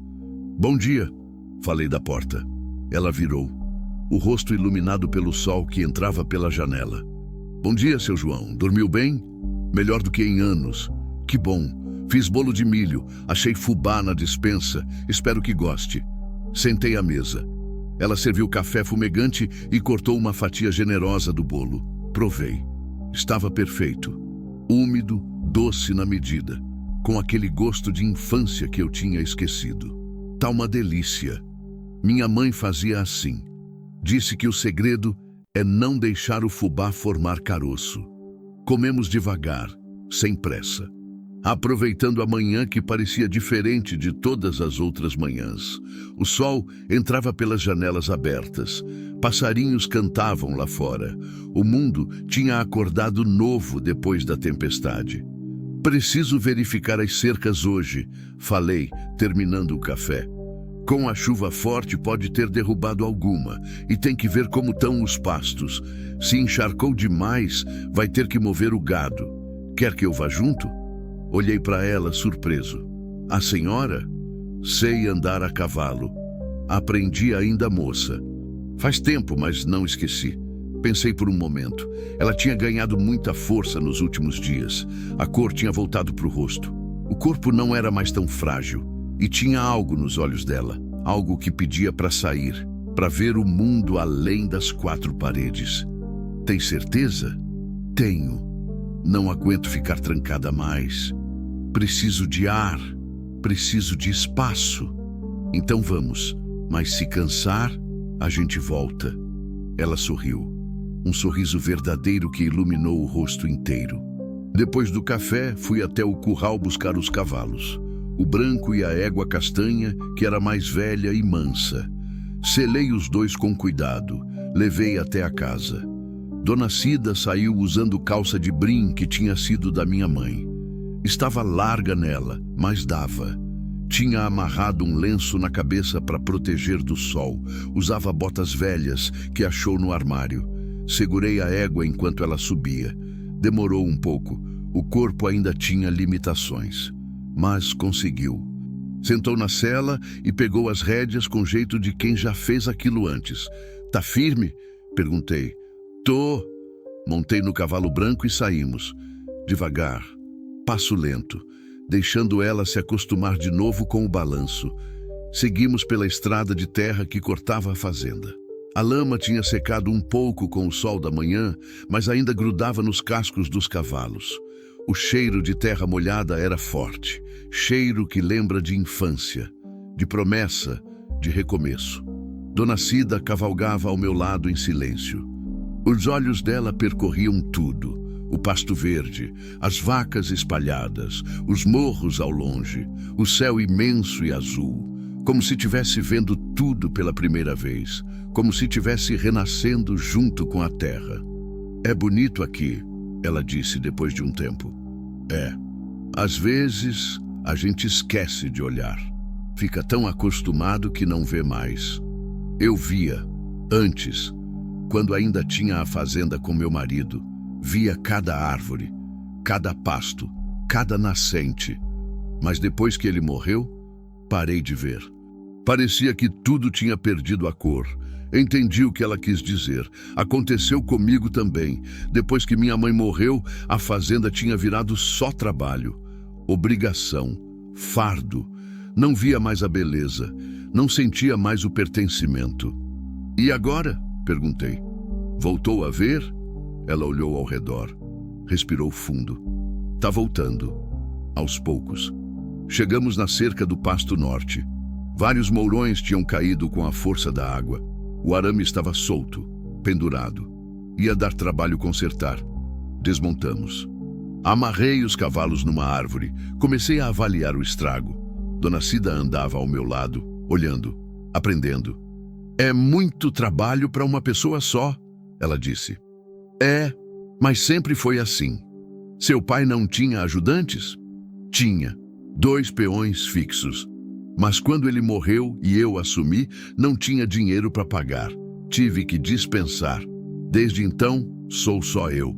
Bom dia, falei da porta. Ela virou, o rosto iluminado pelo sol que entrava pela janela. Bom dia, seu João. Dormiu bem? Melhor do que em anos. Que bom. Fiz bolo de milho. Achei fubá na despensa. Espero que goste. Sentei à mesa. Ela serviu café fumegante e cortou uma fatia generosa do bolo. Provei. Estava perfeito. Úmido, doce na medida, com aquele gosto de infância que eu tinha esquecido. Tá uma delícia. Minha mãe fazia assim. Disse que o segredo é não deixar o fubá formar caroço. Comemos devagar, sem pressa, aproveitando a manhã que parecia diferente de todas as outras manhãs. O sol entrava pelas janelas abertas. Passarinhos cantavam lá fora. O mundo tinha acordado novo depois da tempestade. Preciso verificar as cercas hoje, falei, terminando o café. Com a chuva forte pode ter derrubado alguma, e tem que ver como estão os pastos. Se encharcou demais, vai ter que mover o gado. Quer que eu vá junto? Olhei para ela, surpreso. A senhora? Sei andar a cavalo. Aprendi ainda moça. Faz tempo, mas não esqueci. Pensei por um momento. Ela tinha ganhado muita força nos últimos dias. A cor tinha voltado para o rosto. O corpo não era mais tão frágil. E tinha algo nos olhos dela. Algo que pedia para sair. Para ver o mundo além das quatro paredes. Tem certeza? Tenho. Não aguento ficar trancada mais. Preciso de ar. Preciso de espaço. Então vamos. Mas se cansar, a gente volta. Ela sorriu. Um sorriso verdadeiro que iluminou o rosto inteiro. Depois do café, fui até o curral buscar os cavalos. O branco e a égua castanha, que era mais velha e mansa. Selei os dois com cuidado. Levei até a casa. Dona Cida saiu usando calça de brim que tinha sido da minha mãe. Estava larga nela, mas dava. Tinha amarrado um lenço na cabeça para proteger do sol. Usava botas velhas que achou no armário. Segurei a égua enquanto ela subia. Demorou um pouco. O corpo ainda tinha limitações. Mas conseguiu. Sentou na sela e pegou as rédeas com jeito de quem já fez aquilo antes. Tá firme? Perguntei. Tô. Montei no cavalo branco e saímos. Devagar. Passo lento. Deixando ela se acostumar de novo com o balanço. Seguimos pela estrada de terra que cortava a fazenda. A lama tinha secado um pouco com o sol da manhã, mas ainda grudava nos cascos dos cavalos. O cheiro de terra molhada era forte, cheiro que lembra de infância, de promessa, de recomeço. Dona Cida cavalgava ao meu lado em silêncio. Os olhos dela percorriam tudo. O pasto verde, as vacas espalhadas, os morros ao longe, o céu imenso e azul, como se estivesse vendo tudo pela primeira vez, como se estivesse renascendo junto com a terra. É bonito aqui, ela disse depois de um tempo. É. Às vezes, a gente esquece de olhar. Fica tão acostumado que não vê mais. Eu via, antes, quando ainda tinha a fazenda com meu marido, via cada árvore, cada pasto, cada nascente. Mas depois que ele morreu, parei de ver. Parecia que tudo tinha perdido a cor. Entendi o que ela quis dizer. Aconteceu comigo também. Depois que minha mãe morreu, a fazenda tinha virado só trabalho. Obrigação. Fardo. Não via mais a beleza. Não sentia mais o pertencimento. E agora? Perguntei. Voltou a ver? Ela olhou ao redor. Respirou fundo. Tá voltando. Aos poucos. Chegamos na cerca do pasto norte. Vários mourões tinham caído com a força da água. O arame estava solto, pendurado. Ia dar trabalho consertar. Desmontamos. Amarrei os cavalos numa árvore. Comecei a avaliar o estrago. Dona Cida andava ao meu lado, olhando, aprendendo. É muito trabalho para uma pessoa só, ela disse. É, mas sempre foi assim. Seu pai não tinha ajudantes? Tinha. 2 peões fixos. Mas quando ele morreu e eu assumi, não tinha dinheiro para pagar. Tive que dispensar. Desde então, sou só eu.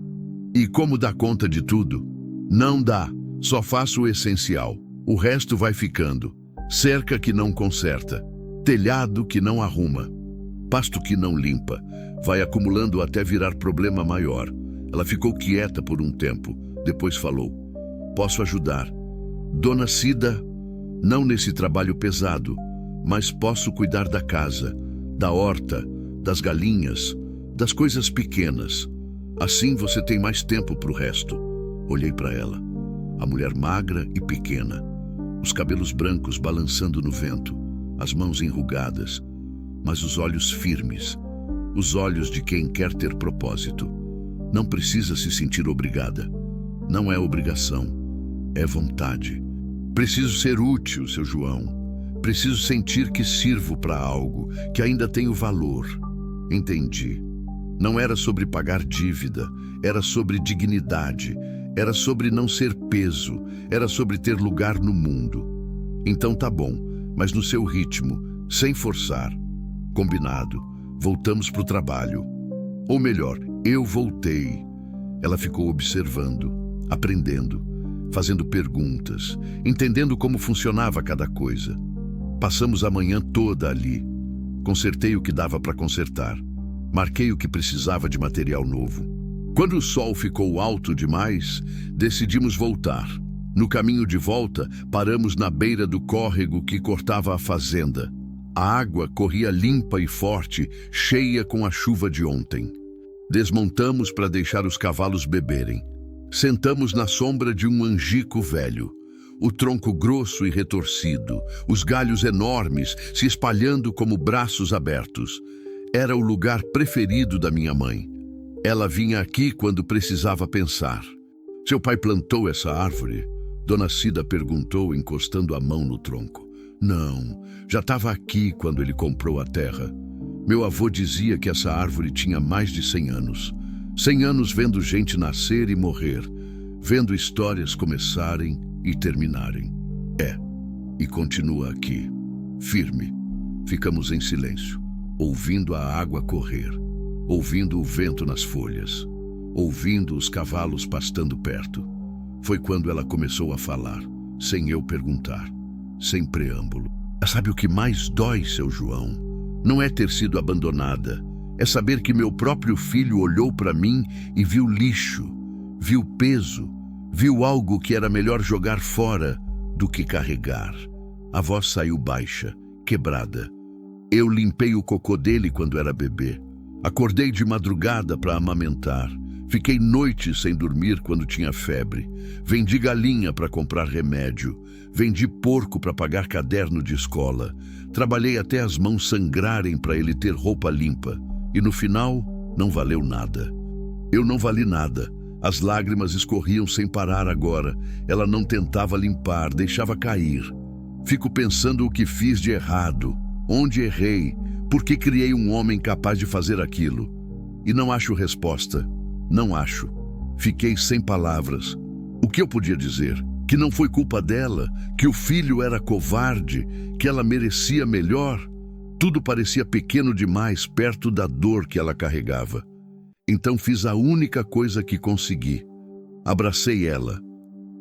E como dá conta de tudo? Não dá. Só faço o essencial. O resto vai ficando. Cerca que não conserta. Telhado que não arruma. Pasto que não limpa. Vai acumulando até virar problema maior. Ela ficou quieta por um tempo. Depois falou. Posso ajudar. Dona Cida, não nesse trabalho pesado, mas posso cuidar da casa, da horta, das galinhas, das coisas pequenas. Assim você tem mais tempo para o resto. Olhei para ela. A mulher magra e pequena. Os cabelos brancos balançando no vento. As mãos enrugadas. Mas os olhos firmes. Os olhos de quem quer ter propósito. Não precisa se sentir obrigada. Não é obrigação. É vontade. Preciso ser útil, seu João. Preciso sentir que sirvo para algo, que ainda tenho valor. Entendi. Não era sobre pagar dívida, era sobre dignidade. Era sobre não ser peso, era sobre ter lugar no mundo. Então tá bom, mas no seu ritmo, sem forçar. Combinado, voltamos pro trabalho. Ou melhor, eu voltei. Ela ficou observando, aprendendo, fazendo perguntas, entendendo como funcionava cada coisa. Passamos a manhã toda ali. Consertei o que dava para consertar. Marquei o que precisava de material novo. Quando o sol ficou alto demais, decidimos voltar. No caminho de volta, paramos na beira do córrego que cortava a fazenda. A água corria limpa e forte, cheia com a chuva de ontem. Desmontamos para deixar os cavalos beberem. Sentamos na sombra de um angico velho. O tronco grosso e retorcido, os galhos enormes se espalhando como braços abertos. Era o lugar preferido da minha mãe. Ela vinha aqui quando precisava pensar. Seu pai plantou essa árvore? Dona Cida perguntou, encostando a mão no tronco. Não, já estava aqui quando ele comprou a terra. Meu avô dizia que essa árvore tinha mais de 100 anos. 100 anos vendo gente nascer e morrer, vendo histórias começarem e terminarem. E continua aqui, firme. Ficamos em silêncio, ouvindo a água correr, ouvindo o vento nas folhas, ouvindo os cavalos pastando perto. Foi quando ela começou a falar, sem eu perguntar, sem preâmbulo. Sabe o que mais dói, seu João? Não é ter sido abandonada, é saber que meu próprio filho olhou para mim e viu lixo, viu peso, viu algo que era melhor jogar fora do que carregar. A voz saiu baixa, quebrada. Eu limpei o cocô dele quando era bebê. Acordei de madrugada para amamentar. Fiquei noites sem dormir quando tinha febre. Vendi galinha para comprar remédio. Vendi porco para pagar caderno de escola. Trabalhei até as mãos sangrarem para ele ter roupa limpa. E no final, não valeu nada. Eu não vali nada. As lágrimas escorriam sem parar agora. Ela não tentava limpar, deixava cair. Fico pensando o que fiz de errado. Onde errei? Por que criei um homem capaz de fazer aquilo? E não acho resposta. Não acho. Fiquei sem palavras. O que eu podia dizer? Que não foi culpa dela, que o filho era covarde, que ela merecia melhor? Tudo parecia pequeno demais perto da dor que ela carregava. Então fiz a única coisa que consegui. Abracei ela.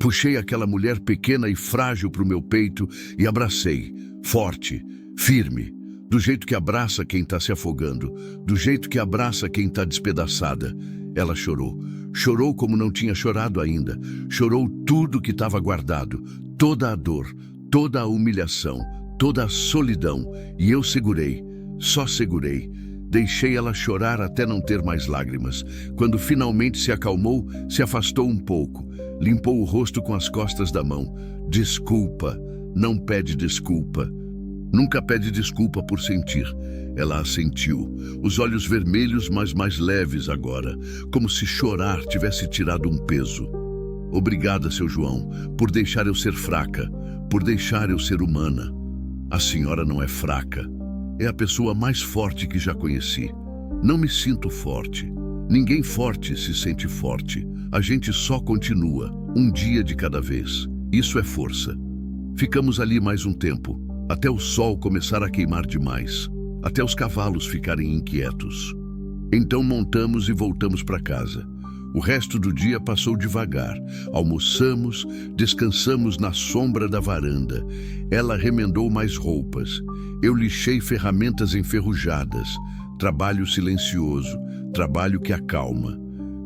Puxei aquela mulher pequena e frágil para o meu peito e abracei, forte, firme, do jeito que abraça quem está se afogando, do jeito que abraça quem está despedaçada. Ela chorou. Chorou como não tinha chorado ainda. Chorou tudo que estava guardado, toda a dor, toda a humilhação, toda a solidão. E eu segurei, só segurei. Deixei ela chorar até não ter mais lágrimas. Quando finalmente se acalmou, se afastou um pouco. Limpou o rosto com as costas da mão. Desculpa, não pede desculpa. Nunca pede desculpa por sentir. Ela assentiu, os olhos vermelhos, mas mais leves agora, como se chorar tivesse tirado um peso. Obrigada, seu João, por deixar eu ser fraca, por deixar eu ser humana. A senhora não é fraca. É a pessoa mais forte que já conheci. Não me sinto forte. Ninguém forte se sente forte. A gente só continua, um dia de cada vez. Isso é força. Ficamos ali mais um tempo, até o sol começar a queimar demais, até os cavalos ficarem inquietos. Então montamos e voltamos para casa. O resto do dia passou devagar. Almoçamos, descansamos na sombra da varanda. Ela remendou mais roupas. Eu lixei ferramentas enferrujadas. Trabalho silencioso, trabalho que acalma.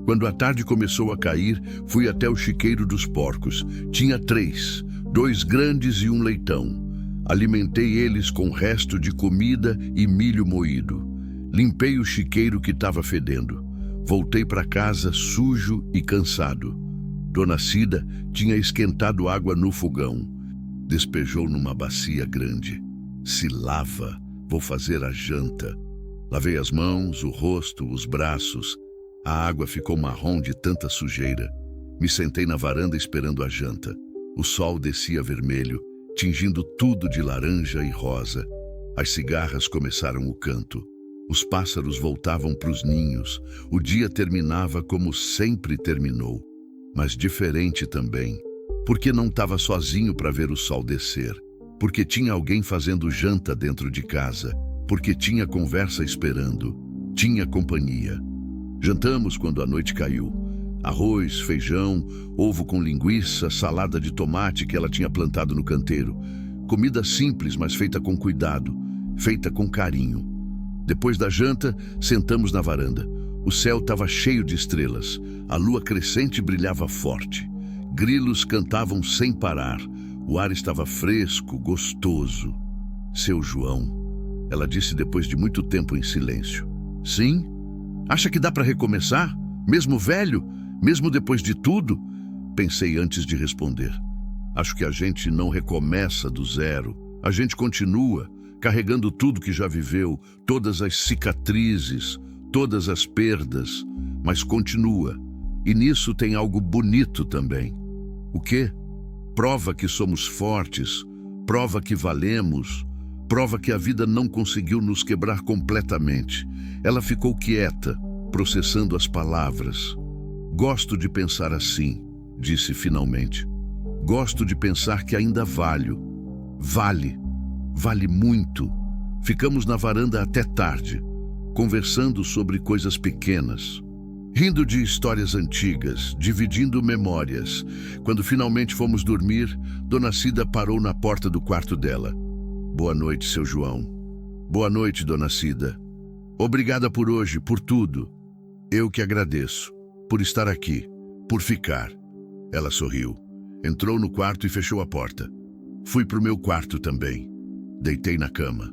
Quando a tarde começou a cair, fui até o chiqueiro dos porcos. Tinha 3, 2 grandes e um leitão. Alimentei eles com resto de comida e milho moído. Limpei o chiqueiro que estava fedendo. Voltei para casa sujo e cansado. Dona Cida tinha esquentado água no fogão. Despejou numa bacia grande. Se lava, vou fazer a janta. Lavei as mãos, o rosto, os braços. A água ficou marrom de tanta sujeira. Me sentei na varanda esperando a janta. O sol descia vermelho, tingindo tudo de laranja e rosa. As cigarras começaram o canto. Os pássaros voltavam para os ninhos. O dia terminava como sempre terminou. mas diferente também. Porque não estava sozinho para ver o sol descer. Porque tinha alguém fazendo janta dentro de casa. Porque tinha conversa esperando. Tinha companhia. Jantamos quando a noite caiu. Arroz, feijão, ovo com linguiça, salada de tomate que ela tinha plantado no canteiro. Comida simples, mas feita com cuidado, feita com carinho. Depois da janta, sentamos na varanda. O céu estava cheio de estrelas. A lua crescente brilhava forte. Grilos cantavam sem parar. O ar estava fresco, gostoso. Seu João, ela disse depois de muito tempo em silêncio. Sim? Acha que dá para recomeçar? Mesmo velho? Mesmo depois de tudo? Pensei antes de responder. Acho que a gente não recomeça do zero. A gente continua, carregando tudo que já viveu, todas as cicatrizes, todas as perdas, mas continua. E nisso tem algo bonito também. O quê? Prova que somos fortes, prova que valemos, prova que a vida não conseguiu nos quebrar completamente. Ela ficou quieta, processando as palavras. Gosto de pensar assim, disse finalmente. Gosto de pensar que ainda valho. Vale muito. Ficamos na varanda até tarde, conversando sobre coisas pequenas, rindo de histórias antigas, dividindo memórias. Quando finalmente fomos dormir, Dona Cida parou na porta do quarto dela. Boa noite, seu João. Boa noite, Dona Cida. Obrigada por hoje, por tudo. Eu que agradeço. Por estar aqui, por ficar. Ela sorriu. Entrou no quarto e fechou a porta. Fui pro meu quarto também. Deitei na cama.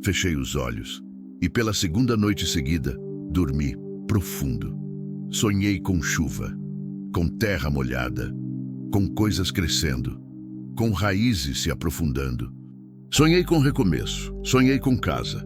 Fechei os olhos. E pela segunda noite seguida, dormi profundo. Sonhei com chuva, com terra molhada, com coisas crescendo, com raízes se aprofundando. Sonhei com recomeço, sonhei com casa.